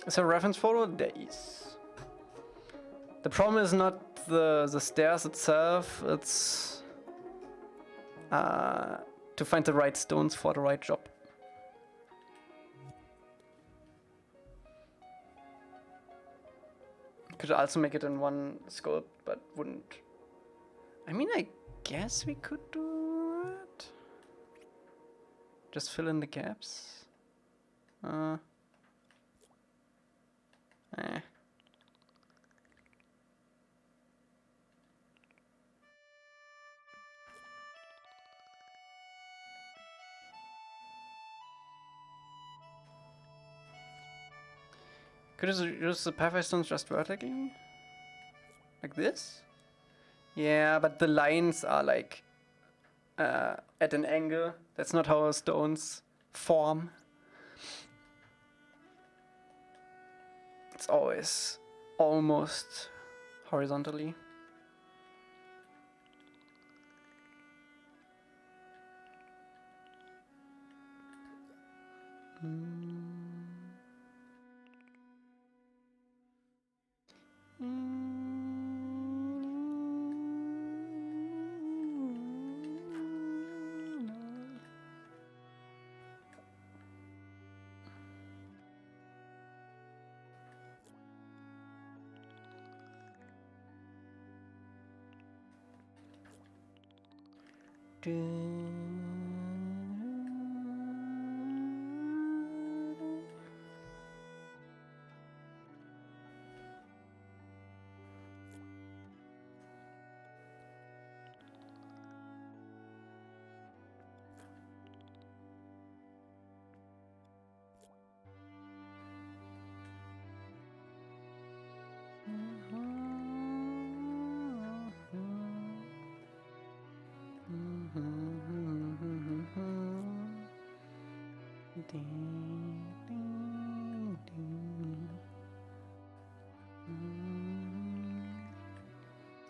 [SPEAKER 1] It's a reference photo? There is. The problem is not the stairs itself, it's to find the right stones for the right job. Could also make it in one sculpt, but wouldn't. I mean, I guess we could do it. Just fill in the gaps. Eh. Could you use the pathway stones just vertically? Like this? Yeah, but the lines are like at an angle. That's not how stones form. It's always almost horizontally.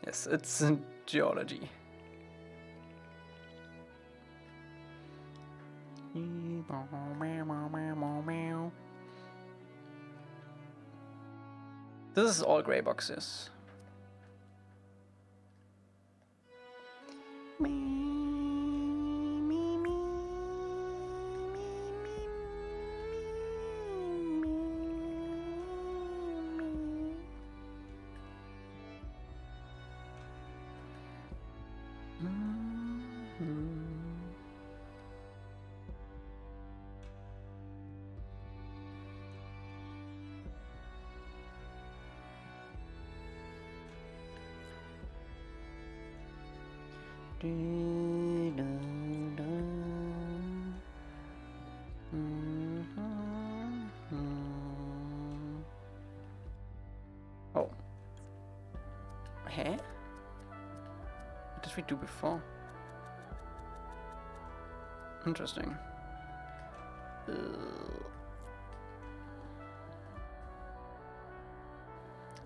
[SPEAKER 1] Yes, it's in geology. This is all gray boxes. Oh. Huh? What did we do before? Interesting.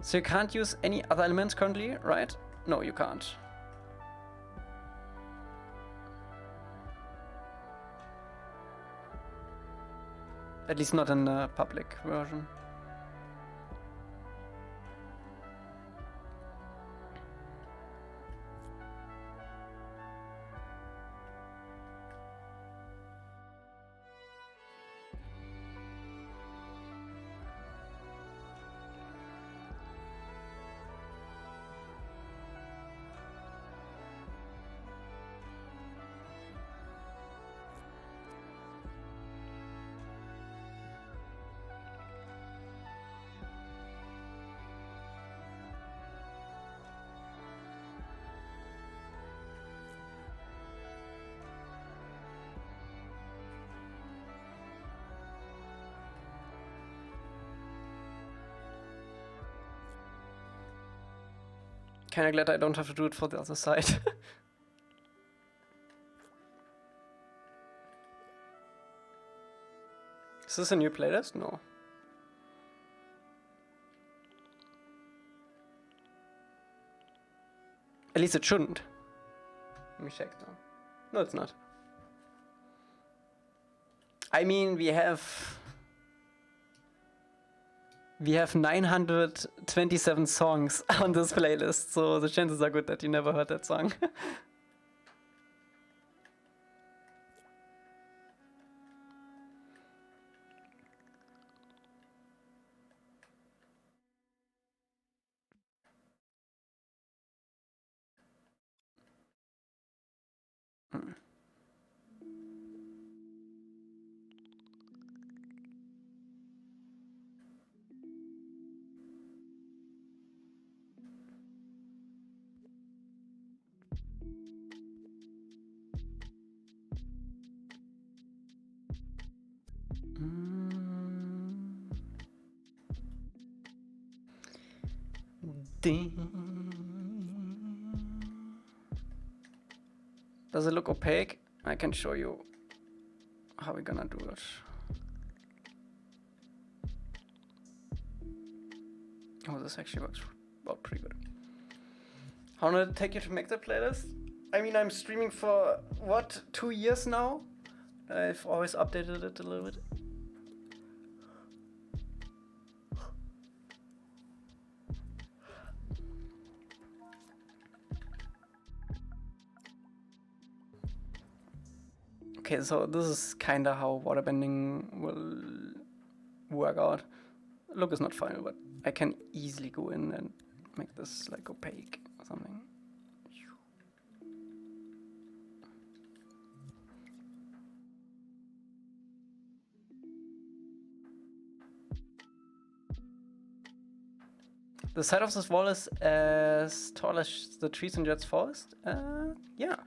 [SPEAKER 1] So you can't use any other elements currently, right? No, you can't. At least not in the public version. Kinda glad I don't have to do it for the other side. Is this a new playlist? No. At least it shouldn't. Let me check now. No, it's not. I mean, we have 927 songs on this playlist, so the chances are good that you never heard that song. Does it look opaque? I can show you how we're gonna do it. Oh, this actually works well, pretty good. How long did it take you to make the playlist? I mean, I'm streaming for, what, 2 years now? I've always updated it a little bit. Okay, so this is kinda how waterbending will work out. Look is not final, but I can easily go in and make this like opaque or something. The side of this wall is as tall as the trees in Jet's forest? Yeah.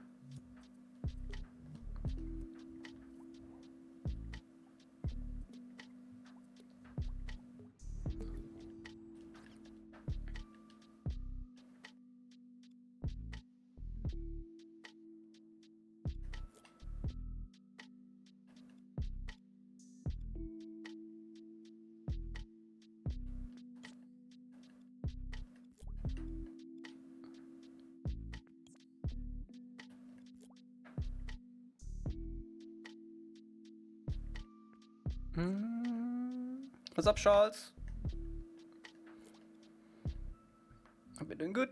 [SPEAKER 1] What's up, Charles? Hope you're doing good.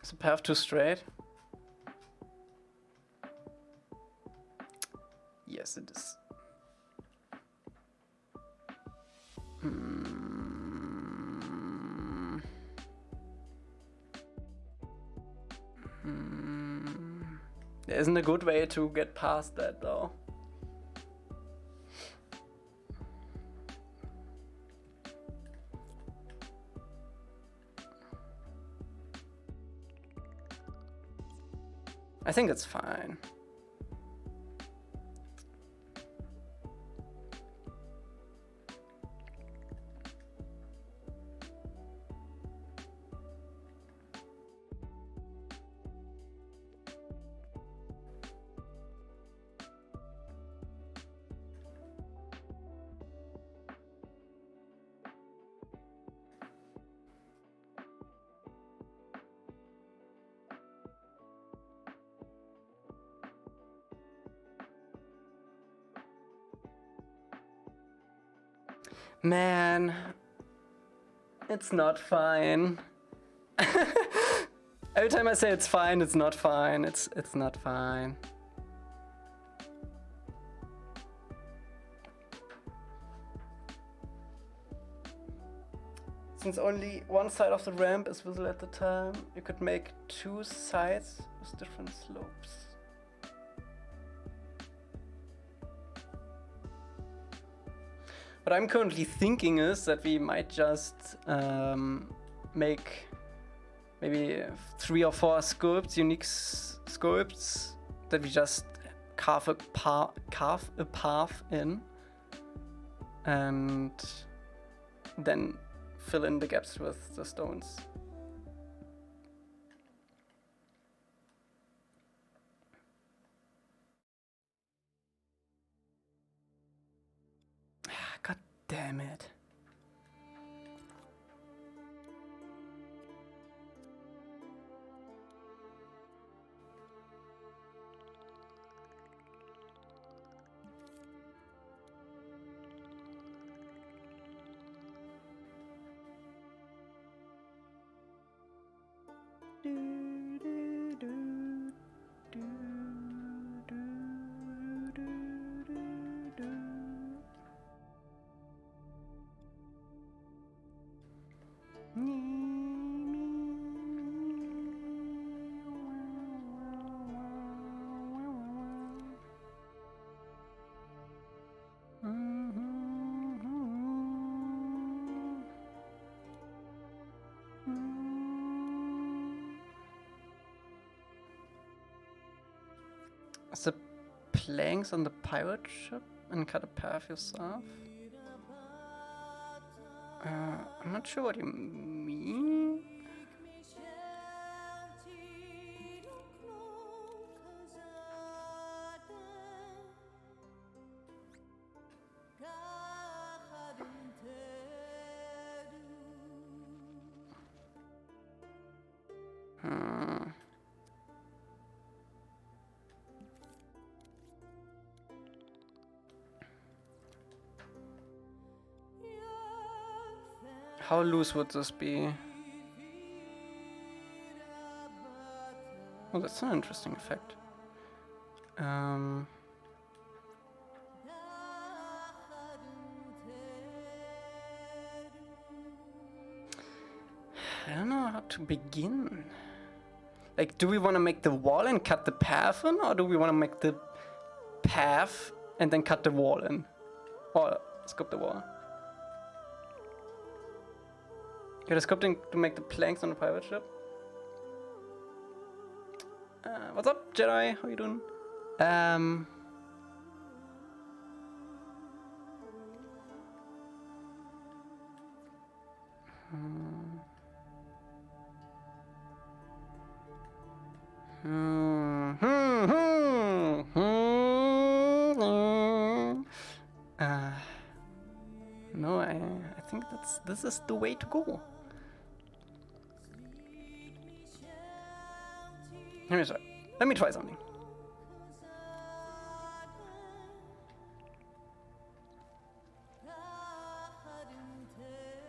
[SPEAKER 1] Is the path too straight? Yes, it is. There isn't a good way to get past that, though. I think it's fine. Man, it's not fine. Every time I say it's fine, it's not fine. It's not fine. Since only one side of the ramp is visible at the time, you could make two sides with different slopes. What I'm currently thinking is that we might just make maybe 3 or 4 sculpts, unique sculpts, that we just carve a path in, and then fill in the gaps with the stones. God damn it. Is the planks on the pirate ship and cut a path yourself? I'm not sure what you mean. How loose would this be? Oh, that's an interesting effect. I don't know how to begin. Like, do we want to make the wall and cut the path in, or do we want to make the path and then cut the wall in? Or sculpt the wall? You're sculpting to make the planks on the pirate ship? What's up, Jedi? How you doing? This is the way to go. Let me try something.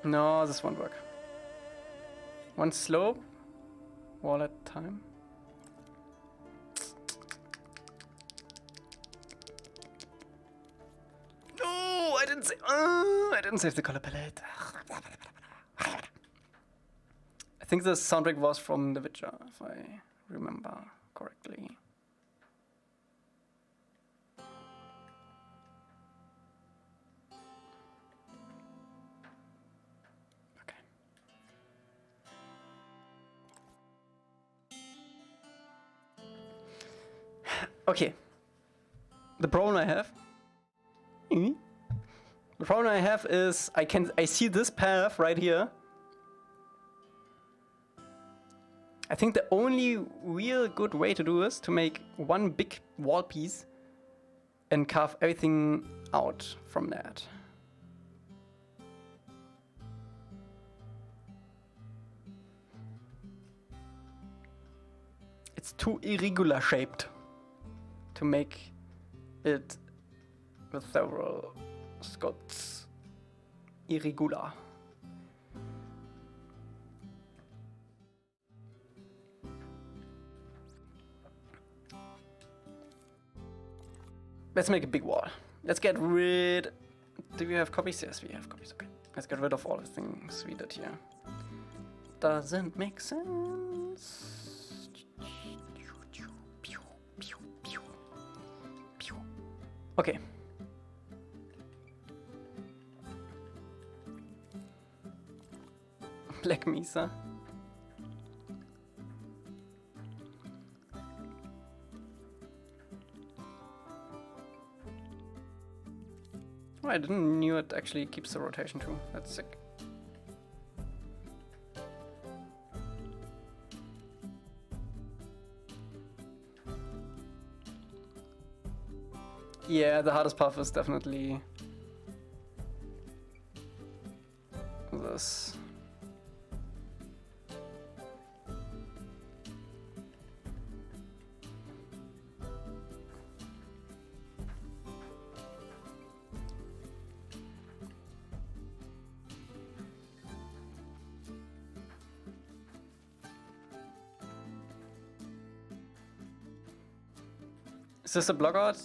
[SPEAKER 1] No, this won't work. One slow wall at a time. No, I didn't save the color palette. I think the soundtrack was from The Witcher, if I remember correctly. Okay. The problem I have. The problem I have is I see this path right here. I think the only real good way to do this to make one big wall piece and carve everything out from that. It's too irregular shaped to make it with several scuds irregular. Let's make a big wall. Let's get rid... Do we have copies? Yes, we have copies. Okay. Let's get rid of all the things we did here. Doesn't make sense. Okay. Black Mesa. Oh, I didn't knew it actually keeps the rotation too. That's sick. Yeah, the hardest path is definitely this. Is this a block art?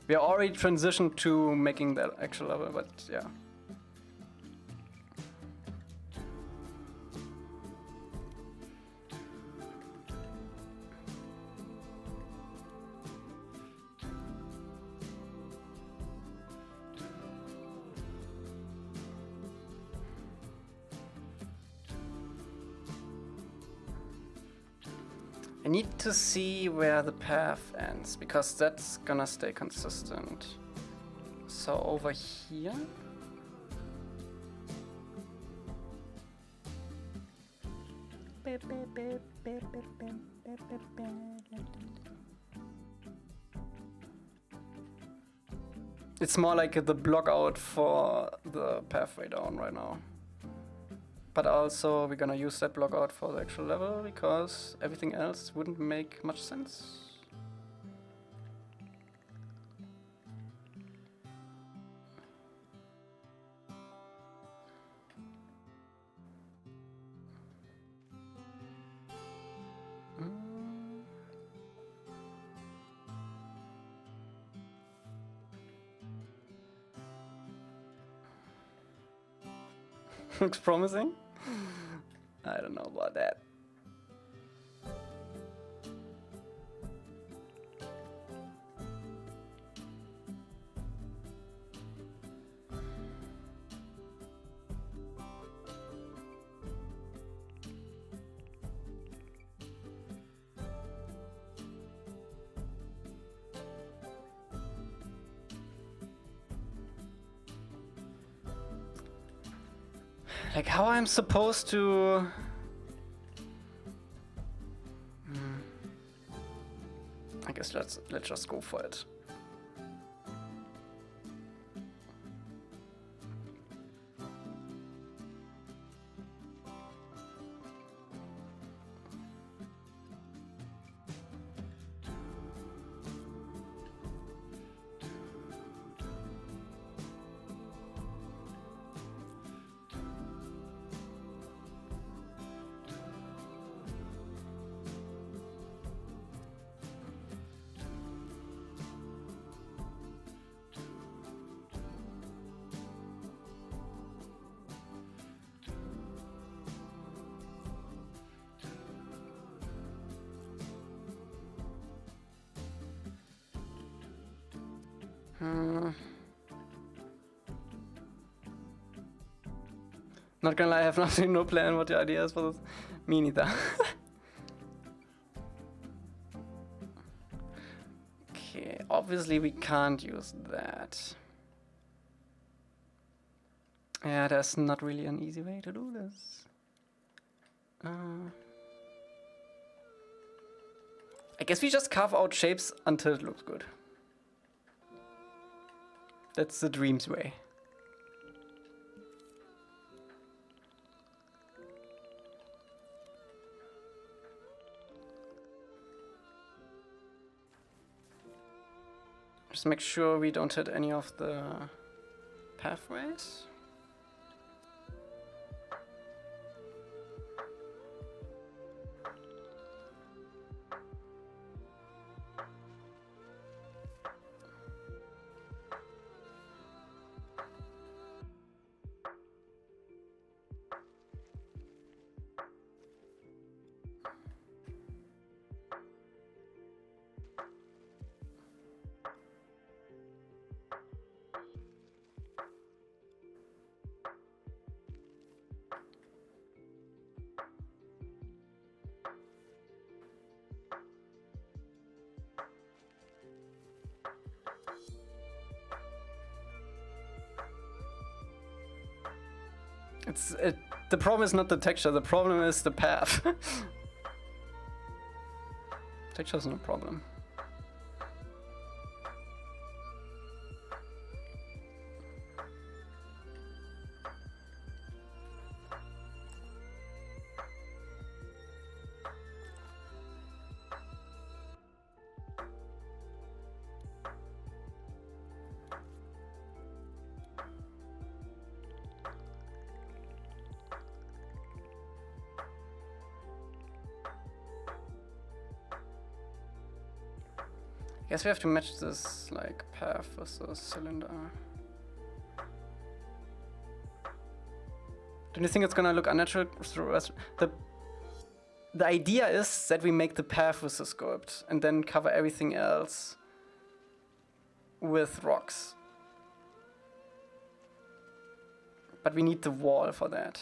[SPEAKER 1] We are already transitioned to making that actual level, but yeah. I need to see where the path ends, because that's gonna stay consistent. So over here? It's more like the block out for the pathway down right now. But also we're gonna use that block out for the actual level, because everything else wouldn't make much sense. Looks promising? I don't know about that. Like how I'm supposed to... I guess let's just go for it. Not gonna lie, I have nothing, no plan what the idea is for this. Me neither. Okay, obviously we can't use that. Yeah, there's not really an easy way to do this. I guess we just carve out shapes until it looks good. That's the Dreams way. Just make sure we don't hit any of the pathways. The problem is not the texture, the problem is the path. Texture's no problem. I guess we have to match this like path with the cylinder. Don't you think it's gonna look unnatural? The idea is that we make the path with the sculpt and then cover everything else with rocks. But we need the wall for that,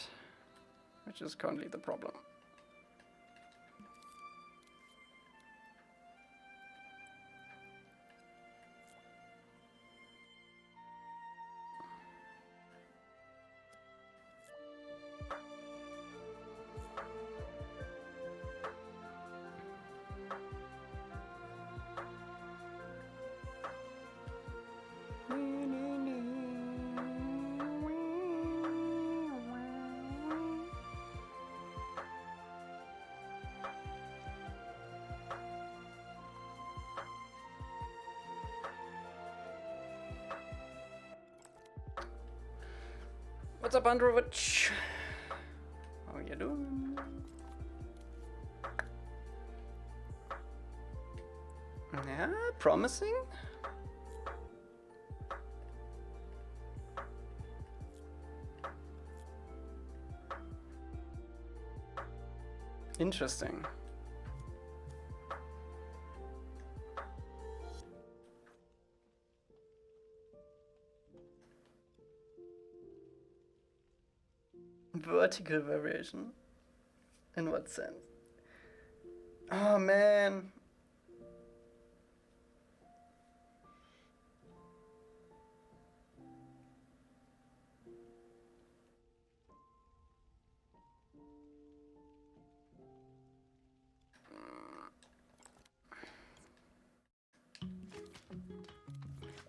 [SPEAKER 1] which is currently the problem. What's up, Androvich? How you doing? Yeah, promising. Interesting. Vertical variation? In what sense? Oh man.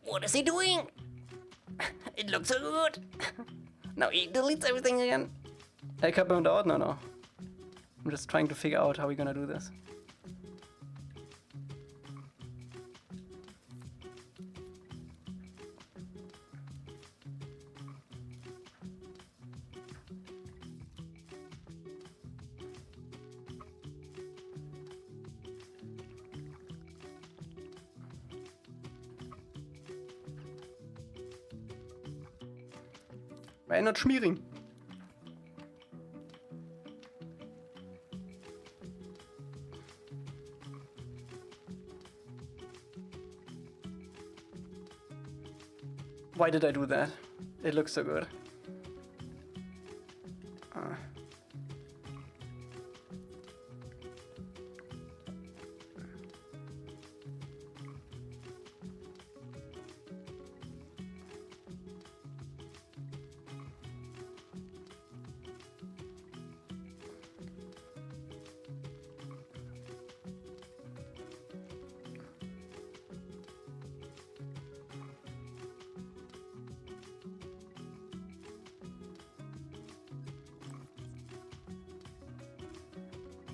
[SPEAKER 1] What is he doing? It looks so good. Now he deletes everything again. Elca burned out? No. I'm just trying to figure out how we're gonna do this. Why not schmiering? Why did I do that? It looks so good.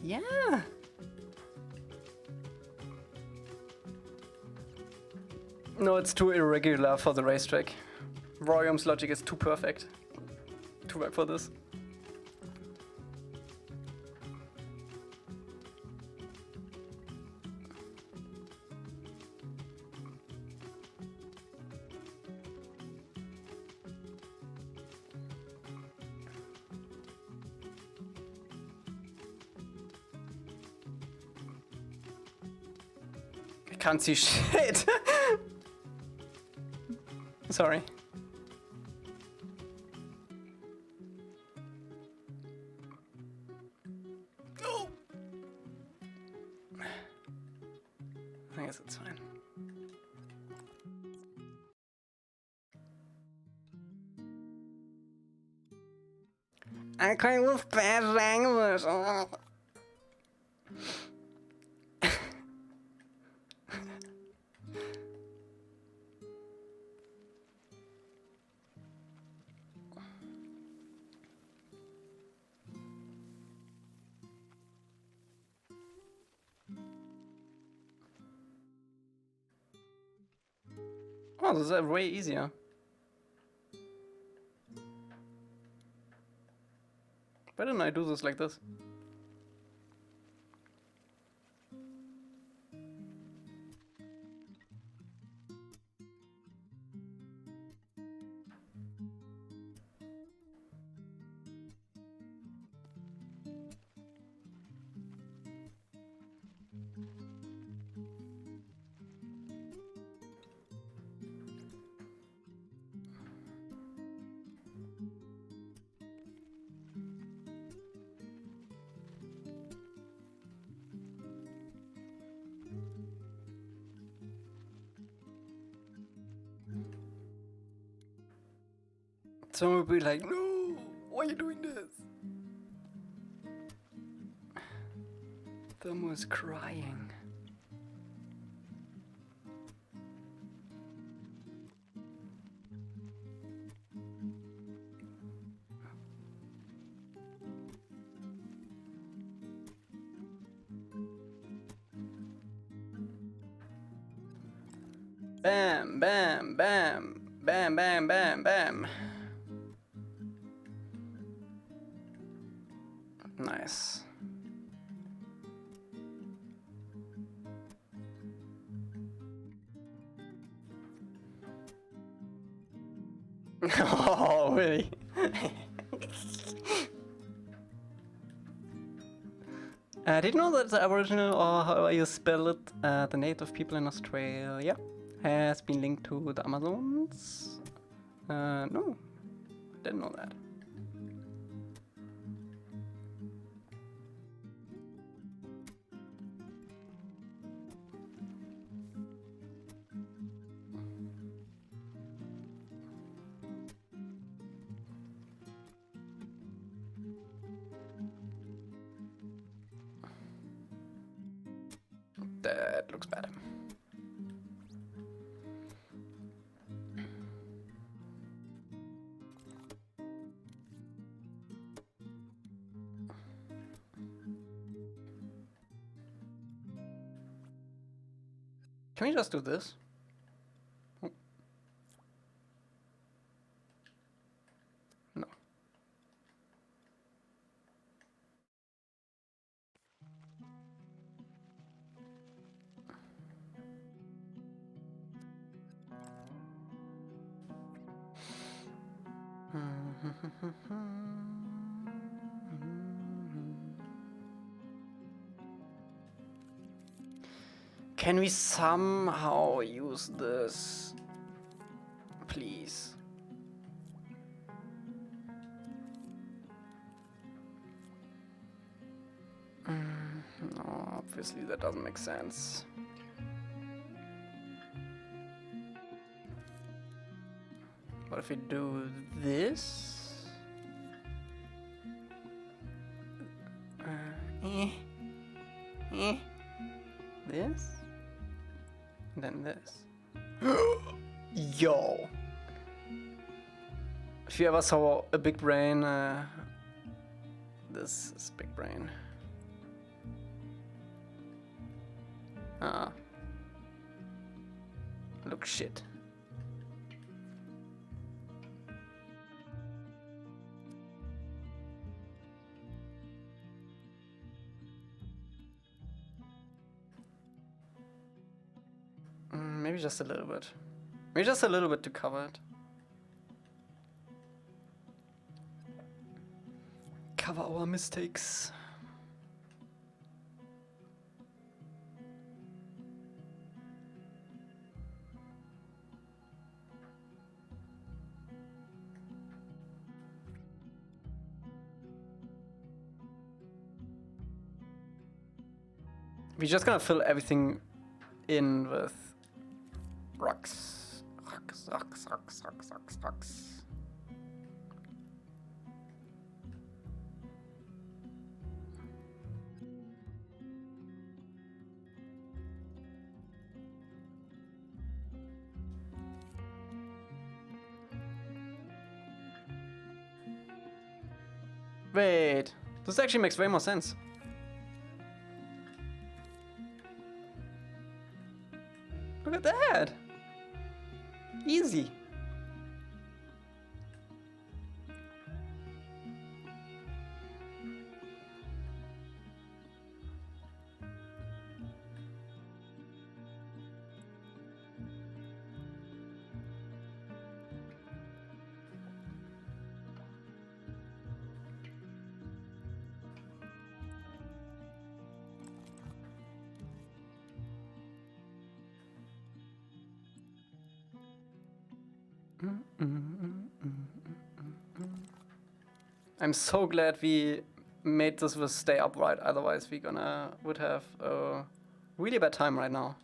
[SPEAKER 1] Yeah. No, it's too irregular for the racetrack. Royum's logic is too perfect to work for this. I can't see shit. Sorry. No. I guess it's fine. I can't with bad language. Oh, this is way easier. Why didn't I do this like this? Someone will be like, no, why are you doing this? Thermo is crying. Bam, bam, bam, bam, bam, bam, bam. Nice. Oh, really? Did you know that the Aboriginal, or however you spell it, the native people in Australia, has been linked to the Amazons? No, didn't know that. That looks bad. Can we just do this? Oh. No. Can we somehow use this please. No, obviously that doesn't make sense. What if we do this? This? And then this. Yo! If you ever saw a big brain, this is big brain. Look shit. Maybe just a little bit. Maybe just a little bit to cover it. Cover our mistakes. We're just gonna fill everything in with rocks. Rocks. Wait, this actually makes way more sense. Look at that! Easy. I'm so glad we made this with stay upright, otherwise we would have a really bad time right now.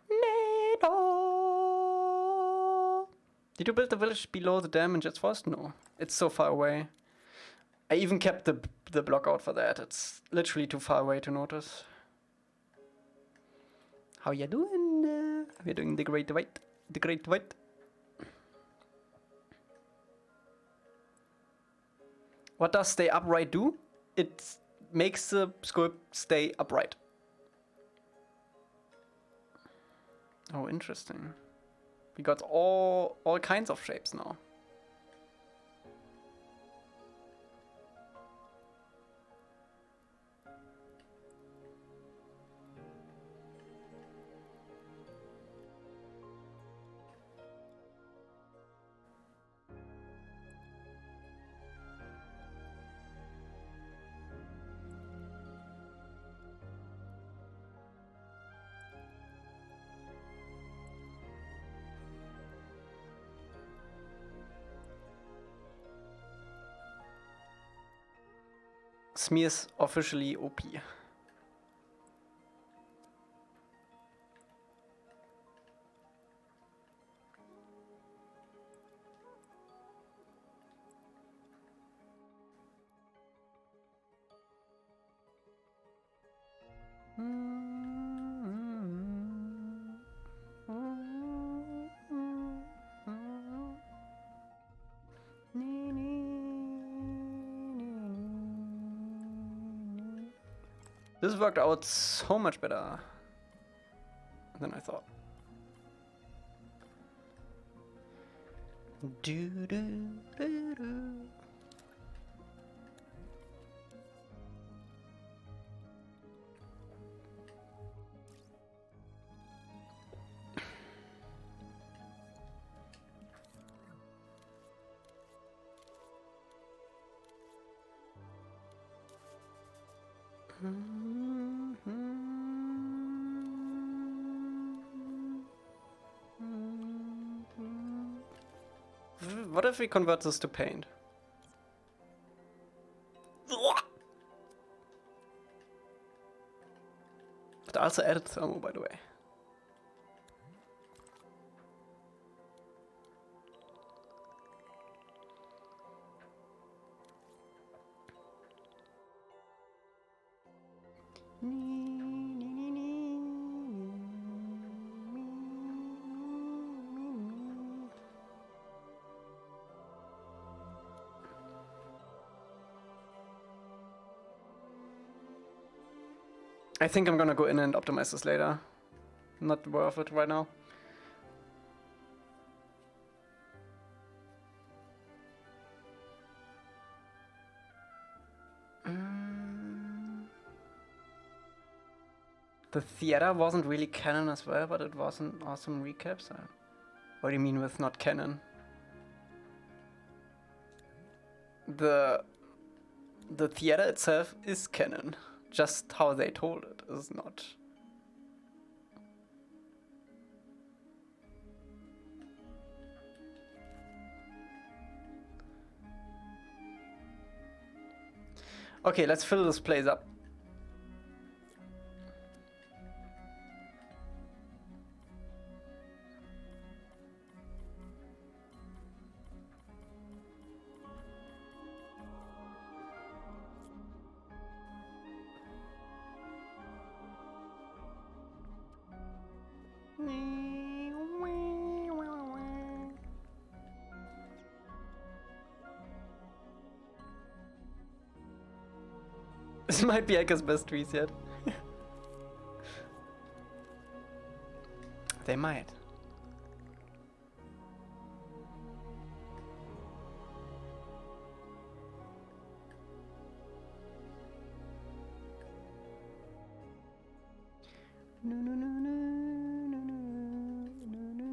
[SPEAKER 1] NATO! Did you build the village below the dam in Jets Forest? No, it's so far away. I even kept the block out for that. It's literally too far away to notice. How you doing? We're doing the great white. The great white. What does stay upright do? It makes the sculpt stay upright. Oh, interesting. We got all kinds of shapes now. Smear's officially OP. This worked out so much better than I thought. Do do do do. What if we convert this to paint? It also added thermo, by the way. I think I'm gonna go in and optimize this later. Not worth it right now. The theater wasn't really canon as well, but it was an awesome recap. So, what do you mean with not canon? The theater itself is canon. Just how they told it is not. Okay, let's fill this place up. This might be Elca's best trees yet. They might. No, no, no, no, no, no, no, no, no.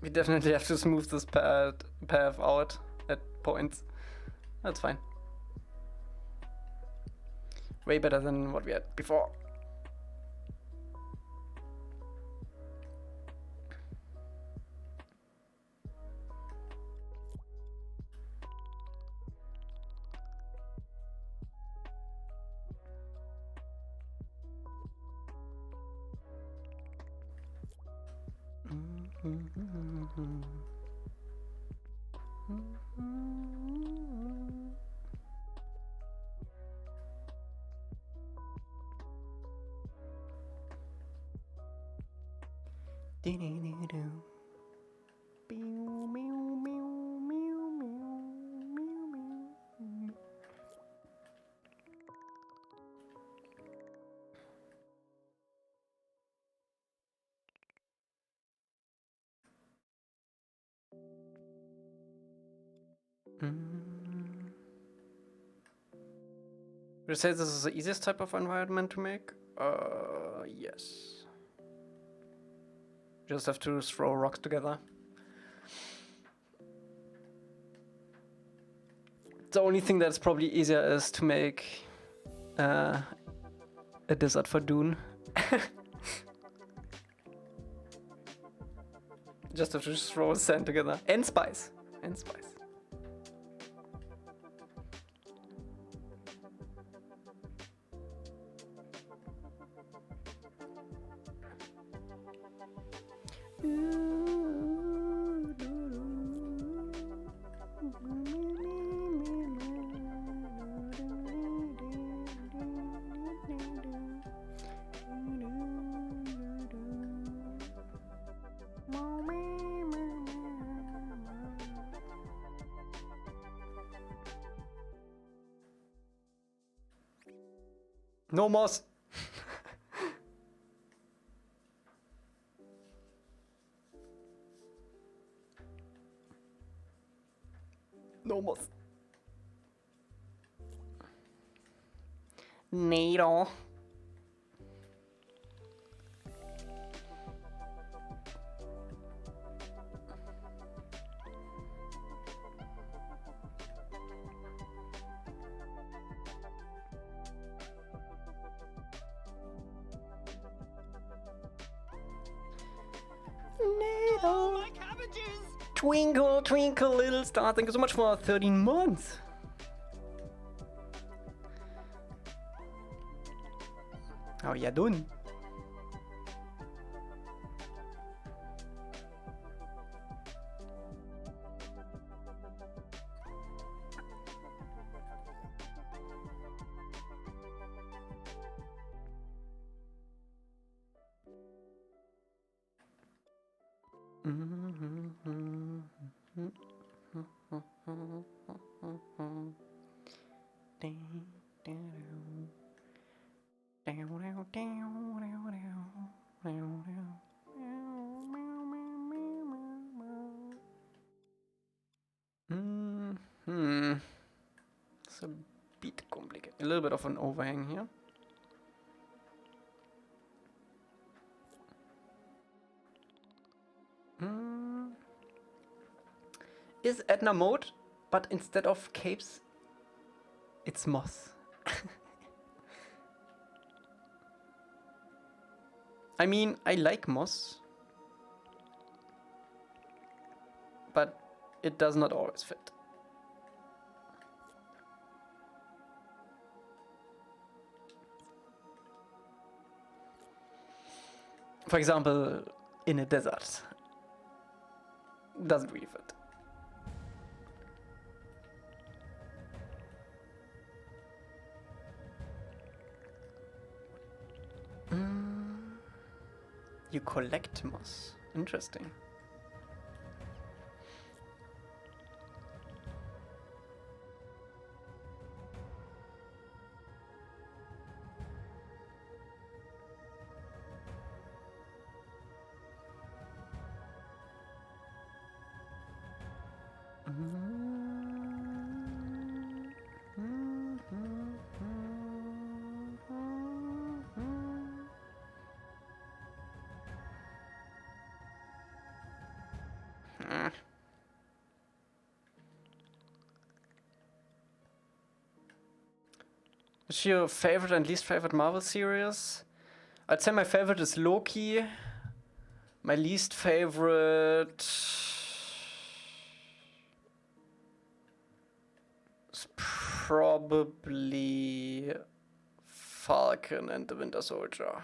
[SPEAKER 1] We definitely have to smooth this path out at points. That's fine. Way better than what we had before. Would you say this is the easiest type of environment to make? Yes. Just have to throw rocks together. The only thing that's probably easier is to make a desert for Dune. Just have to throw sand together. And spice. And spice. No moss. No moss. NATO.
[SPEAKER 2] Oh, my cabbages!
[SPEAKER 1] Twinkle, twinkle, little star. Thank you so much for 13 months. How ya doing? It's a bit complicated. A little bit of an overhang here. Is Edna mode, but instead of capes, it's moss. I mean, I like moss, but it does not always fit. For example, in a desert, doesn't really fit. You collect moss. Interesting. What's your favorite and least favorite Marvel series? I'd say my favorite is Loki. My least favorite is probably Falcon and the Winter Soldier.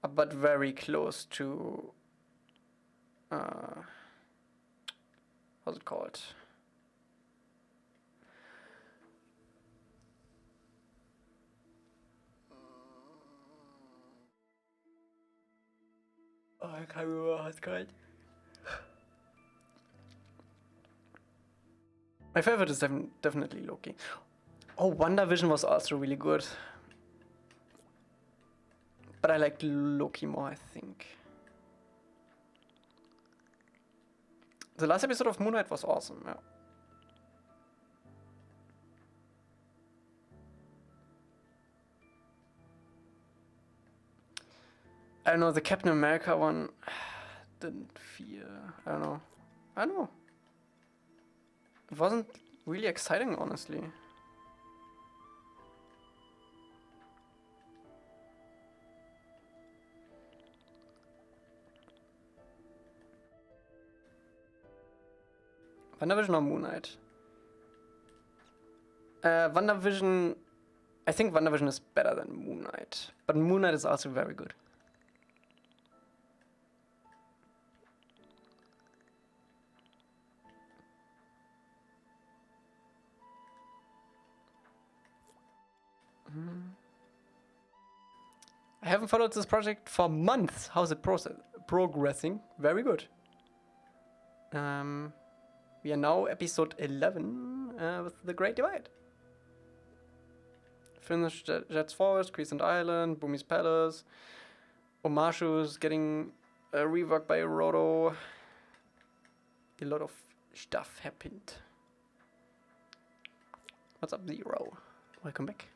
[SPEAKER 1] But very close to how's it called? Oh, I can't remember how it's called. My favorite is definitely Loki. Oh, WandaVision was also really good. But I liked Loki more, I think. The last episode of Moon Knight was awesome, yeah. I don't know, the Captain America one didn't feel... I don't know. It wasn't really exciting, honestly. WandaVision or Moon Knight? WandaVision... I think WandaVision is better than Moon Knight. But Moon Knight is also very good. I haven't followed this project for months. How's it progressing? Very good. We are now episode 11 with The Great Divide. Finished Jet's Forest, Crescent Island, Boomy's Palace. Omashu's getting reworked by Roto. A lot of stuff happened. What's up, Zero? Welcome back.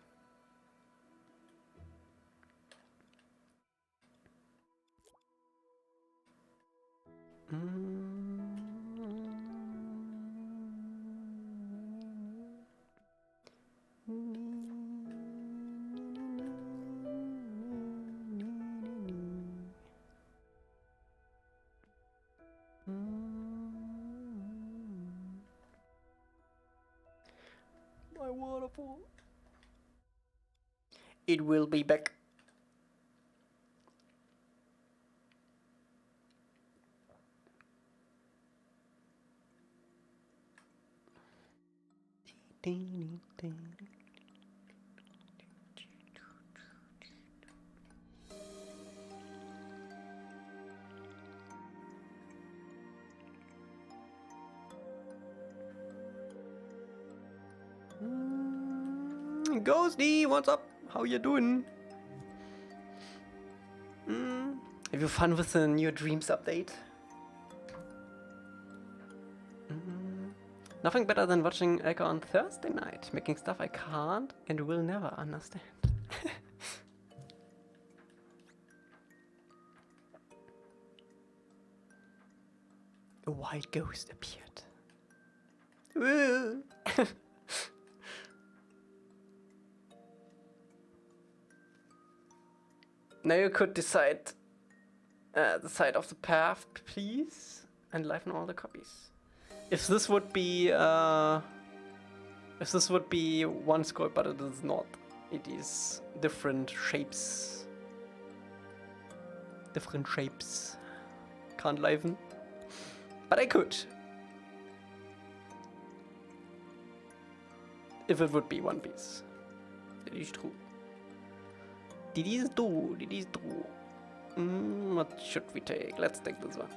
[SPEAKER 1] My waterfall. It will be back. Ghosty, what's up? How you doing? Have you fun with the new Dreams update? Nothing better than watching Elca on Thursday night, making stuff I can't and will never understand. A white ghost appeared. Woo! Now you could decide the side of the path, please, and liven all the copies. If this would be one scroll, but it is not. It is different shapes. Different shapes. Can't liven. But I could. If it would be one piece. That is true. It is true. It is true. What should we take? Let's take this one.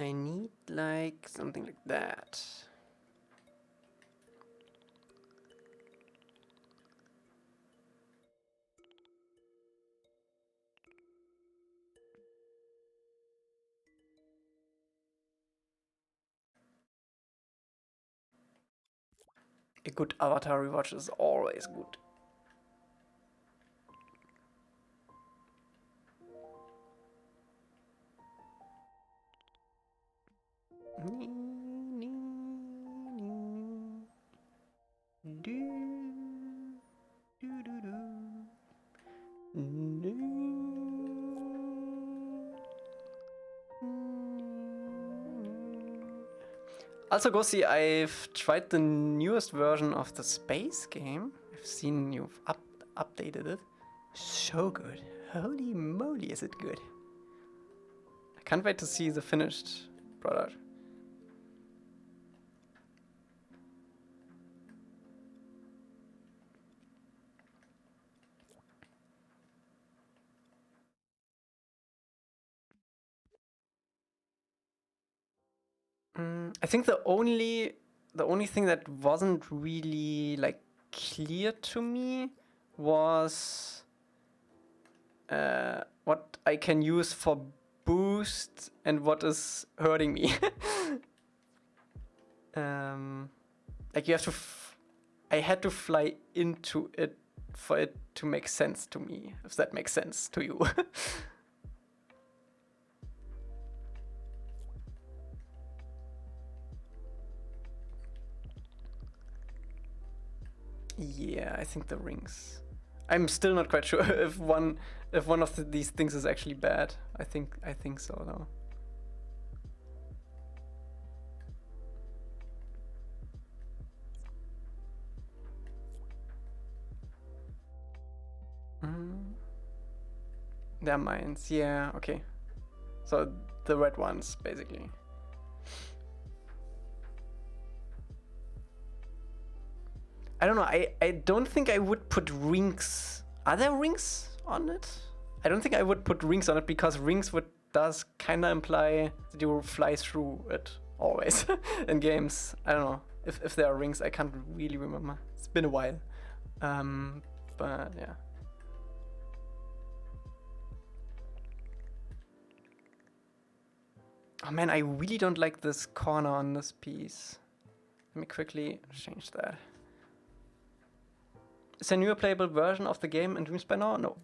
[SPEAKER 1] I need like something like that. A good avatar rewatch is always good. Also, Gossi, I've tried the newest version of the space game. I've seen you've updated it. So good. Holy moly, is it good. I can't wait to see the finished product. I think the only thing that wasn't really like clear to me was what I can use for boost and what is hurting me. Like you have to, I had to fly into it for it to make sense to me, if that makes sense to you. Yeah, I think the rings. I'm still not quite sure if one of these things is actually bad. I think so though. They're mines, yeah, okay. So the red ones, basically. I don't know, I don't think I would put rings. Are there rings on it? I don't think I would put rings on it because rings does kinda imply that you fly through it always in games. I don't know. If there are rings, I can't really remember. It's been a while. But yeah. Oh man, I really don't like this corner on this piece. Let me quickly change that. Is there a newer playable version of the game in Dreams by now? No.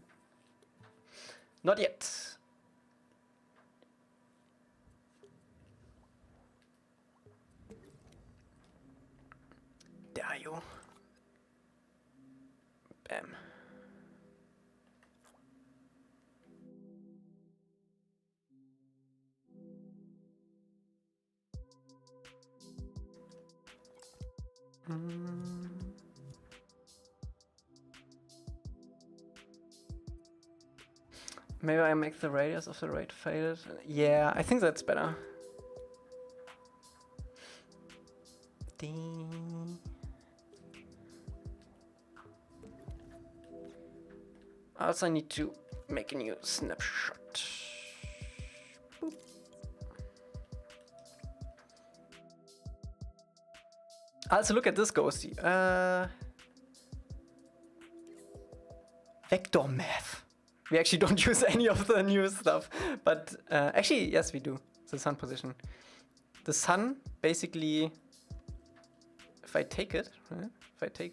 [SPEAKER 1] Not yet. There you. Bam. Maybe I make the radius of the raid faded. Yeah, I think that's better. Ding. Also, I need to make a new snapshot. Boop. Also, look at this ghosty. Vector math. We actually don't use any of the new stuff, but actually, yes, we do. The sun position. The sun, basically, if I take it, right? If I take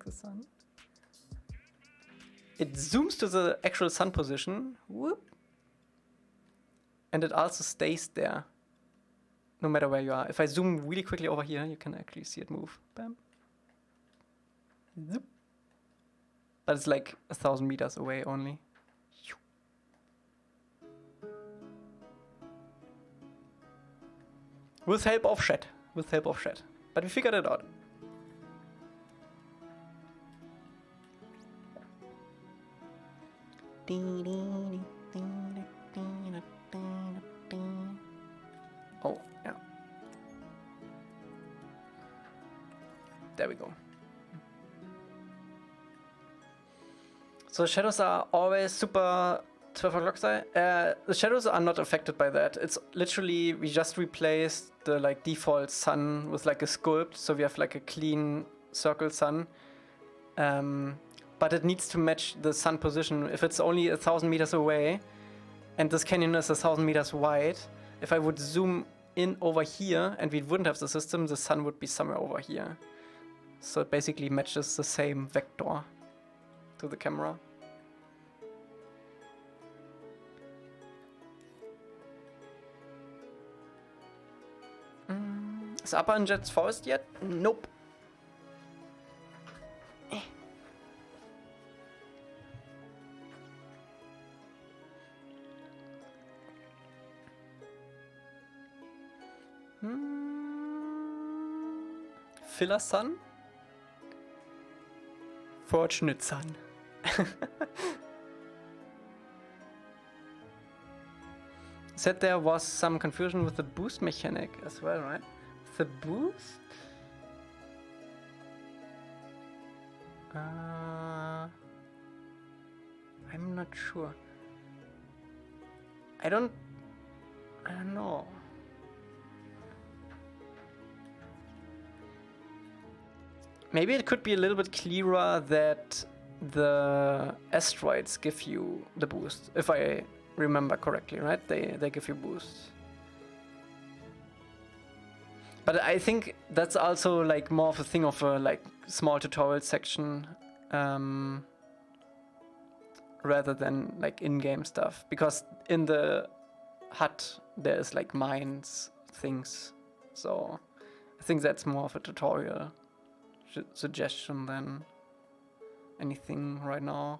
[SPEAKER 1] the sun, it zooms to the actual sun position, whoop, and it also stays there, no matter where you are. If I zoom really quickly over here, you can actually see it move. Bam. Zoop. But it's like 1,000 meters away only. With help of chat. With help of chat. But we figured it out. Oh, yeah. There we go. So shadows are always super 12 o'clock style. The shadows are not affected by that. It's literally, we just replaced the like default sun with like a sculpt. So we have like a clean circle sun. But it needs to match the sun position. If it's only 1,000 meters away and this canyon is 1,000 meters wide, if I would zoom in over here and we wouldn't have the system, the sun would be somewhere over here. So it basically matches the same vector to the camera. Is Upper in Jet's Forest yet? Nope. Filler Sun? Fortunate Sun. Said there was some confusion with the boost mechanic as well, right? The boost? I'm not sure. I don't know. Maybe it could be a little bit clearer that the asteroids give you the boost, if I remember correctly, right? They give you boost. But I think that's also like more of a thing of a like small tutorial section, rather than like in-game stuff. Because in the hut there's like mines, things. So I think that's more of a tutorial suggestion than anything right now.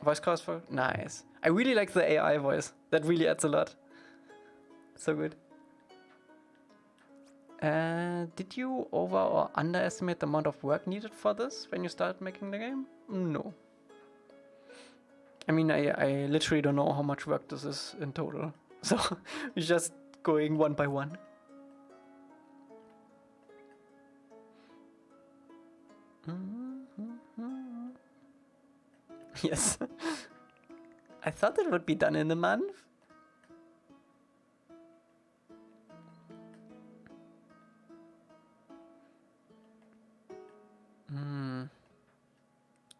[SPEAKER 1] Voice calls for nice. I really like the AI voice. That really adds a lot. So good. Did you over or underestimate the amount of work needed for this when you started making the game? No. I mean, I literally don't know how much work this is in total. So we're just going one by one. Yes. I thought it would be done in a month.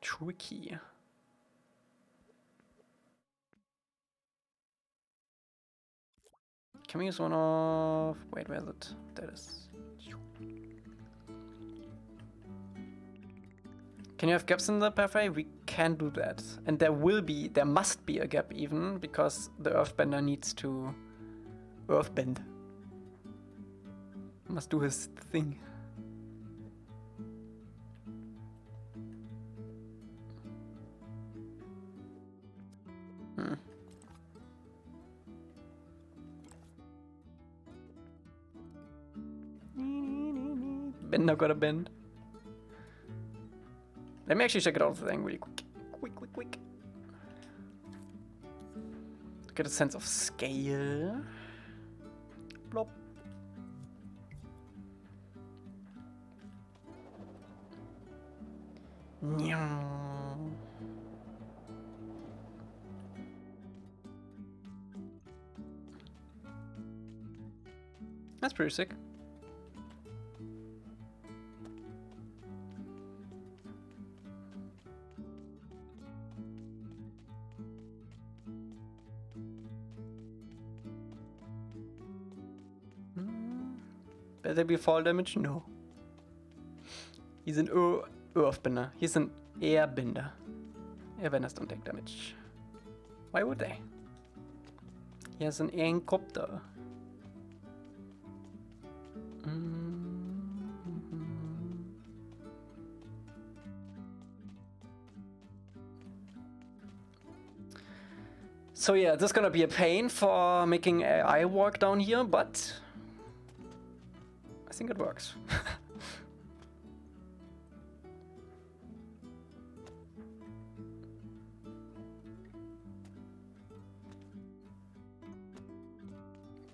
[SPEAKER 1] Tricky. Can we use one of... Wait, where is it? That is... Can you have gaps in the pathway? We can do that. And there must be a gap even, because the Earthbender needs to Earthbend. Must do his thing. Bender gotta bend. Let me actually check it out the thing really quick. To get a sense of scale. Blop. That's pretty sick. Better be fall damage? No. He's an Earthbender. He's an Airbender. Airbenders don't take damage. Why would they? He has an Aincopter. So yeah, this is gonna be a pain for making AI work down here, but I think it works.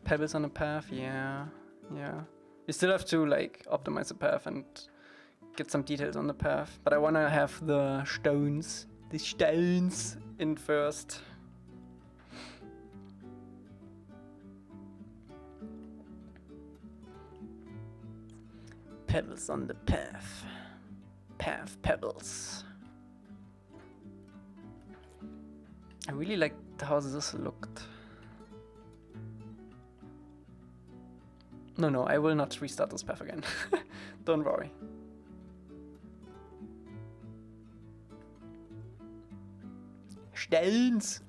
[SPEAKER 1] Pebbles on the path, yeah. You still have to like optimize the path and get some details on the path, but I wanna have the stones in first. Pebbles on the path. Pebbles. I really liked how this looked. No, I will not restart this path again. Don't worry. Stones!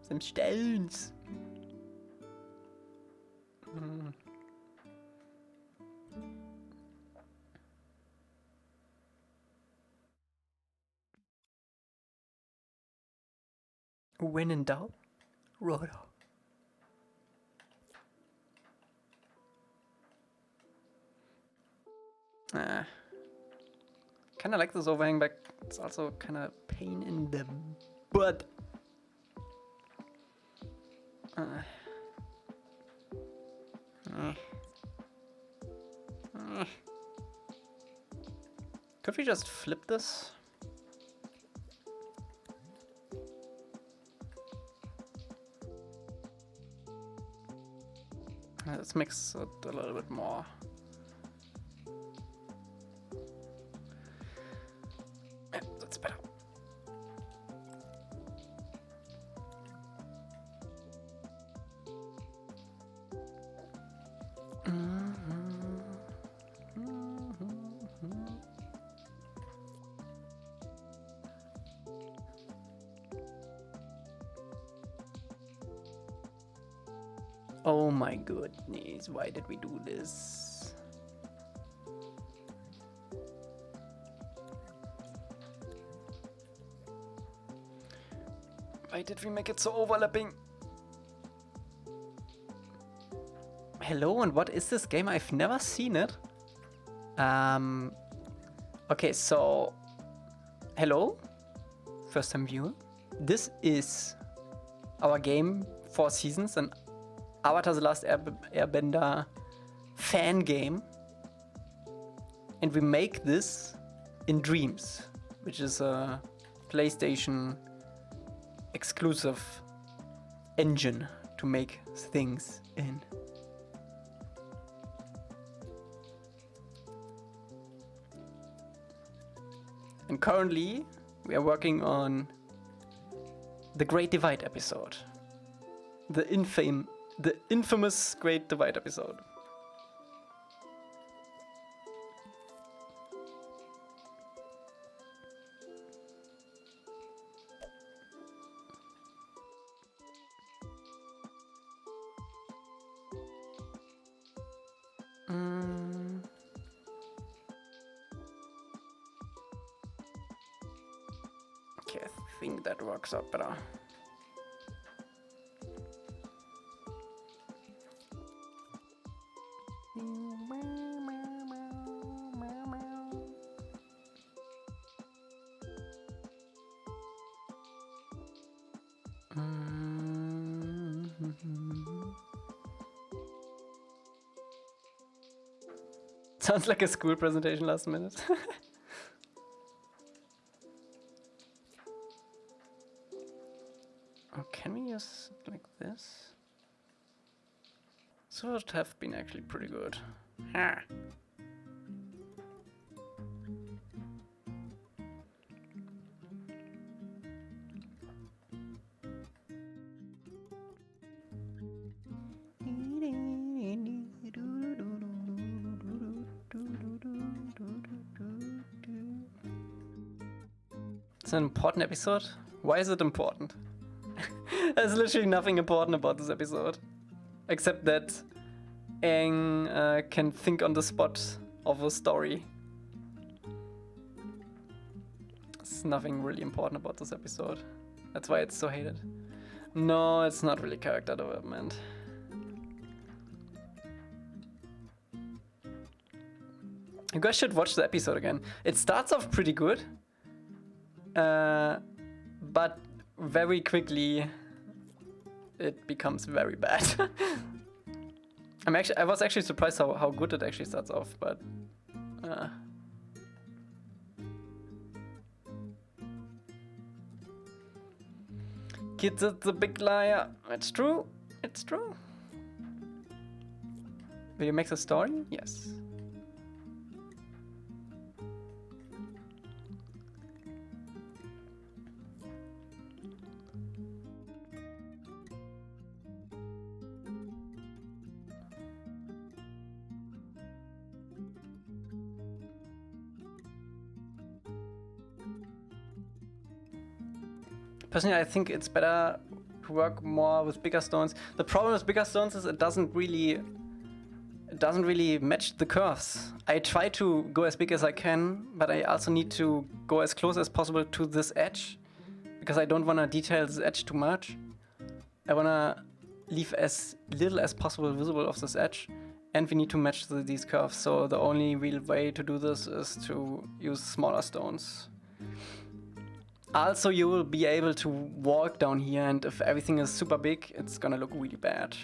[SPEAKER 1] Some stones! When in doubt, Roto. Kinda like this overhang, but it's also kinda pain in the butt. Could we just flip this? Let's mix it a little bit more. Yeah, that's better. Oh my goodness, why did we do this? Why did we make it so overlapping? Hello, and what is this game? I've never seen it. Okay, so hello, first time viewer. This is our game, 4 seasons, and Avatar: The Last Airbender fan game, and we make this in Dreams, which is a PlayStation exclusive engine to make things in. And currently we are working on the Great Divide episode, the infamous Great Divide episode. Okay, I think that works out better. Sounds like a school presentation last minute. Oh, can we use it like this? So it would have been actually pretty good. Ha. It's an important episode. Why is it important? There's literally nothing important about this episode, except that Aang can think on the spot of a story. There's nothing really important about this episode. That's why it's so hated. No, it's not really character development. You guys should watch the episode again. It starts off pretty good, but very quickly it becomes very bad. I was actually surprised how good it actually starts off, but Kids is the big liar. It's true. It's true. Will you make the story? Yes. Personally, I think it's better to work more with bigger stones. The problem with bigger stones is it doesn't really match the curves. I try to go as big as I can, but I also need to go as close as possible to this edge, because I don't want to detail this edge too much. I want to leave as little as possible visible of this edge, and we need to match these curves. So the only real way to do this is to use smaller stones. Also, you will be able to walk down here, and if everything is super big, it's gonna look really bad.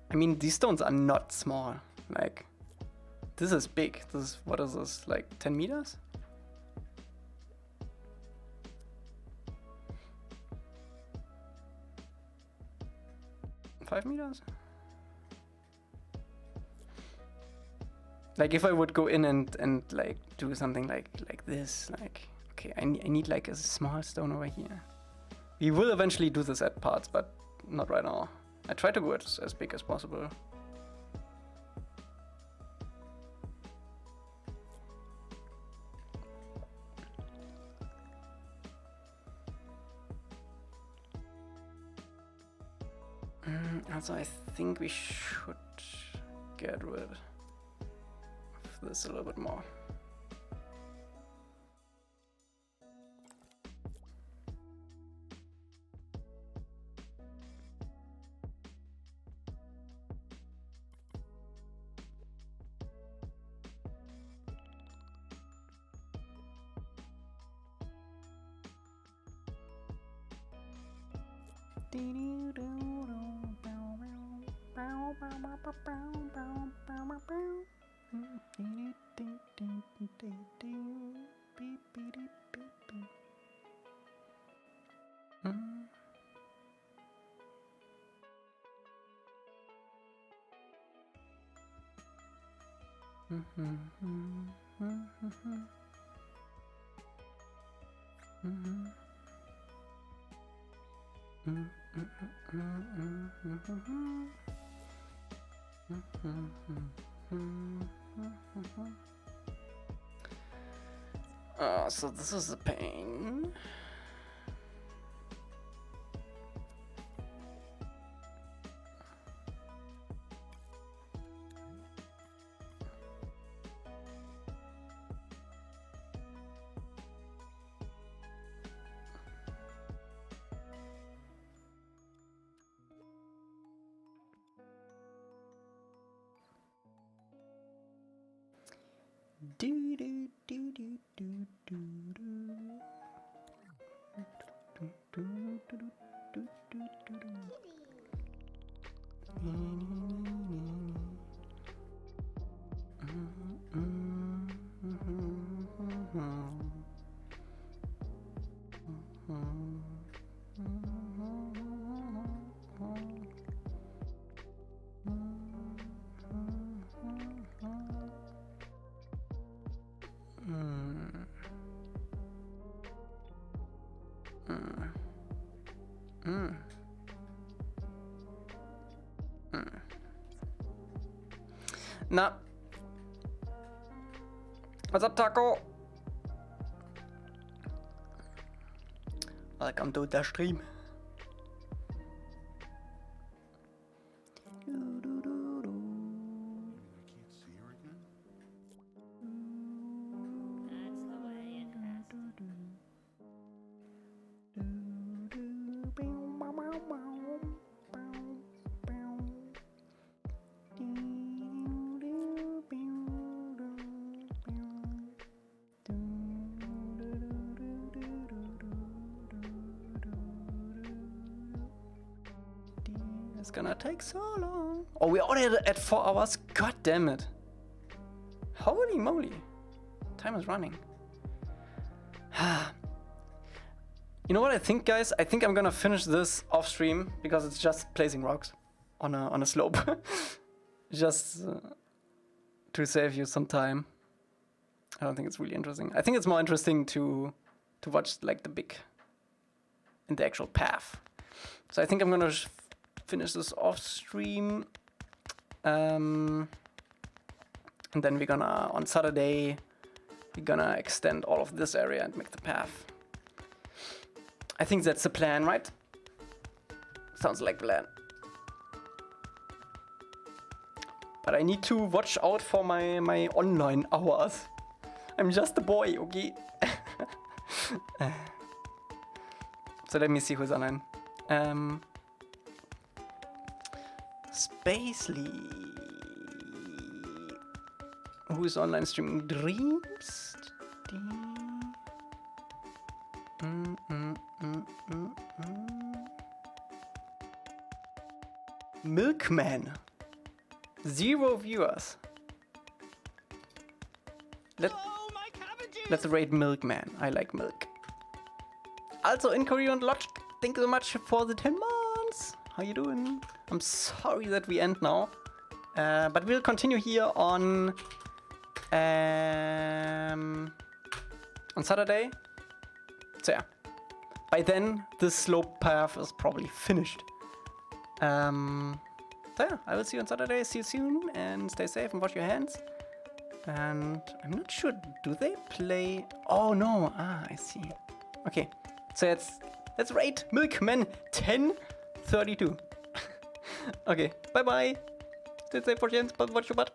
[SPEAKER 1] I mean, these stones are not small. Like, this is big. This is, what is this, like 10 meters? $5 meters? Like if I would go in and like do something like this, like, okay, I need like a small stone over here. We will eventually do this at parts, but not right now. I try to go as big as possible. Also, I think we should get rid of this a little bit more. So this is a pain. Na. What's up, Taco? Welcome to the stream. It's gonna take so long. Oh, we're already at 4 hours? God damn it. Holy moly. Time is running. You know what I think, guys? I think I'm gonna finish this off stream because it's just placing rocks on a slope. Just to save you some time. I don't think it's really interesting. I think it's more interesting to watch like the big and the actual path. So I think I'm gonna finish this off stream, and then we're gonna, on Saturday, we're gonna extend all of this area and make the path. I think that's the plan, right? Sounds like plan. But I need to watch out for my online hours. I'm just a boy, okay? So let me see who's online. Spacely. Who is online streaming Dreams? Milkman. 0 viewers.
[SPEAKER 2] Oh, my cabbages!
[SPEAKER 1] Let's rate Milkman. I like milk. Also, in Korean Logic, thank you so much for the 10 months. How you doing? I'm sorry that we end now. But we'll continue here on Saturday. So yeah. By then, the slope path is probably finished. So yeah, I will see you on Saturday. See you soon and stay safe and wash your hands. And I'm not sure, do they play? Oh no, I see. Okay, so let's rate Milkman 1032. Okay, bye bye. Stay safe, wash your hands, but watch your butt.